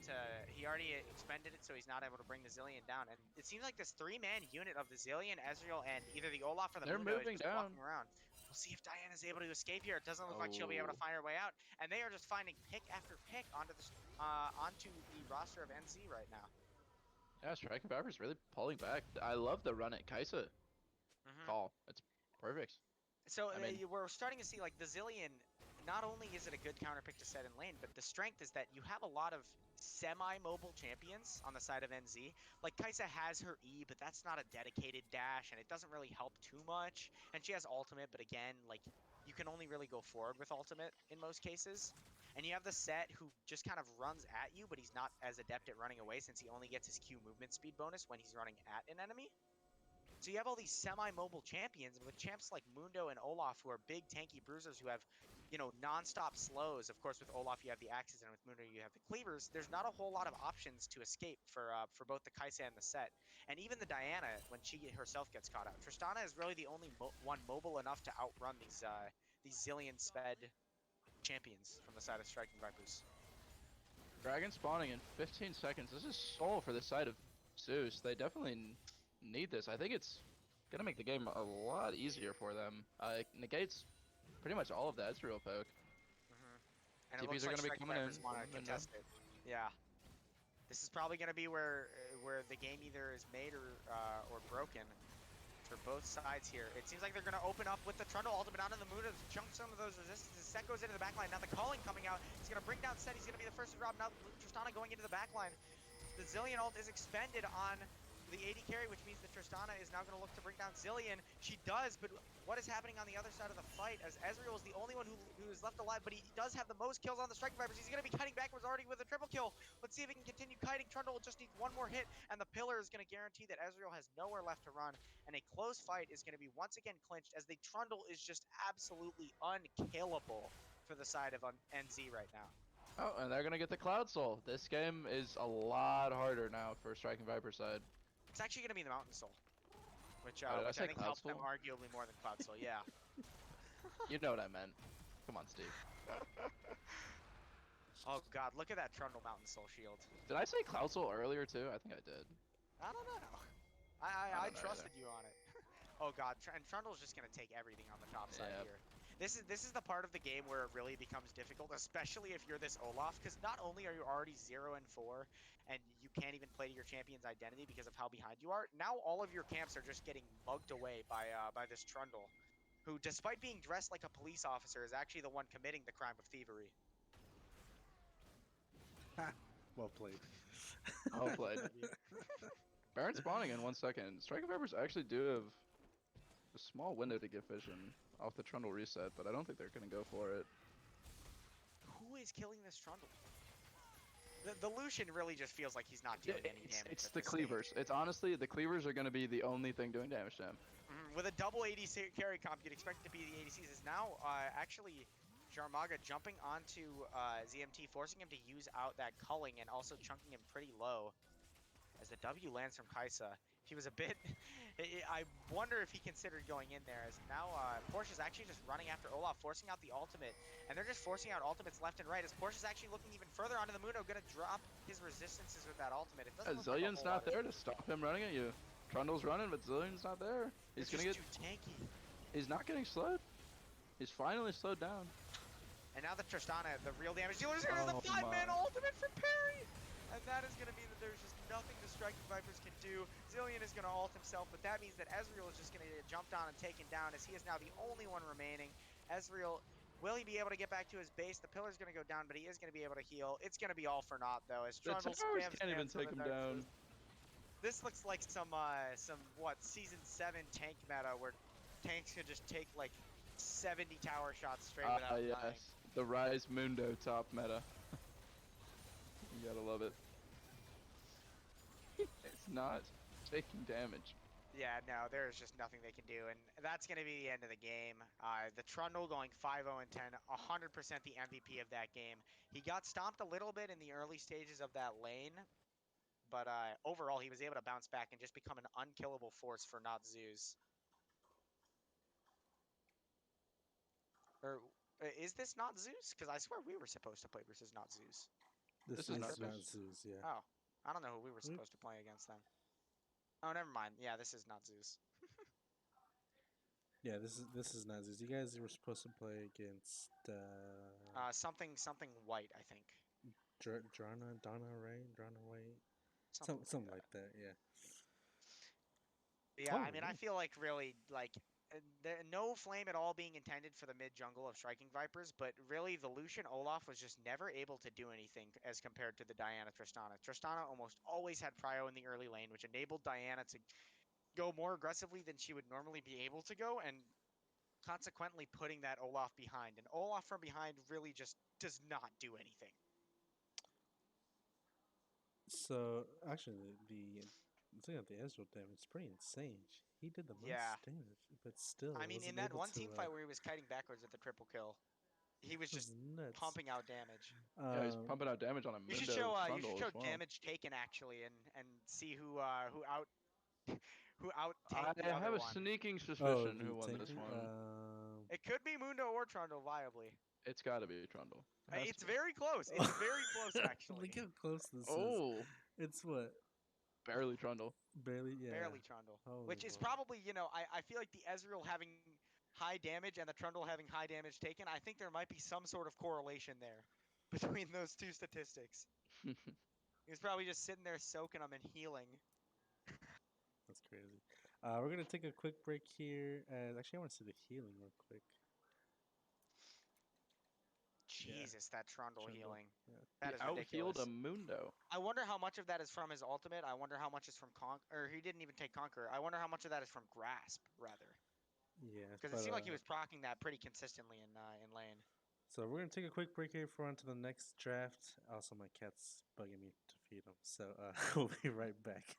he already expended it, so he's not able to bring the Zilean down. And it seems like this 3-man unit of the Zilean, Ezreal, and either the Olaf or the Mundo is just walking around. We'll see if Diana's able to escape here. It doesn't look like she'll be able to find her way out. And they are just finding pick after pick onto the roster of NZ right now. Yeah, Striking Viper's really pulling back. I love the run at Kai'Sa call. It's perfect. So I mean- we're starting to see like the Zilean, not only is it a good counter pick to set in lane, but the strength is that you have a lot of semi-mobile champions on the side of NZ. Like Kai'Sa has her E, but that's not a dedicated dash, and it doesn't really help too much. And she has ultimate, but again, like you can only really go forward with ultimate in most cases. And you have the Set who just kind of runs at you, but he's not as adept at running away since he only gets his Q movement speed bonus when he's running at an enemy. So you have all these semi-mobile champions, and with champs like Mundo and Olaf, who are big tanky bruisers who have, you know, non-stop slows. Of course, with Olaf you have the axes, and with Mundo you have the cleavers. There's not a whole lot of options to escape for both the Kai'Sa and the Set, and even the Diana when she herself gets caught out. Tristana is really the only one mobile enough to outrun these Zilean sped champions from the side of Striking Vipers. Dragon spawning in 15 seconds. This is soul for the side of Zeus. They definitely need this. I think it's gonna make the game a lot easier for them. It negates pretty much all of the Ezreal poke. And it TPs looks are like gonna be Striking coming Vipers in. want to contest it. Yeah. This is probably gonna be where the game either is made or broken for both sides here. It seems like they're gonna open up with the Trundle ultimate onto the moon to chunk some of those resistances. Set goes into the backline. Now the calling coming out. He's gonna bring down Set. He's gonna be the first to drop. Now Tristana going into the backline. The Zilean ult is expended on the AD carry, which means that Tristana is now going to look to bring down Zilean. She does, but what is happening on the other side of the fight as Ezreal is the only one who is left alive, but he does have the most kills on the Striking Vipers. He's going to be kiting backwards already with a triple kill. Let's see if he can continue kiting. Trundle just needs one more hit, and the pillar is going to guarantee that Ezreal has nowhere left to run, and a close fight is going to be once again clinched as the Trundle is just absolutely unkillable for the side of NZ right now. Oh, and they're gonna get the Cloud Soul. This game is a lot harder now for Striking Viper side. It's actually going to be the Mountain Soul, which Oh, did I I say think Cloud helps them Soul? arguably more than Cloud Soul, yeah. You know what I meant. Come on, Steve. Oh god, look at that Trundle Mountain Soul shield. Did I say Cloud Soul earlier too? I think I did. I don't know. I don't know trusted you on it. Oh god, and Trundle's just gonna take everything on the top side Yep. here. This is the part of the game where it really becomes difficult, especially if you're this Olaf, because not only are you already 0-4 and you can't even play to your champion's identity because of how behind you are, now all of your camps are just getting mugged away by this Trundle, who, despite being dressed like a police officer, is actually the one committing the crime of thievery. Well played. Well played. Baron spawning in 1 second. Striking Vipers actually do have a small window to get vision off the Trundle reset, but I don't think they're gonna go for it. Who is killing this Trundle? The Lucian really just feels like he's not doing any damage. It's at the this stage. cleavers. It's honestly, the cleavers are gonna be the only thing doing damage to him. With a double ADC carry comp, you'd expect it to be the ADCs. Is now actually Jarmaga jumping onto ZMT, forcing him to use out that culling and also chunking him pretty low. As the W lands from Kai'Sa, he was a bit. I wonder if he considered going in there. As now Porsche is actually just running after Olaf, forcing out the ultimate, and they're just forcing out ultimates left and right. As Porsche is actually looking even further onto the Mundo, gonna drop his resistances with that ultimate. It doesn't look like a Zillion's whole not lot there to stop him running at you. Trundle's running, but Zillion's not there. He's It's gonna just get. too tanky. He's not getting slowed. He's finally slowed down. And now the Tristana, the real damage dealer, is the Oh 5-man my. ultimate for parry! And that is going to mean that there's just nothing the Striking Vipers can do. Zilean is going to ult himself, but that means that Ezreal is just going to get jumped on and taken down as he is now the only one remaining. Ezreal, will he be able to get back to his base? The pillar's going to go down, but he is going to be able to heal. It's going to be all for naught, though, as The Trundle towers spams can't even spams on take the him down. Nexus. This looks like some what, Season 7 tank meta where tanks could just take like 70 tower shots straight without dying. Yes. The Rise Mundo top meta. You gotta love it. It's not taking damage. Yeah, no, there's just nothing they can do, and that's going to be the end of the game. The Trundle going 5-0 and 10, 100% the MVP of that game. He got stomped a little bit in the early stages of that lane, but overall he was able to bounce back and just become an unkillable force for Not Zeus. Or is this Not Zeus? Because I swear we were supposed to play versus Not Zeus. This This is is not not Zeus. Zeus, yeah. Oh, I don't know who we were supposed to play against then. Oh, never mind. Yeah, this is Not Zeus. Yeah, this is not Zeus. You guys were supposed to play against Something white, I think. Donna, right? Drana White? Something Something like that. like that, yeah. Yeah, Oh, I mean, I feel like really, like, no flame at all being intended for the mid jungle of Striking Vipers, but really the Lucian Olaf was just never able to do anything as compared to the Diana Tristana. Tristana almost always had prio in the early lane, which enabled Diana to go more aggressively than she would normally be able to go, and consequently putting that Olaf behind. And Olaf from behind really just does not do anything. So actually, the thing at the Ezreal damage is pretty insane. He did the most Yeah. damage, but still, I mean, in wasn't that able one to. team fight where he was kiting backwards at the triple kill, he was It was just nuts. pumping out damage. Yeah, he's Um, pumping out damage on a You should Mundo show Trundle as well. damage taken actually, and see who out who out I tanked the have other a one. sneaking oh, suspicion the who won this tanking. one. It could be Mundo or Trundle viably. It's gotta be Trundle. It has It's to be. very close. It's very close actually. Look how close this is. Oh, It's what barely Trundle. barely, yeah. Barely Trundle. Holy Which is moly. probably, I feel like the Ezreal having high damage and the Trundle having high damage taken, I think there might be some sort of correlation there between those two statistics. He was probably just sitting there soaking them and healing. That's crazy. We're gonna take a quick break here, and actually, I want to see the healing real quick. Jesus, that Trundle Trundle, healing. yeah. That He is out-healed ridiculous. a Mundo. I wonder how much of that is from his ultimate. I wonder how much is from or he didn't even take Conqueror. I wonder how much of that is from Grasp, rather. Yeah, Because it but seemed like he was proccing that pretty consistently in lane. so we're gonna take a quick break here for on to the next draft. Also, my cat's bugging me to feed him, so we'll be right back.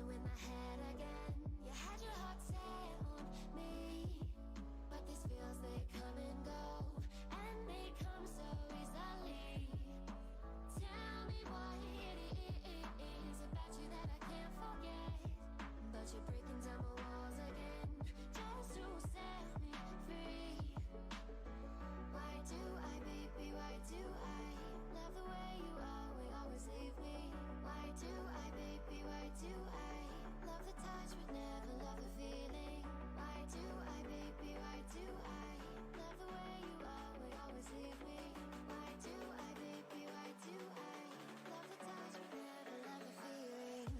messing with my head again. You had your heart set on me, but these feels they come and go, and they come so easily. Tell me what it is about you that I can't forget, but you're breaking down my walls again just to set me free. Why do I, baby, why do I love the way you always leave me? Why do I, baby, why do I love the touch but never love the feeling? Why do I, baby, why do I love the way you always leave me? Why do I, baby, why do I love the touch but never love the feeling?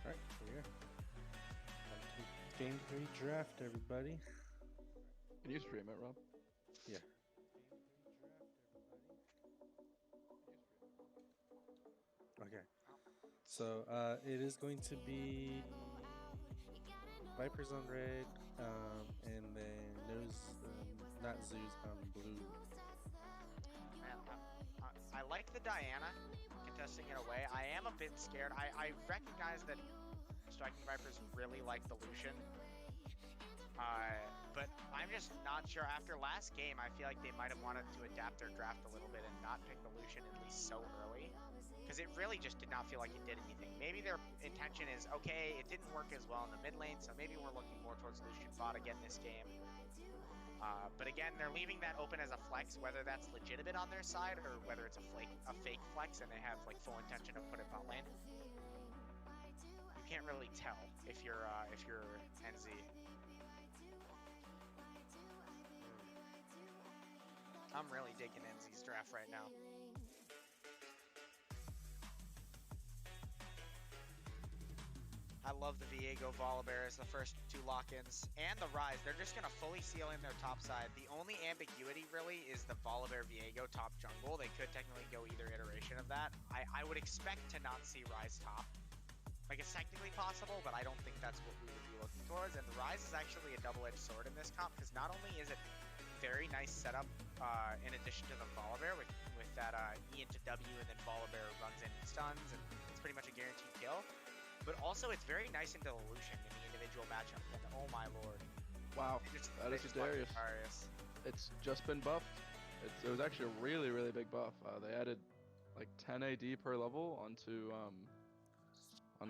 Alright, here we are. Game 3 draft, everybody. Can you stream it, Rob? Yeah. Okay. So, it is going to be Vipers on red, and then not Zeus on blue. Man, I like the Diana contesting it away. I am a bit scared. I recognize that Striking Vipers really like the Lucian. But I'm just not sure. After last game, I feel like they might have wanted to adapt their draft a little bit and not pick the Lucian at least so early. Because it really just did not feel like it did anything. Maybe their intention is, okay, it didn't work as well in the mid lane, so maybe we're looking more towards Lucian bot again this game. But again, they're leaving that open as a flex, whether that's legitimate on their side or whether it's a fake flex and they have like full intention to put it bot lane. You can't really tell if you're NZ. I'm really digging NZ's draft right now. I love the Viego Volibear as the first two lock-ins, and the Ryze. They're just going to fully seal in their top side. The only ambiguity, really, is the Volibear Viego top jungle. They could technically go either iteration of that. I would expect to not see Ryze top. Like, it's technically possible, but I don't think that's what we would be looking towards. And the Ryze is actually a double-edged sword in this comp, because not only is it very nice setup in addition to the Volibear with that E into W, and then Volibear runs in and stuns, and it's pretty much a guaranteed kill. But also, it's very nice into the Lucian in the individual matchup, and oh my lord. Wow, that is Darius. It's just been buffed. It was actually a really, really big buff. They added like 10 AD per level onto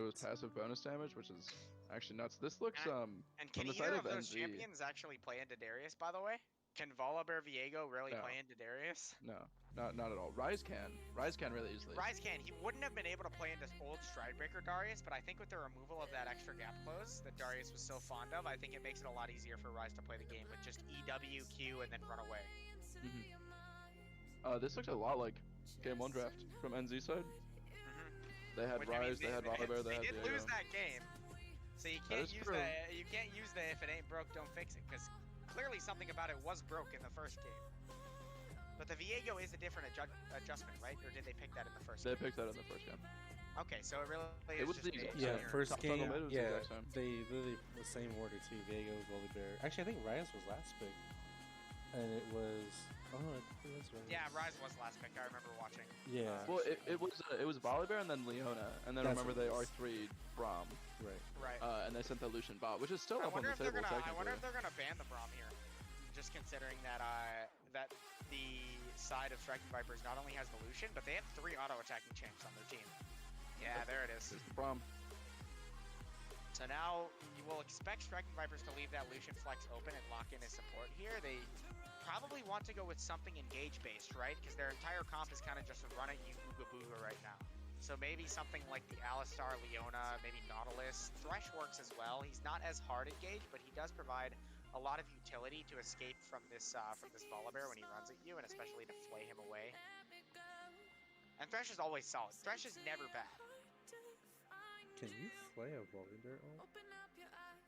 his passive bonus damage, which is actually nuts. This looks and can either of those champions actually play into Darius, by the way? Can Volibear Viego really play into Darius? No, not at all. Ryze can really easily. Ryze can. He wouldn't have been able to play into old Stridebreaker Darius, but I think with the removal of that extra gap close that Darius was so fond of, I think it makes it a lot easier for Ryze to play the game with just EW, Q, and then run away. This looks a lot like Game 1 draft from NZ side. They had Ryze, they had Volibear, they had did Viego. lose that game, so you can't use the if it ain't broke, don't fix it, because clearly something about it was broke in the first game. But the Viego is a different adjustment, right? Or did they pick that in the first game? They picked that in the first game. Okay, so it really It is was just the exact Yeah, same. first game. Was the Yeah, exact same. they literally the same order too. Viego, Volibear. Actually, I think Ryze was last pick, and it was it was Ryze. Yeah, Ryze was last pick. I remember watching. Yeah. Well, it was Volibear and then Leona, and then That's remember what they it was. R3'd Braum, Right. Right. and they sent the Lucian bot, which is still I up on wonder the if they're table gonna. technically. I wonder if they're gonna ban the Braum here, just considering that that the side of Striking Vipers not only has the Lucian, but they have 3 auto attacking champs on their team. Yeah, there it is. There's the Braum. So now you will expect Striking Vipers to leave that Lucian flex open and lock in his support here. They probably want to go with something engage based, right? Because their entire comp is kind of just a run at you Ooga Booga right now. So maybe something like the Alistar, Leona, maybe Nautilus. Thresh works as well. He's not as hard engaged, but he does provide a lot of utility to escape from this Volibear when he runs at you, and especially to flay him away. And Thresh is always solid. Thresh is never bad. Can you flay a Volibear ult?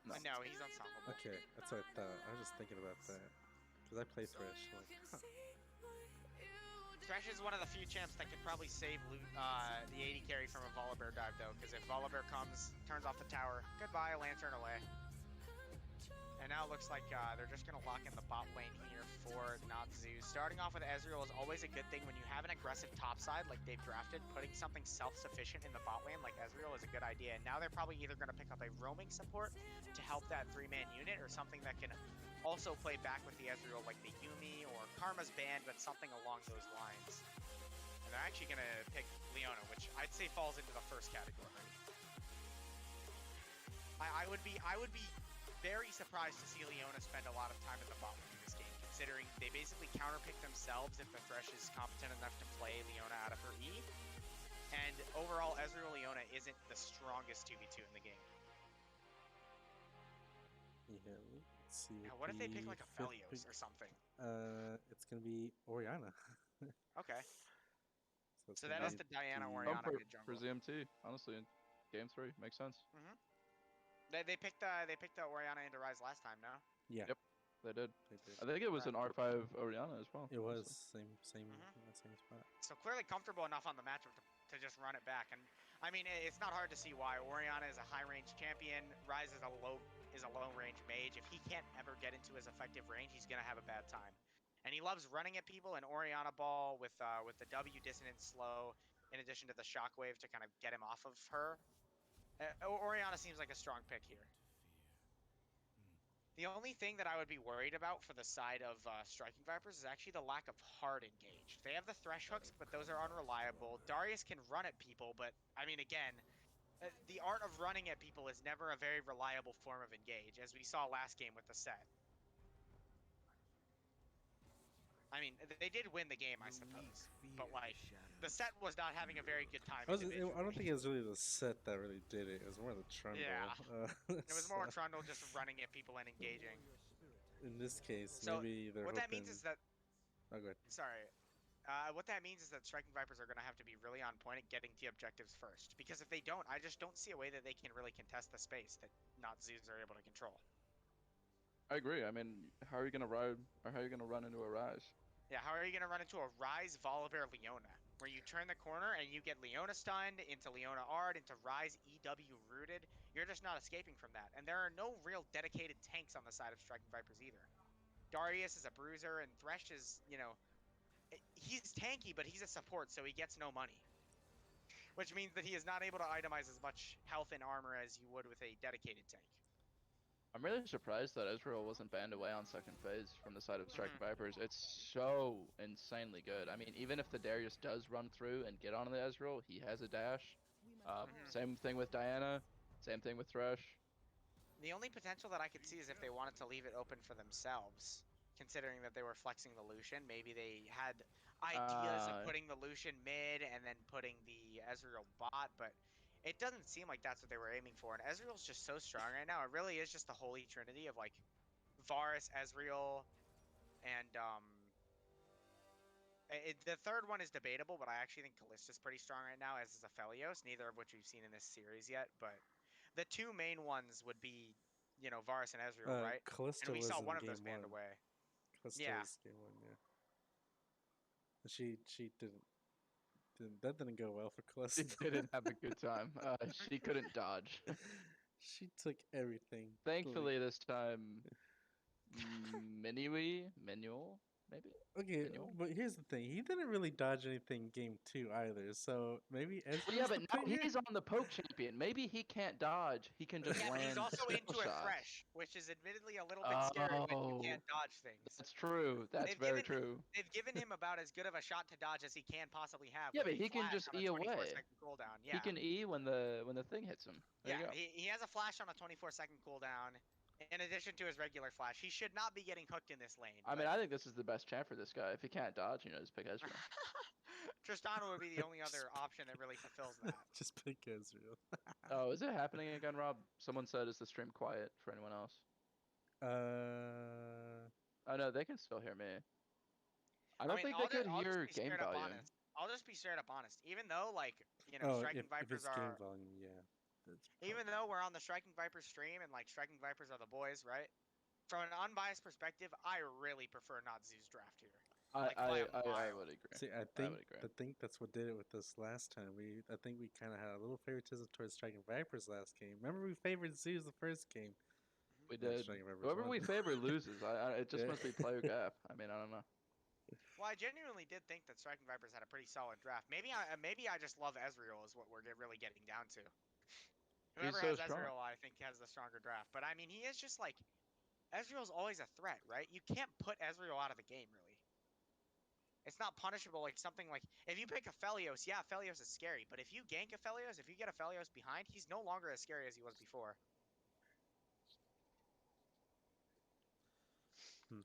No. No, he's unstoppable. Okay, that's what I thought. I was just thinking about that. Because I play Thresh, like, huh. Thresh is one of the few champs that could probably save the AD carry from a Volibear dive, though, because if Volibear comes, turns off the tower, goodbye, Lantern away. And now it looks like they're just going to lock in the bot lane here for not Zeus. Starting off with Ezreal is always a good thing when you have an aggressive top side like they've drafted. Putting something self-sufficient in the bot lane like Ezreal is a good idea. And now they're probably either going to pick up a roaming support to help that 3-man unit, or something that can also play back with the Ezreal like the Yumi or Karma's band, but something along those lines. And they're actually going to pick Leona, which I'd say falls into the first category. I would be very surprised to see Leona spend a lot of time in the bot lane in this game, considering they basically counterpick themselves if the Thresh is competent enough to play Leona out of her E. And overall, Ezreal Leona isn't the strongest 2v2 in the game. Yeah, let's see. Now, what if they pick the like a fifth Felios pick- or something? It's gonna be Orianna. Okay, it's so gonna that is be the Diana the- Orianna for, mid jungle. for ZMT, honestly, in game 3 makes sense. They picked the Orianna into Rise last time, no? Yeah, Yep. They did. they did. I think it was an R5 Orianna as well. It was honestly. same Mhm. in that same spot. So clearly comfortable enough on the matchup to just run it back. And I mean, it's not hard to see why. Orianna is a high range champion. Rise is a low range mage. If he can't ever get into his effective range, he's gonna have a bad time. And he loves running at people. And Orianna ball with the W dissonance slow, in addition to the shockwave to kind of get him off of her. Orianna seems like a strong pick here. The only thing that I would be worried about for the side of Striking Vipers is actually the lack of hard engage. They have the Thresh hooks, but those are unreliable. Darius can run at people, but I mean, again, the art of running at people is never a very reliable form of engage, as we saw last game with the set. I mean, they did win the game, I suppose, but like, the set was not having a very good time. I don't individually. think it was really the set that really did it. It was more the Trundle. Yeah. It was more so Trundle just running at people and engaging. in this case, So, maybe they're What hoping. that means is that Oh, go ahead. Sorry. What that means is that Striking Vipers are going to have to be really on point at getting the objectives first. Because if they don't, I just don't see a way that they can really contest the space that not Zeus are able to control. I agree. I mean, how are you gonna ride, or how are you gonna run into a Rise? Yeah, how are you going to run into a Rise Volibear Leona? Where you turn the corner and you get Leona stunned, into Leona Ard, into Rise EW rooted. You're just not escaping from that. And there are no real dedicated tanks on the side of Striking Vipers either. Darius is a bruiser, and Thresh is, he's tanky, but he's a support, so he gets no money. Which means that he is not able to itemize as much health and armor as you would with a dedicated tank. I'm really surprised that Ezreal wasn't banned away on second phase from the side of Striking Vipers. It's so insanely good. I mean, even if the Darius does run through and get onto the Ezreal, he has a dash. Same thing with Diana. Same thing with Thresh. The only potential that I could see is if they wanted to leave it open for themselves, considering that they were flexing the Lucian. Maybe they had ideas of putting the Lucian mid and then putting the Ezreal bot, but it doesn't seem like that's what they were aiming for. And Ezreal's just so strong right now. It really is just the holy trinity of like Varus, Ezreal, and the third one is debatable, but I actually think Kallista's pretty strong right now, as is Aphelios, neither of which we've seen in this series yet. But the two main ones would be, Varus and Ezreal, right? Callista And we was saw in one of game those banned one. away. Callista Yeah. was game 1, yeah. She that didn't go well for Callista. She didn't have a good time. She couldn't dodge. She took everything. Thankfully, this time, Manual, maybe? Okay, Manual? but here's the thing. He didn't really dodge anything game 2 either, so maybe Ezreal's Well, yeah, but the now pick here? he's on the poke champion. Maybe he can't dodge. He can just Yeah, but land he's also skill into a shots. Thresh, which is admittedly a little bit scary when you can't Oh. dodge things. That's true. That's They've very given- true. They've given him about as good of a shot to dodge as he can possibly have. Yeah, with but the he can flash just on a E away. 24-second cooldown. Yeah, He can E when the thing hits him. There you yeah, go. he has a flash on a 24-second cooldown. In addition to his regular flash, he should not be getting hooked in this lane. I mean, I think this is the best champ for this guy. If he can't dodge, just pick Ezreal. Tristana would be the only other option that really fulfills that. Just pick Ezreal. Oh, is it happening again, Rob? Someone said, is the stream quiet for anyone else? Oh no, they can still hear me. I don't think they could hear game volume. I'll just be straight up honest. Even though, like, you know, Oh, Striking if Vipers it's game are. volume, yeah. That's Even though we're on the Striking Vipers stream and, like, Striking Vipers are the boys, right? From an unbiased perspective, I really prefer not Zoo's draft here. Like, by a I mile. would agree. See, I would agree. I think that's what did it with us last time. I think we kind of had a little favoritism towards Striking Vipers last game. Remember, we favored Zeus the first game. We Then did. Striking Vipers Whoever won. we favor loses. It just Yeah. must be player gap. I mean, I don't know. Well, I genuinely did think that Striking Vipers had a pretty solid draft. Maybe I just love Ezreal is what we're really getting down to. Whoever so has strong. Ezreal, I think, has the stronger draft. But I mean, he is just like Ezreal's always a threat, right? You can't put Ezreal out of the game, really. It's not punishable like something like if you pick Aphelios, yeah, Aphelios is scary, but if you gank Aphelios, if you get Aphelios behind, he's no longer as scary as he was before.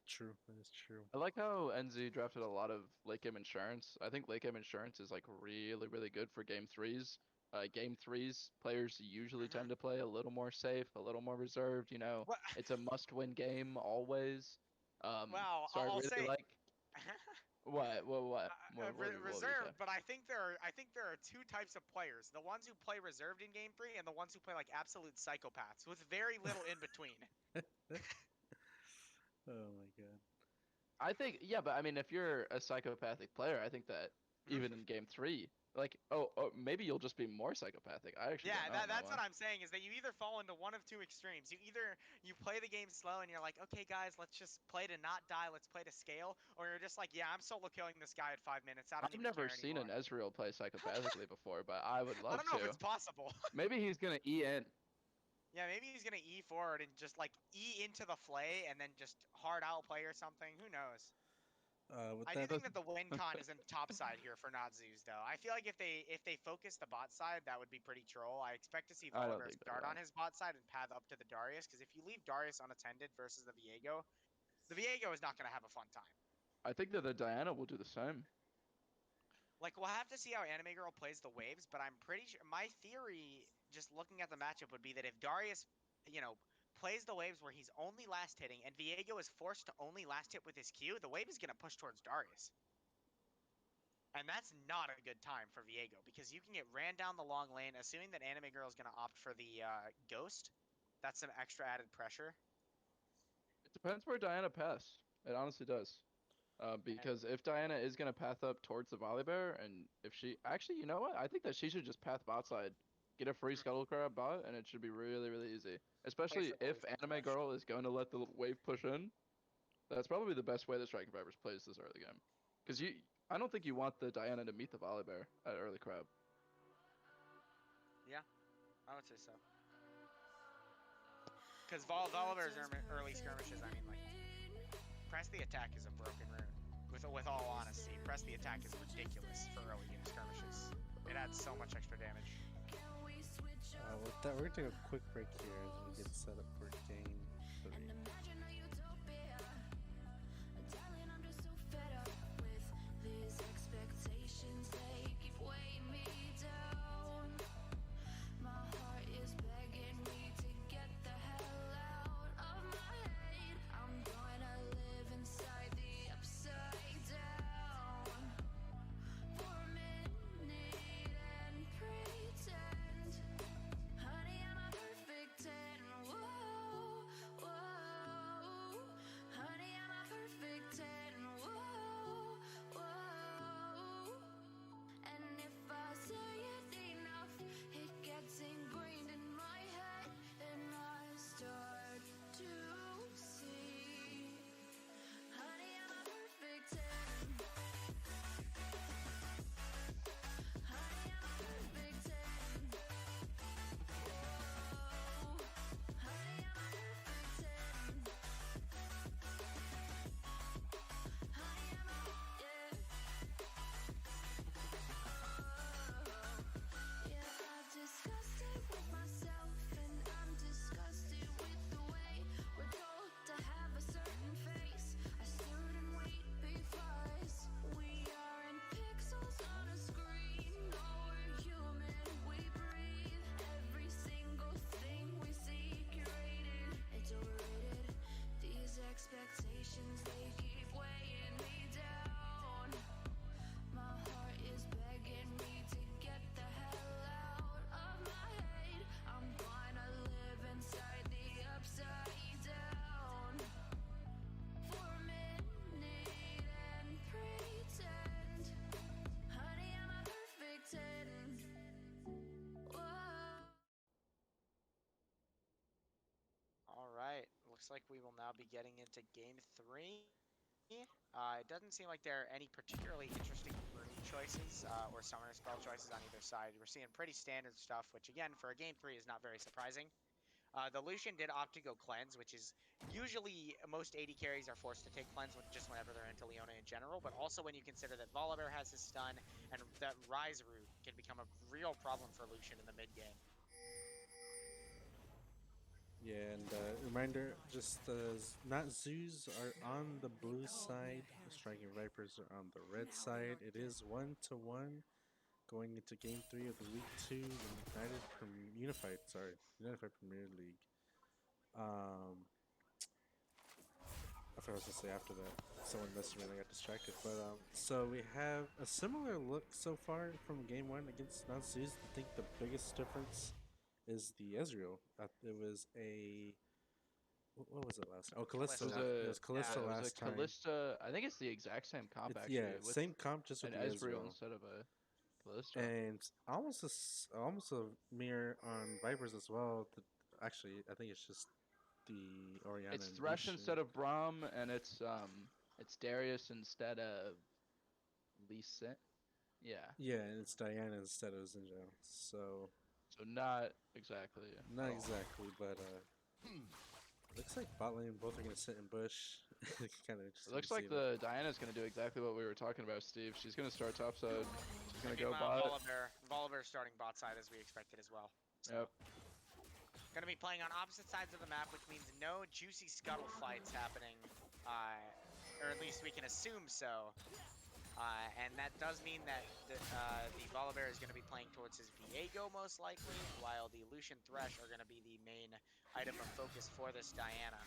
True, that is true. I like how NZ drafted a lot of late game insurance. I think late game insurance is like really, really good for game threes. Game threes, players usually tend to play a little more safe, a little more reserved. You know, What? it's a must-win game always. Well, so I'll I really say like what what reserved, but I think there are two types of players: the ones who play reserved in game 3, and the ones who play like absolute psychopaths with very little in between. Oh my god. I think but I mean, if you're a psychopathic player, I think that even in game 3, like maybe you'll just be more psychopathic. I actually don't know that's what I'm saying is that you either fall into one of two extremes. You play the game slow and you're like, okay guys, let's just play to not die, let's play to scale, or you're just like, yeah, I'm solo killing this guy at 5 minutes. I've never seen an Ezreal play psychopathically before, but I would love to. I don't know if it's possible. Maybe he's gonna E in. Yeah, maybe he's gonna E forward and just like E into the flay and then just hard outplay or something. Who knows? I do think that the win con is in the top side here for Notzus, though. I feel like if they focus the bot side, that would be pretty troll. I expect to see Volibear start on his bot side and path up to the Darius, because if you leave Darius unattended versus the Viego is not going to have a fun time. I think that the Diana will do the same. Like, we'll have to see how Anime Girl plays the waves, but I'm pretty sure, my theory, just looking at the matchup, would be that if Darius, you know, plays the waves where he's only last hitting, and Viego is forced to only last hit with his Q, the wave is going to push towards Darius. And that's not a good time for Viego, because you can get ran down the long lane, assuming that Anime Girl is going to opt for the Ghost. That's some extra added pressure. It depends where Diana paths. It honestly does. Because if Diana is going to path up towards the Volibear, and if she... Actually, you know what? I think that she should just path bot side. Get a free Scuttle Crab bot, and it should be really, really easy. Especially if Anime Girl is going to let the wave push in. That's probably the best way that Striking Vipers plays this early game. Because I don't think you want the Diana to meet the Volibear at early crab. Yeah, I would say so. Because Volibear's early skirmishes, I mean, like, Press the Attack is a broken rune. With all honesty, Press the Attack is ridiculous for early game skirmishes. It adds so much extra damage. With that, we're gonna take a quick break here as we get set up for game 3. looks like we will now be getting into game 3. It doesn't seem like there are any particularly interesting rune choices or summoner spell choices on either side. We're seeing pretty standard stuff, which again, for a game 3 is not very surprising. The Lucian did opt to go cleanse, which is usually most AD carries are forced to take cleanse just whenever they're into Leona in general, but also when you consider that Volibear has his stun and that Rise root can become a real problem for Lucian in the mid game. Yeah, and reminder, just not zoos are on the blue side, the striking vipers are on the red side. It is 1-1 going into game 3 of the week 2, the Unified Premier League. I forgot what I was gonna say after that. Someone messaged me and I got distracted. But so we have a similar look so far from game 1 against Natsus. I think the biggest difference is the Ezreal. It was a what was it last time? Oh, Kalista. It was Kalista last time. Kalista. I think it's the exact same comp It's, actually. yeah, with same comp, just with an the Ezreal Ezreal. instead of a Kalista. And almost a mirror on Vipers as well. Actually, I think it's just the Orianna. It's and Thresh Lucian. instead of Braum, and it's Darius instead of Lee Sin. Yeah. Yeah, and it's Diana instead of Zinja. So not exactly. not at all. exactly, but looks like bot lane both are gonna sit in bush. Kind of interesting. It looks to like see that. the Diana's gonna do exactly what we were talking about, Steve. She's gonna start topside. She's gonna go Meanwhile, bot. Volibear starting bot side as we expected as well. So. Yep. Going to be playing on opposite sides of the map, which means no juicy scuttle fights happening, or at least we can assume so. And that does mean that the Volibear is going to be playing towards his Viego most likely, while the Lucian Thresh are going to be the main item of focus for this Diana.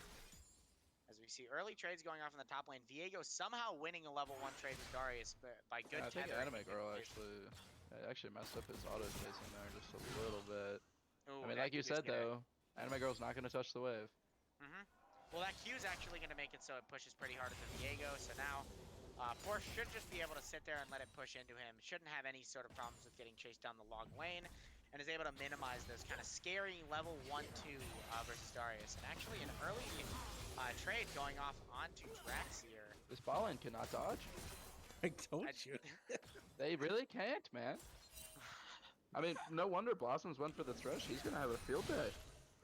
As we see early trades going off in the top lane, Viego somehow winning a level 1 trade with Darius by good I think tethering. Anime Girl actually messed up his auto spacing there just a little bit. Ooh, I mean, like you said though, Anime Girl's not gonna touch the wave. Well, that Q is actually going to make it so it pushes pretty hard into Viego, so now Force should just be able to sit there and let it push into him. Shouldn't have any sort of problems with getting chased down the long lane, and is able to minimize those kind of scary level 1-2 versus Darius. And actually an early trade going off onto Draxier. This bot lane cannot dodge. I told you. They really can't, man. I mean, no wonder Blossoms went for the Thresh. He's gonna have a field day.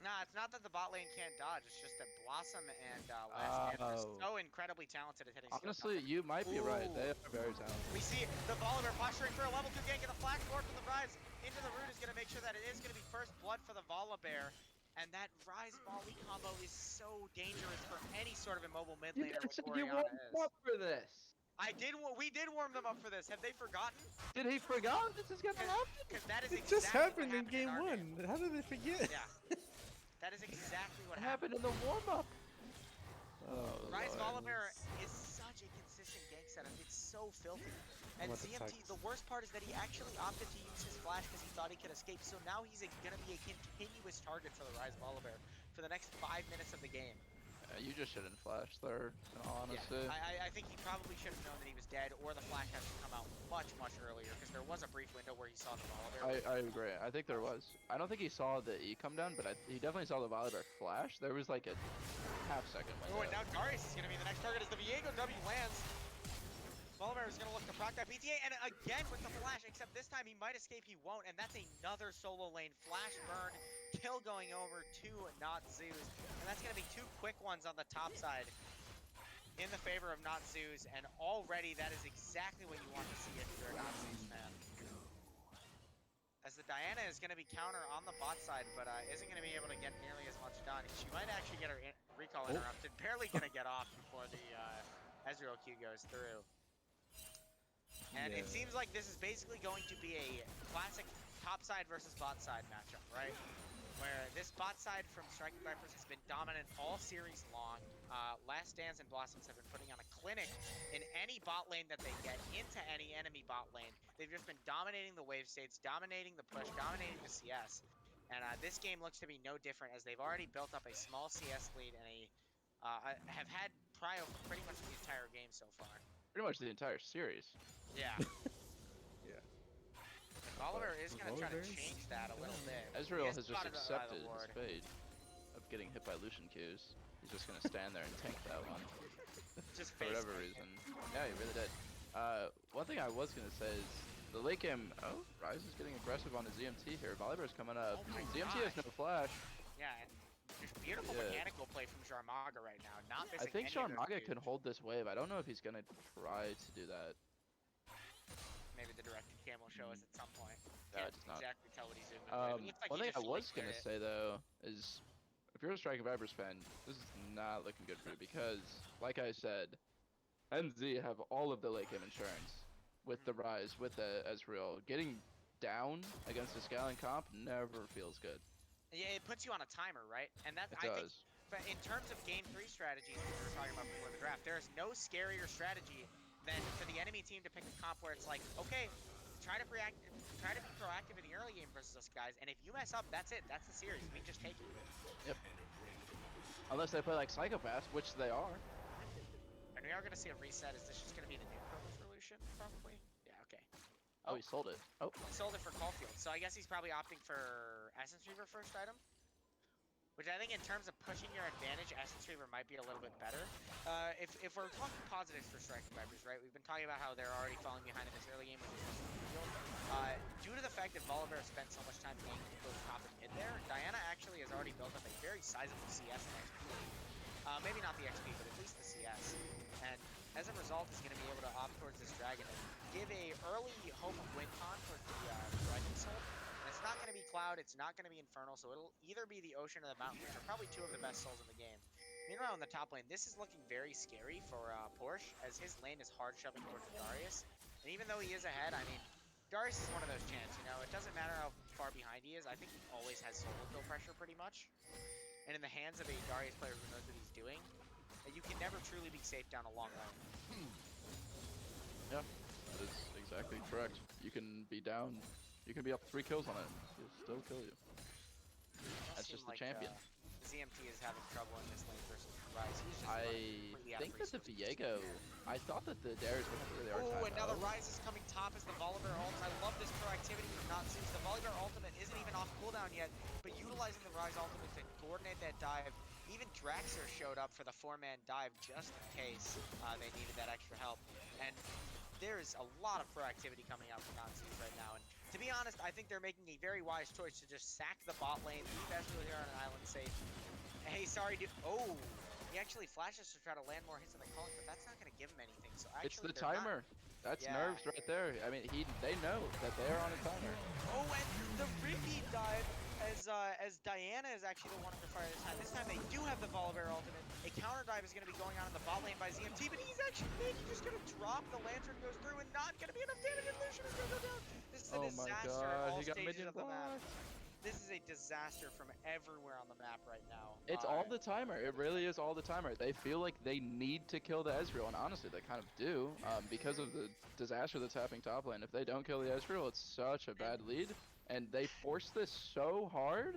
Nah, it's not that the bot lane can't dodge. It's just that Blossom and Last Dance are so incredibly talented at hitting. Honestly, you might be right. They are very talented. We see the Volibear posturing for a level 2 gank, and the flash forward from the Rise into the root is going to make sure that it is going to be first blood for the Volibear. And that Rise volley combo is so dangerous for any sort of immobile mid laner. You warmed up for this. We did warm them up for this. Have they forgotten? Did he forgot this is gonna happen? Because that is It exactly just happened what in game our 1. How did they forget? Yeah. That is exactly what What happened in the warm up? Oh, Rise Lord. Volibear is such a consistent gank setup. It's so filthy. And I'm about to ZMT, the worst part is that he actually opted to use his flash because he thought he could escape. So now he's going to be a continuous target for the Rise Volibear for the next 5 minutes of the game. You just shouldn't flash there, in all honesty. Yeah, I think he probably should have known that he was dead, or the flash has to come out much, much earlier, because there was a brief window where he saw the Volibear. I agree. I think there was. I don't think he saw the E come down, but he definitely saw the Volibear flash. There was like a half-second window. Oh, and now Darius is going to be the next target as the Viego W lands. Volibear is going to look to proc that PTA, and again with the flash, except this time he might escape, he won't, and that's another solo lane flash burn, kill going over to Not Zeus, and that's going to be 2 quick ones on the top side in the favor of Not Zeus, and already that is exactly what you want to see if you're a Not Zeus fan. As the Diana is going to be counter on the bot side, but isn't going to be able to get nearly as much done. She might actually get her recall interrupted, barely going to get off before the Ezreal Q goes through. And it seems like this is basically going to be a classic top side versus bot side matchup, right? Where this bot side from Striking Vipers has been dominant all series long. Last Dance and Blossoms have been putting on a clinic in any bot lane that they get into any enemy bot lane. They've just been dominating the wave states, dominating the push, dominating the CS. And this game looks to be no different, as they've already built up a small CS lead and have had prio for pretty much the entire game so far. Pretty much the entire series. Yeah. Yeah. Volibear is going to try to change that a little bit. Ezreal has just spotted accepted the his ward. fate of getting hit by Lucian Qs. He's just gonna stand there and tank that one Just for whatever face reason. Yeah, he really did. One thing I was gonna say is the late game. Oh, Rise is getting aggressive on his ZMT here. Volibear's coming up. Oh my ZMT has no flash. Yeah, and just beautiful Yeah. mechanical play from Jarmaga right now. Not I missing think any of those Sharmaga dudes. can hold this wave. I don't know if he's gonna try to do that. Maybe the directed cam will show us at some point. No, Can't it does not. exactly tell what he's doing. With it. It looks like One he thing I just was fully gonna cleared it. say though is, if you're a Striking Vipers fan, this is not looking good for you because, like I said, NZ have all of the late game insurance with the Rise, with the Ezreal. Getting down against a scaling comp never feels good. Yeah, it puts you on a timer, right? And that It I think, does. but in terms of game 3 strategies that we were talking about before the draft, there is no scarier strategy than for the enemy team to pick a comp where it's like, okay, try to be proactive in the early game versus us guys, and if you mess up, that's it. That's the series. We just take it. Yep. Unless they play like Psychopaths, which they are. And we are going to see a reset. Is this just going to be the new Revolution, probably? Yeah, okay. Oh, he sold it. Oh, He sold it for Caulfield, so I guess he's probably opting for Essence Reaver first item. Which I think in terms of pushing your advantage, Essence Reaver might be a little bit better. If we're talking positives for Striking Vipers, right? We've been talking about how they're already falling behind in this early game with the due to the fact that Volibear spent so much time getting both top and mid there, Diana actually has already built up a very sizable CS and XP. Maybe not the XP, but at least the CS. And as a result, is going to be able to opt towards this dragon and give a early hope of win con towards the Dragon Soul. And it's not going to be Cloud, it's not going to be Infernal, so it'll either be the Ocean or the Mountain, which are probably two of the best souls in the game. Meanwhile, in the top lane, this is looking very scary for Porsche, as his lane is hard shoving towards Darius. And even though he is ahead, I mean, Darius is one of those champs, you know, it doesn't matter how far behind he is, I think he always has solo kill pressure pretty much. And in the hands of a Darius player who knows what he's doing, you can never truly be safe down a long lane. yeah, that is exactly correct. You can be down, you can be up 3 kills on it, he'll still kill you. That's just the champion. ZMT is having trouble in this lane versus Rise. He's just I completely out of think that the resources. Viego, I thought that the Darius was really hard Oh, time and now the out. Rise is coming top as the Volibear ult. I love this proactivity from Natsus. The Volibear ultimate isn't even off cooldown yet, but utilizing the Rise ultimate to coordinate that dive. Even Draxler showed up for the 4-man dive just in case they needed that extra help. And there's a lot of proactivity coming out from Natsus right now. And to be honest, I think they're making a very wise choice to just sack the bot lane, leave Ezreal here on an island safe. Hey, sorry, dude. Oh, he actually flashes to try to land more hits on the calling, but that's not going to give him anything. So actually, It's the they're not- timer. That's Yeah. nerves right there. I mean, they know that they're on a timer. Oh, and the repeat dive as Diana is actually the one under fire this time. This time they do have the Volibear ultimate. A counter dive is going to be going on in the bot lane by ZMT, but he's actually just going to drop. The Lantern goes through and not going to be enough damage, and Lucian is going to go down. This is a Oh my disaster at god, all he got stages minion of the map. blocked. This is a disaster from everywhere on the map right now. It's all the timer. It really is all the timer. They feel like they need to kill the Ezreal, and honestly, they kind of do, because of the disaster that's happening top lane. If they don't kill the Ezreal, it's such a bad lead, and they force this so hard,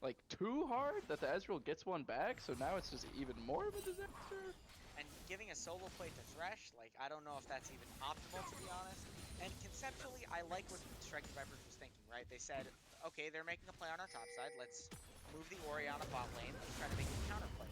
like too hard, that the Ezreal gets one back. So now it's just even more of a disaster. And giving a solo play to Thresh, like, I don't know if that's even optimal, to be honest. And conceptually, I like what Striking Vipers was thinking, right? They said, okay, they're making a play on our top side. Let's move the Orianna bot lane. Let's try to make a counterplay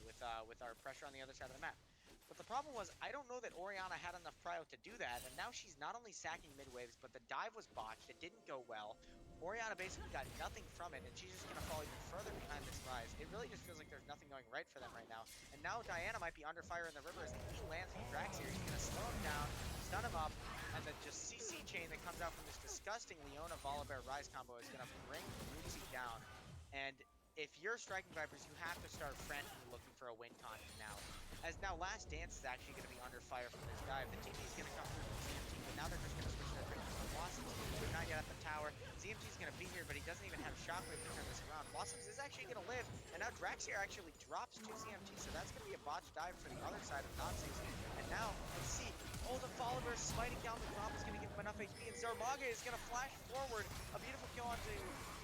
with our pressure on the other side of the map. But the problem was, I don't know that Orianna had enough prio to do that, and now she's not only sacking mid waves, but the dive was botched. It didn't go well. Orianna basically got nothing from it, and she's just going to fall even further behind this Rise. It really just feels like there's nothing going right for them right now. And now Diana might be under fire in the river as the E lands from Drax here. He's going to slow him down, stun him up, and then just CC chain that comes out from this disgusting Leona Volibear Rise combo is going to bring Lucy down. And if you're Striking Vipers, you have to start frantically looking for a win con now. As now Last Dance is actually going to be under fire from this dive. The TP is going to come through from ZMT, but now they're just going to switch their trade to Blossoms. They're not yet at the tower. ZMT is going to be here, but he doesn't even have Shockwave to turn this around. Blossoms is actually going to live, and now Draxier actually drops to ZMT, so that's going to be a botched dive for the other side of Nazis. And now, let's see. Oh, the Volibear smiting down the drop is going to give him enough HP, and Zarmaga is going to flash forward. A beautiful kill onto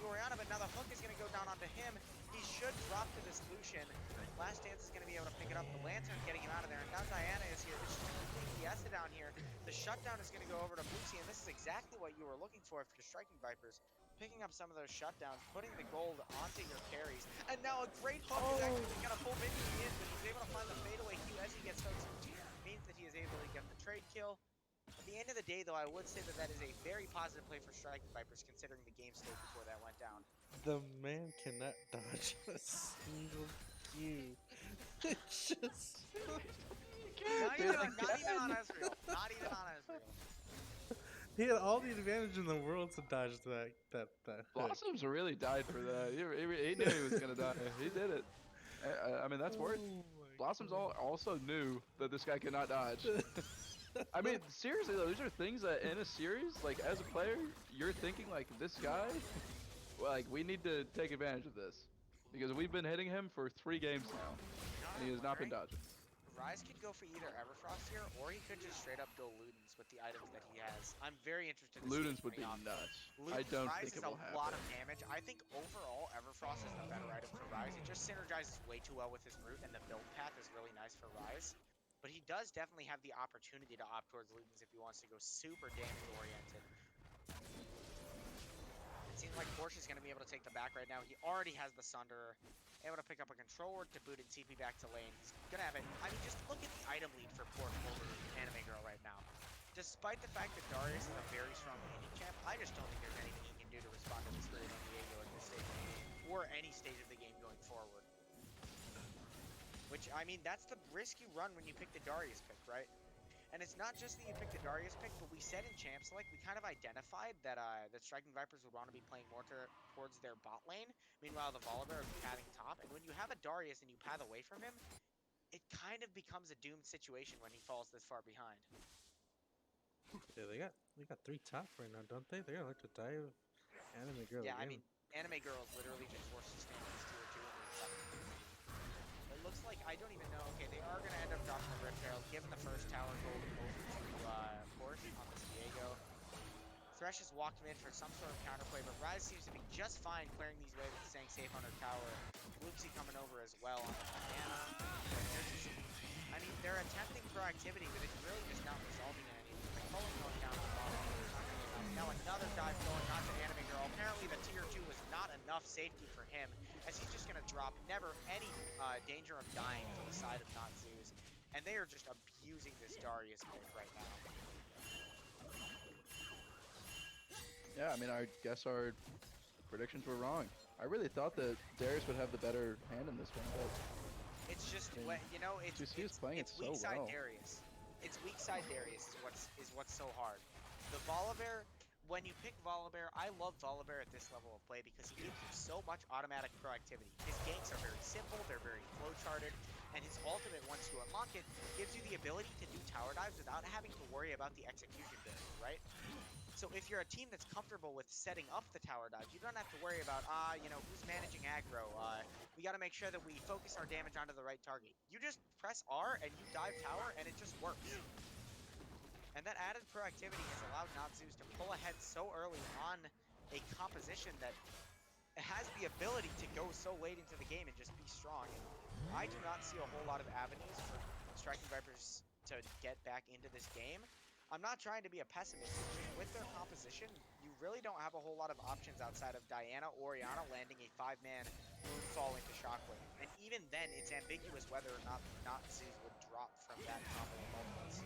Orianna, but now the hook is going to go down onto him. He should drop to this Lucian. Last Dance is going to be able to pick it up. The Lantern getting him out of there, and now Diana is here. She's going to complete Fiesta down here. The shutdown is going to go over to Lucy, and this is exactly what you were looking for if you're Striking Vipers. picking up some of those shutdowns, putting the gold onto your carries, and now a great hook is actually going to pull Minion in, but he's able to find the fadeaway Q as he gets hooked. Means that he is able to get the trade kill. At the end of the day, though, I would say that that is a very positive play for Striking Vipers, considering the game state before that went down. The man cannot dodge a single Q. It's just. Not even on Ezreal. Not even on Ezreal. He had all the advantage in the world to dodge that hook. Blossoms really died for that. He knew he was gonna die. He did it. I mean, that's worth. Oh my Blossoms God. also knew that this guy could not dodge. I mean, seriously though, these are things that in a series, like as a player, you're thinking like this guy, well, like we need to take advantage of this because we've been hitting him for 3 games now, and he has not been dodging. Ryze could go for either Everfrost here, or he could just straight up go Ludens with the items that he has. I'm very interested to see Ludens what's would be coming off. nuts. I Ludens don't Ryze think is it a will lot happen. of damage. I think overall Everfrost is the better item for Ryze. It just synergizes way too well with his root, and the build path is really nice for Ryze. But he does definitely have the opportunity to opt towards Ludens if he wants to go super damage oriented. It seems like Porsche is going to be able to take the back right now. He already has the Sunder. Able to pick up a controller to boot and TP back to lane. He's gonna have it. I mean, just look at the item lead for Porsche over Anime Girl right now. Despite the fact that Darius is a very strong laning champ, I just don't think there's anything he can do to respond to this great on Diego at this stage of the game, or any stage of the game going forward. Which, I mean, that's the risk you run when you pick the Darius pick, right? And it's not just that you pick the Darius pick, but we said in Champ Select, we kind of identified that that Striking Vipers would want to be playing more towards their bot lane. Meanwhile, the Volibear would be pathing top. And when you have a Darius and you path away from him, it kind of becomes a doomed situation when he falls this far behind. Yeah, they got 3 top right now, don't they? They're gonna look to dive Anime Girl. Yeah, I again. mean, Anime Girl is literally just forced to stand in this tier 2 in the top. It looks like, I don't even know, okay, they are going to end up dropping the Rift Herald, giving the first tower gold over to Porsche on this Diego. Thresh has walked mid for some sort of counterplay, but Ryze seems to be just fine clearing these waves and staying safe on her tower. Luxie coming over as well on the Diana. I mean, they're attempting proactivity, but it's really just not resulting in anything. McCullough going down the bottom. Now another dive going onto Anime Girl. Apparently the tier 2 was not enough safety for him, as he's just going to drop never any danger of dying to the side of Not Zeus. And they are just abusing this Darius pick right now. Yeah, I mean, I guess our predictions were wrong. I really thought that Darius would have the better hand in this one, but It's just, I mean, you know, it's he's playing it so weak side well. Darius. It's weak side Darius is what's so hard. The Volibear, when you pick Volibear, I love Volibear at this level of play because he gives you so much automatic proactivity. His ganks are very simple, they're very flow charted, and his ultimate, once you unlock it, gives you the ability to do tower dives without having to worry about the execution build, right? So if you're a team that's comfortable with setting up the tower dives, you don't have to worry about, you know, who's managing aggro. We got to make sure that we focus our damage onto the right target. You just press R and you dive tower and it just works. And that added proactivity has allowed Natsus to pull ahead so early on a composition that has the ability to go so late into the game and just be strong. And I do not see a whole lot of avenues for Striking Vipers to get back into this game. I'm not trying to be a pessimist, it's just with their composition, you really don't have a whole lot of options outside of Diana or Orianna landing a 5-man Moonfall into Shockwave. And even then, it's ambiguous whether or not Zeus would drop from that combo of ultimates.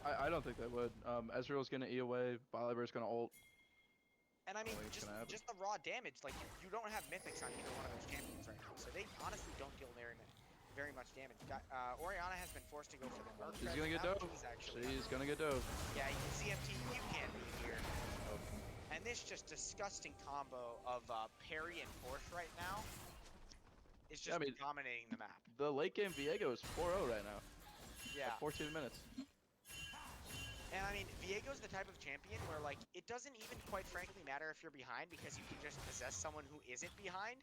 I don't think they would. Ezreal's gonna E away, Volibear's gonna ult. And I mean, What's just gonna happen? the raw damage, like, you don't have Mythics on either one of those champions right now, so they honestly don't deal very much damage. Orianna has been forced to go for the Merc. She's gonna get dove. She's gonna get dove. Yeah, ZMT, you can't be here. And this just disgusting combo of Perry and Porsche right now is just Yeah, I mean, dominating the map. The late game Viego is 4-0 right now. Yeah. At 14 minutes. And I mean, Viego's the type of champion where, like, it doesn't even quite frankly matter if you're behind because you can just possess someone who isn't behind.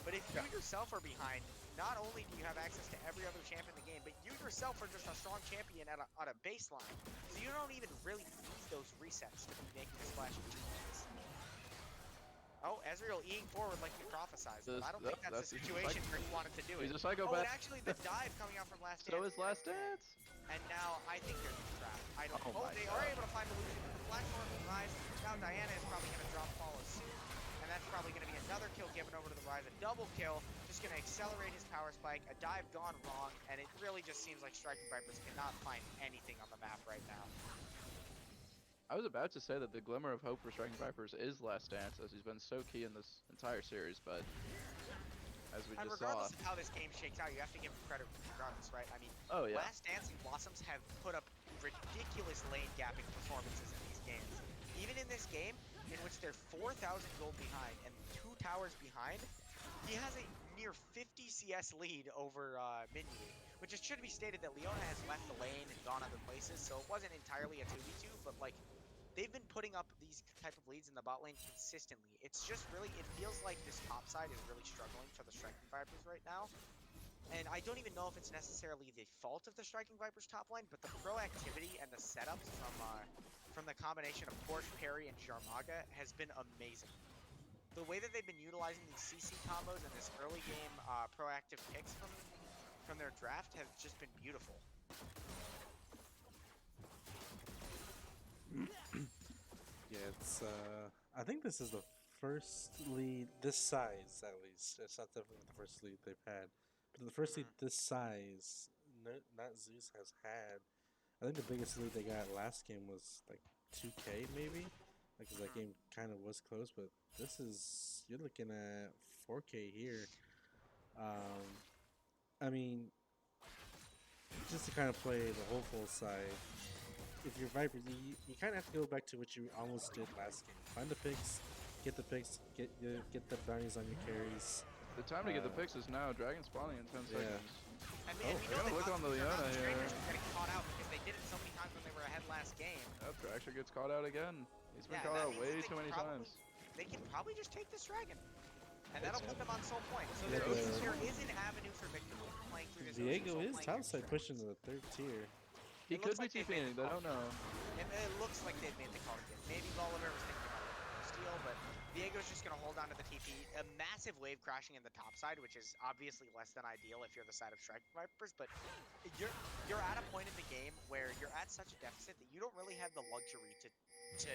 But if you yourself are behind, not only do you have access to every other champ in the game, but you yourself are just a strong champion at a baseline. So you don't even really need those resets to be making a splash of teammates. Oh, Ezreal eating forward like we prophesized, but I don't think that's the situation where he wanted to do it. He's a Oh, psychopath. and actually the dive coming out from Last Dance. So is Last Dance. And now I think they're trapped. I don't know. Oh Oh, my they God. are able to find the Lucian. The Black Orb Rise. Now Diana is probably going to drop fall as probably going to be another kill given over to the Rise. A double kill, just going to accelerate his power spike. A dive gone wrong, and it really just seems like Striking Vipers cannot find anything on the map right now. I was about to say that the glimmer of hope for Striking Vipers is Last Dance, as he's been so key in this entire series, but as we And just saw. regardless of how this game shakes out, you have to give him credit regardless, right? I mean, Oh, yeah. Last Dance and Blossoms have put up ridiculous lane gapping performances in these games. Even in this game, in which they're 4,000 gold behind and 2 towers behind, he has a near 50 CS lead over Minyu, which it should be stated that Leona has left the lane and gone other places, so it wasn't entirely a 2v2, but like, they've been putting up these type of leads in the bot lane consistently. It's just really, it feels like this top side is really struggling for the Striking Vipers right now. And I don't even know if it's necessarily the fault of the Striking Vipers top line, but the proactivity and the setups from the combination of Porsche, Perry, and Sharmaga has been amazing. The way that they've been utilizing these CC combos and this early game proactive picks from their draft have just been beautiful. Yeah, it's I think this is the first lead this size, at least. It's not definitely the first lead they've had, but the first lead this size not Zeus has had. I think the biggest lead they got last game was like 2K maybe, because that game kind of was close. But this is, you're looking at 4K here. I mean, just to kind of play the hopeful side, if you're Vipers, you kind of have to go back to what you almost did last game. Find the picks, get the bounties on your carries. The time to get the picks is now. Dragon spawning in 10 Yeah. seconds. And Oh, we I gotta know look that on the they're not Leona here. strangers to getting caught out because they did it so many times when they were ahead last game. Yep, Thrasher gets caught out again. He's been Yeah, caught that out means way that they too can many probably- times. They can probably just take this dragon. And that'll It's- put them on soul point. So Yeah, there is an avenue for Victor playing through this. Diego Soul is playing top these side dragons. pushing to the 3rd tier. He It could looks be like they made TPing, the they call. don't know. It looks like they've made the call again. Maybe Bolivar was thinking about steal, but Diego's just going to hold on to the TP. A massive wave crashing in the top side, which is obviously less than ideal if you're the side of Striking Vipers, but you're at a point in the game where you're at such a deficit that you don't really have the luxury to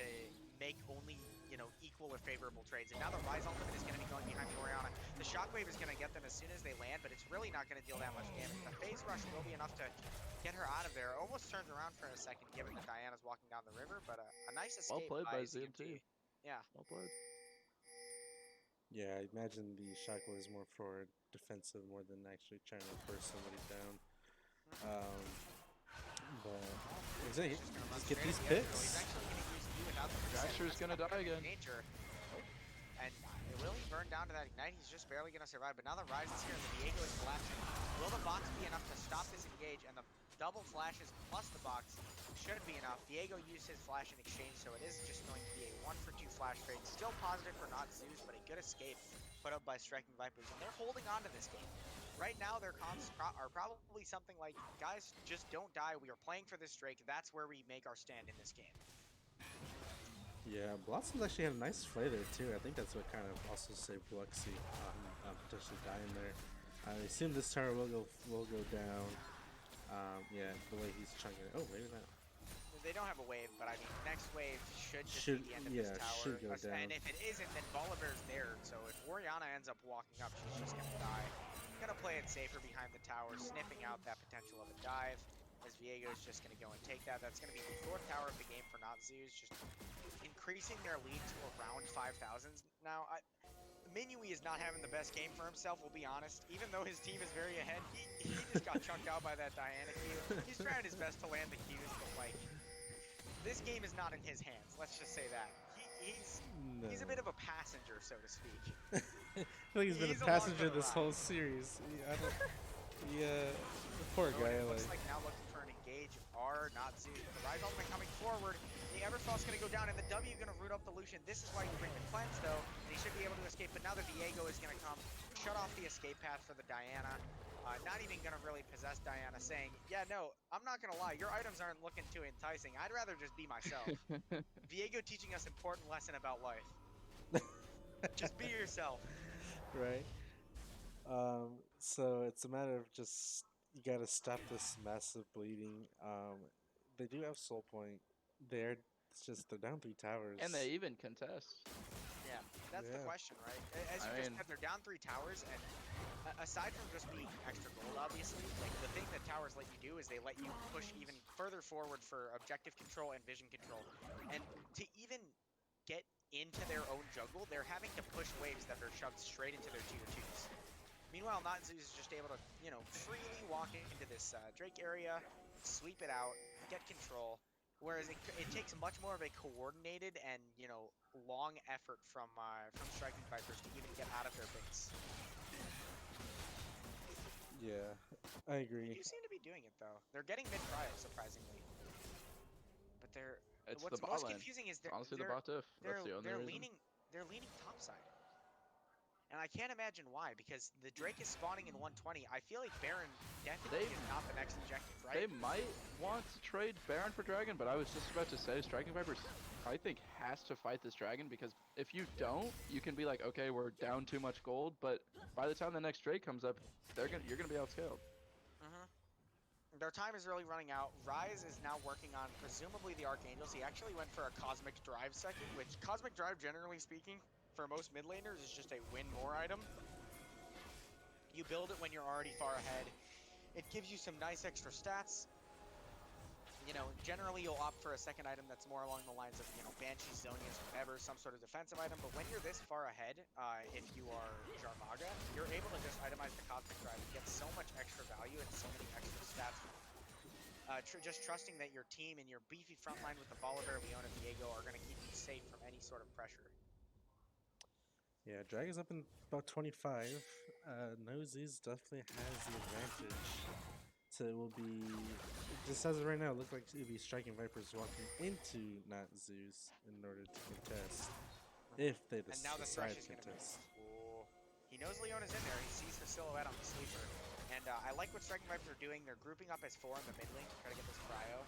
make only, you know, equal or favorable trades. And now the Rise ultimate is going to be going behind Orianna. The Shockwave is going to get them as soon as they land, but it's really not going to deal that much damage. The Phase Rush will be enough to get her out of there. Almost turns around for a second, given that Diana's walking down the river, but a nice escape Well played by ZMT. ZMT. Yeah. Well played. Yeah, I imagine the shockwave is more for defensive more than actually trying to burst somebody down. But exactly, He's just gonna run just get straight these at the edge, though. picks. He's actually going to use you without the percent. Thrasher's That's gonna not die gonna be again. Danger. And will he burn down to that ignite? He's just barely going to survive. But now the Rise is here and the Diego is collapsing. Will the box be enough to stop this engage? And the double flashes plus the box should be enough. Diego used his flash in exchange, so it is just going to be a 1-for-2 flash trade. Still positive for not Zeus, but a good escape put up by Striking Vipers. And they're holding on to this game. Right now, their comps are probably something like, guys, just don't die. We are playing for this Drake. That's where we make our stand in this game. Yeah, Blossoms actually had a nice play there too. I think that's what kind of also saved Luxy potentially dying there. I assume this tower will go down. Yeah, the way he's chunking it. Oh, maybe not. They don't have a wave, but I mean, next wave should just be the end of this tower. should go down. And if it isn't, then Bolivar's there. So if Orianna ends up walking up, she's just gonna die. Gonna play it safer behind the tower, sniffing out that potential of a dive. As Viego's just gonna go and take that. That's gonna be the 4th tower of the game for Natsu's, just increasing their lead to around 5,000s. Now, Minui is not having the best game for himself, we'll be honest. Even though his team is very ahead, he just got chunked out by that Diana Q. He's trying his best to land the Qs, but like, this game is not in his hands, let's just say that. He's a bit of a passenger, so to speak. I feel like he's been He's a along passenger for the this ride. whole series. Yeah, poor So guy. it looks Like, like now looking for an engage are Natsu. The Rise ultimate coming forward. The Eversalt's going to go down, and the W going to root up the Lucian. This is why you bring the cleanse, though, and he should be able to escape. But now the Diego is going to come, shut off the escape path for the Diana. Not even going to really possess Diana, saying, yeah, no, I'm not going to lie. Your items aren't looking too enticing. I'd rather just be myself. Diego teaching us important lesson about life. Just be yourself. right? So it's a matter of just, you gotta stop this massive bleeding. They do have soul point there. It's just they're down 3 towers. And they even contest. Yeah, that's the Yeah. question, right? As you I just mean- said, they're down 3 towers, and aside from just being extra gold, obviously, like the thing that towers let you do is they let you push even further forward for objective control and vision control. And to even get into their own jungle, they're having to push waves that are shoved straight into their tier 2s. Meanwhile, Natsu is just able to, you know, freely walk into this Drake area, sweep it out, get control. Whereas it takes much more of a coordinated and, you know, long effort from Striking Vipers to even get out of their base. Yeah, I They agree. do seem to be doing it though. They're getting mid cryo surprisingly, but they're It's what's the bot most lane. confusing is It's honestly the bot diff. That's the only reason. they're leaning topside. And I can't imagine why, because the Drake is spawning in 120. I feel like Baron definitely They- is not the next objective, right? They might want to trade Baron for Dragon, but I was just about to say Striking Vipers, I think, has to fight this Dragon, because if you don't, you can be like, okay, we're down too much gold, but by the time the next Drake comes up, you're gonna be outscaled. Their time is really running out. Ryze is now working on presumably the Archangels. He actually went for a Cosmic Drive second, which Cosmic Drive, generally speaking, for most mid laners is just a win more item. You build it when you're already far ahead. It gives you some nice extra stats. You know, generally you'll opt for a second item that's more along the lines of, you know, Banshees, Zonias, whatever, some sort of defensive item. But when you're this far ahead, if you are Jarmaga, you're able to just itemize the Cosmic Drive and get so much extra value and so many extra stats. Just trusting that your team and your beefy front line with the Volibear, Leona, Viego are going to keep you safe from any sort of pressure. Yeah, Dragon's up in about 25. Nosies definitely has the advantage. So it will be, just as of right now, it looks like it will be Striking Vipers walking into not Zeus in order to contest. If they And now the decide Thresh is to going to be... contest. Ooh. He knows Leona's in there. He sees her silhouette on the sleeper. And I like what Striking Vipers are doing. They're grouping up as 4 in the mid lane to try to get this cryo.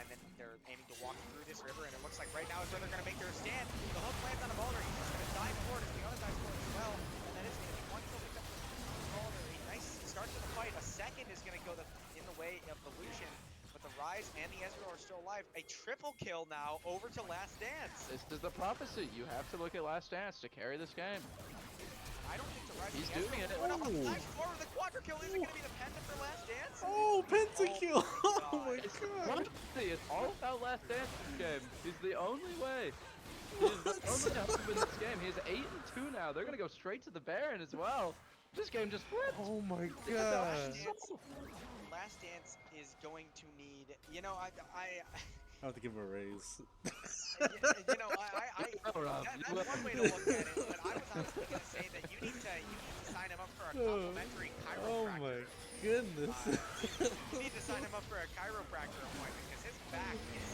And then they're aiming to walk through this river. And it looks like right now is where they're going to make their stand. The hook lands on a Balder. He's just going to dive forward as Leona dives forward as well. And that is going to be one kill picked up for Balder. A nice start to the fight. A second is going to go in the way of the Lucian. But the Ryze and the Ezreal are still alive. A triple kill now over to Last Dance. This is the prophecy. You have to look at Last Dance to carry this game. I don't think the Ryze He's and the doing Ezreal it. went up. Ooh. Flash forward, the quadra kill. Is it going to be the penta for Last Dance? Oh, pentakill! Oh my It's god! prophecy. It's all about Last Dance in this game. He's the only way. He's the only hope in this game. He has 8-2 now. They're gonna go straight to the Baron as well. This game just flipped. Oh my Look at that god! Last Dance is going to need, you know, I have to give him a raise. you know, Oh, Rob, that's you one way to look at it. But I was honestly going to say that you need to sign him up for a complimentary Oh chiropractor. my goodness. You need to sign him up for a chiropractor appointment because his back is.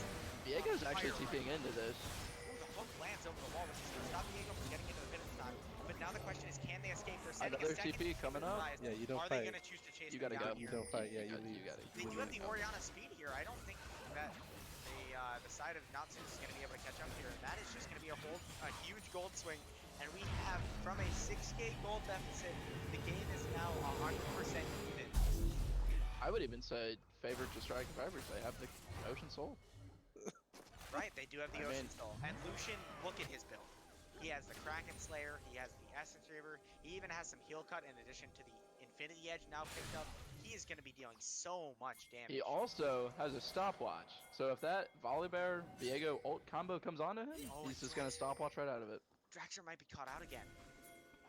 Diego's actually fire TPing right into this. Ooh, the hook lands over the wall, which is going to stop Diego from getting into the pit this time. But now the question is, can they escape? They're sending Another a second TP coming up. Rise. Yeah, you don't Are they fight. going to choose to chase You them gotta down go. You here? don't fight, yeah, you You leave. got it. They do have the Orianna speed here. I don't think that the side of Natsu is going to be able to catch up here, and that is just going to be a huge gold swing. And we have, from a 6k gold deficit, the game is now 100% even. I would even say favored to Striking Vipers. They have the Ocean Soul. Right, they do have the I Ocean mean- Soul. And Lucian, look at his build. He has the Kraken Slayer, he has the Essence Reaver, he even has some heal cut in addition to the Infinity Edge now picked up. He is going to be dealing so much damage. He also has a stopwatch. So if that Volibear Viego ult combo comes onto him, Oh, he's it's just gonna right. stopwatch right out of it. Draxler might be caught out again.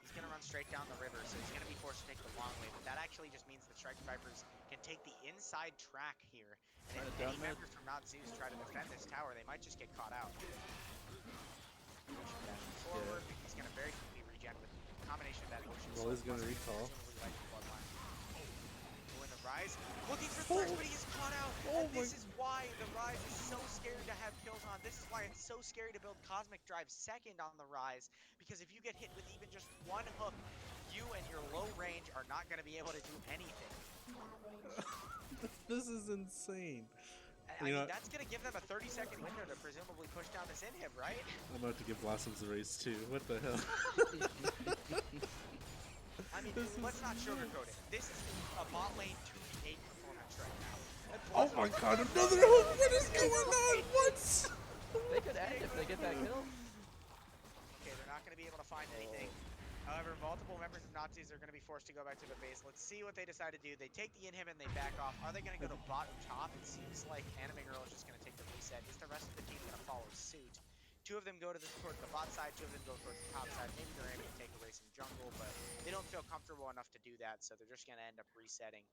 He's going to run straight down the river, so he's going to be forced to take the long way. But that actually just means that Striking Vipers can take the inside track here. And if Down any mid. members from Not Zeus try to defend this tower, they might just get caught out. Forward, he's going to very quickly regen with a combination of that Ocean Well, Soul he's gonna plus recall. presumably Lightning Bloodline. Oh, and the Ryze looking for Thresh, but he is caught out. Oh And this my- is why the Ryze is so scary to have kills on. This is why it's so scary to build Cosmic Drive second on the Ryze. Because if you get hit with even just one hook, you and your low range are not going to be able to do anything. This is insane. I You mean, know- that's going to give them a 30-second window to presumably push down this inhib, right? I'm about to give Blossoms a raise too. What the hell? I mean, This let's is not sugarcoat nuts. it. This is a bot lane 2v8 performance right now. And Oh Blossom- my god, another hook! What is going on? What? They could end if they get that kill. Okay, they're find anything. However, multiple members of Nazis are going to be forced to go back to the base. Let's see what they decide to do. They take the inhib and they back off. Are they going to go to bottom top? It seems like Anime Girl is just going to take the reset. Is the rest of the team going to follow suit? Two of them go towards the bot side, two of them go towards the top side. Maybe they're aiming to take away some jungle, but they don't feel comfortable enough to do that, so they're just going to end up resetting.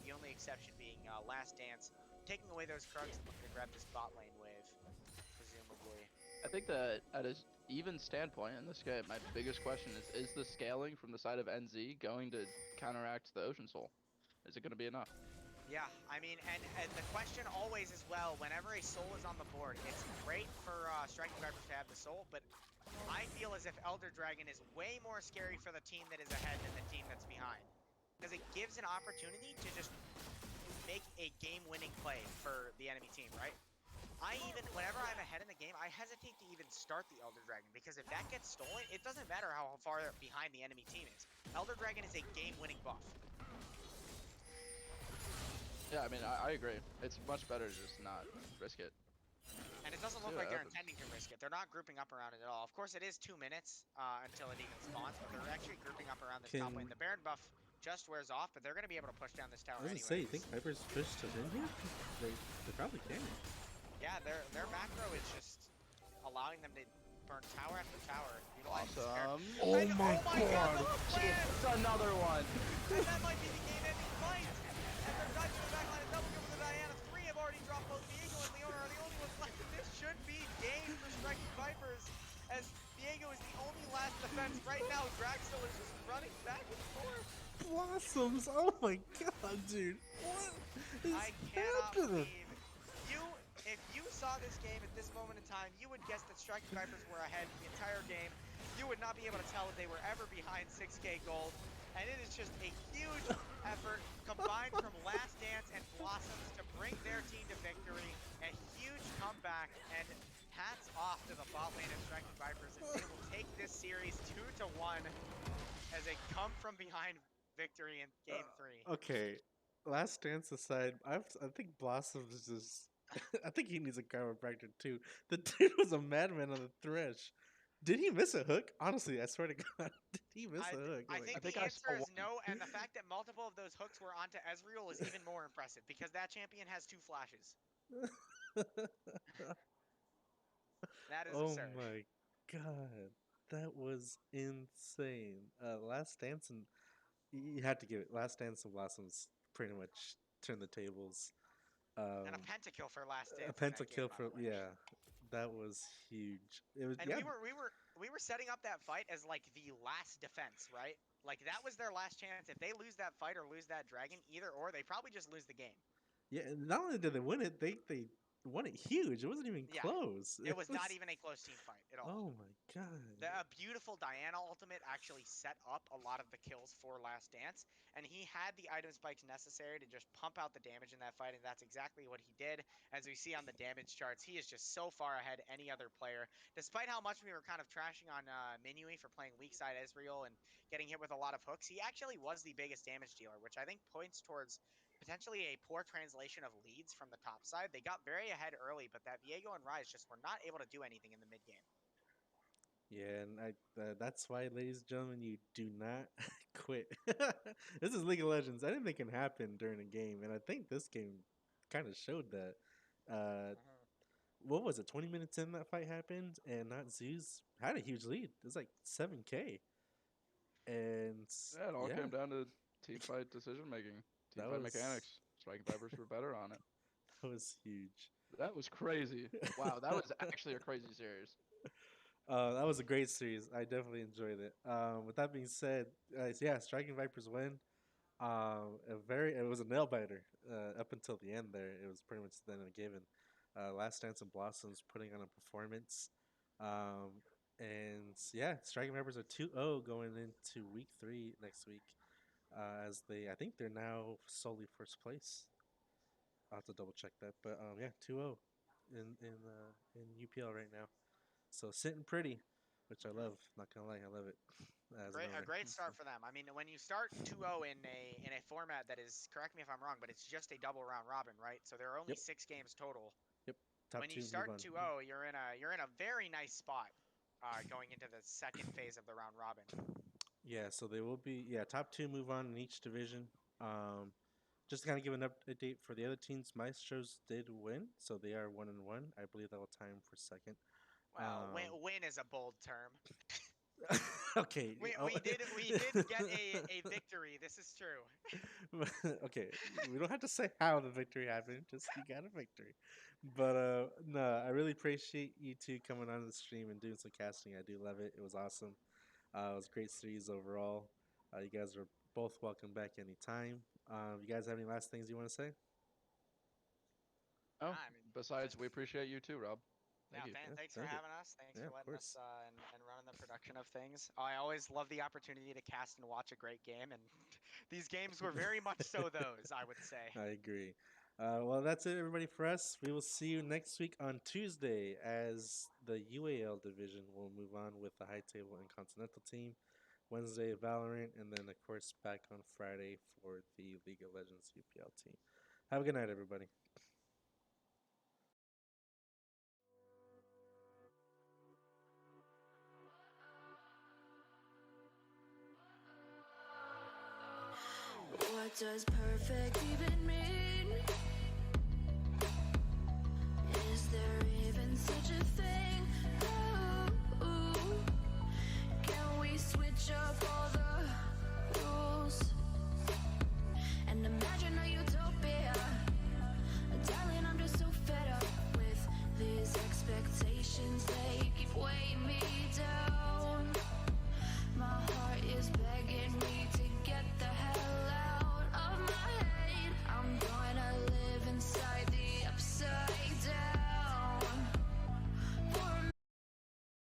The only exception being Last Dance, taking away those Krugs and looking to grab this bot lane wave, presumably. I think that at an even standpoint in this game, my biggest question is the scaling from the side of NZ going to counteract the Ocean Soul? Is it going to be enough? Yeah, I mean, and the question always as well, whenever a soul is on the board, it's great for Striking Vipers to have the soul, but I feel as if Elder Dragon is way more scary for the team that is ahead than the team that's behind. Because it gives an opportunity to just make a game-winning play for the enemy team, right? Whenever I'm ahead in the game, I hesitate to even start the Elder Dragon, because if that gets stolen, it doesn't matter how far behind the enemy team is. Elder Dragon is a game-winning buff. Yeah, I mean, I agree. It's much better to just not risk it. And it doesn't look like they're intending to risk it. They're not grouping up around it at all. Of course, it is 2 minutes until it even spawns, but they're actually grouping up around this top lane. The Baron buff just wears off, but they're going to be able to push down this tower I was anyway. gonna say, you think Vipers pushed us in here? They probably can. Yeah, their macro is just allowing them to burn tower after tower. Awesome. Oh my god! It's another one. And that might be the game-ending fight. And they're driving to the backline and double kill with the Diana. 3 have already dropped. Both Diego and Leona are the only ones left. This should be game for Striking Vipers, as Diego is the only last defense right now. Draxel is just running back and forth. Blossoms! Oh my god, dude! What is I cannot happening? believe if you saw this game at this moment in time, you would guess that Striking Vipers were ahead the entire game. You would not be able to tell if they were ever behind 6k gold. And it is just a huge effort combined from Last Dance and Blossoms to bring their team to victory. A huge comeback, and hats off to the bot lane of Striking Vipers as they will take this series 2-1 as a come from behind victory in game 3. Okay, Last Dance aside, I think Blossoms is just. I think he needs a chiropractor too. The dude was a madman on the thresh. Did he miss a hook? Honestly, I swear to God, did he miss a hook? I think the answer is no, and the fact that multiple of those hooks were onto Ezreal is even more impressive, because that champion has 2 flashes. That is absurd. Oh my god, that was insane. Last Dance and you had to give it. Last Dance and Blossoms pretty much turned the tables. And a pentakill for Last Dance. A pentakill for that was huge. It was, and we were setting up that fight as like the last defense, right? Like that was their last chance. If they lose that fight or lose that dragon, either or, they probably just lose the game. Yeah, and not only did they win it, they won it huge. It wasn't even close. It was not even a close team fight at all. Oh my god. A beautiful Diana ultimate actually set up a lot of the kills for Last Dance, and he had the item spikes necessary to just pump out the damage in that fight, and that's exactly what he did. As we see on the damage charts, he is just so far ahead any other player. Despite how much we were kind of trashing on Minui for playing weak side Ezreal and getting hit with a lot of hooks, he actually was the biggest damage dealer, which I think points towards potentially a poor translation of leads from the top side. They got very ahead early, but that Viego and Ryze just were not able to do anything in the mid game. Yeah, and that's why, ladies and gentlemen, you do not quit. This is League of Legends. Anything can happen during a game, and I think this game kind of showed that. What was it? 20 minutes in that fight happened, and not Zeus had a huge lead. It was like 7K, and yeah, it all came down to team fight decision making, team fight mechanics. Striking Vipers were better on it. That was huge. That was crazy. Wow, that was actually a crazy series. That was a great series. I definitely enjoyed it. With that being said, yeah, Striking Vipers win. It was a nail biter up until the end. There, it was pretty much then a given. Last Dance and Blossoms putting on a performance, and yeah, Striking Vipers are 2-0 going into week 3 next week. As I think they're now solely first place. I'll have to double check that, but yeah, 2-0 in UPL right now. So sitting pretty, which I love. Not gonna lie, I love it. A great start for them. I mean, when you start 2-0 in a format that is, correct me if I'm wrong, but it's just a double round robin, right? So there are only 6 games total. Yep. Top when two you start move on. 2-0, you're in a very nice spot going into the second phase of the round robin. Yeah, so they will be top two move on in each division. Just to kind of give an update for the other teams, Maestros did win, so they are 1-1. I believe that will tie them for second. Well, win is a bold term. Okay. We did get a victory. This is true. Okay, we don't have to say how the victory happened. Just you got a victory. But no, I really appreciate you two coming on the stream and doing some casting. I do love it. It was awesome. It was a great series overall. You guys are both welcome back anytime. You guys have any last things you want to say? Oh, I mean, besides, we appreciate you too, Rob. Thank you. Thanks thank for you. having us. Thanks Yeah, for of letting course. us and running the production of things. I always love the opportunity to cast and watch a great game, and these games were very much so those, I would say. I agree. Well, that's it, everybody, for us. We will see you next week on Tuesday as the UAL division will move on with the high table and continental team. Wednesday, Valorant, and then, of course, back on Friday for the League of Legends UPL team. Have a good night, everybody. What does perfect even mean?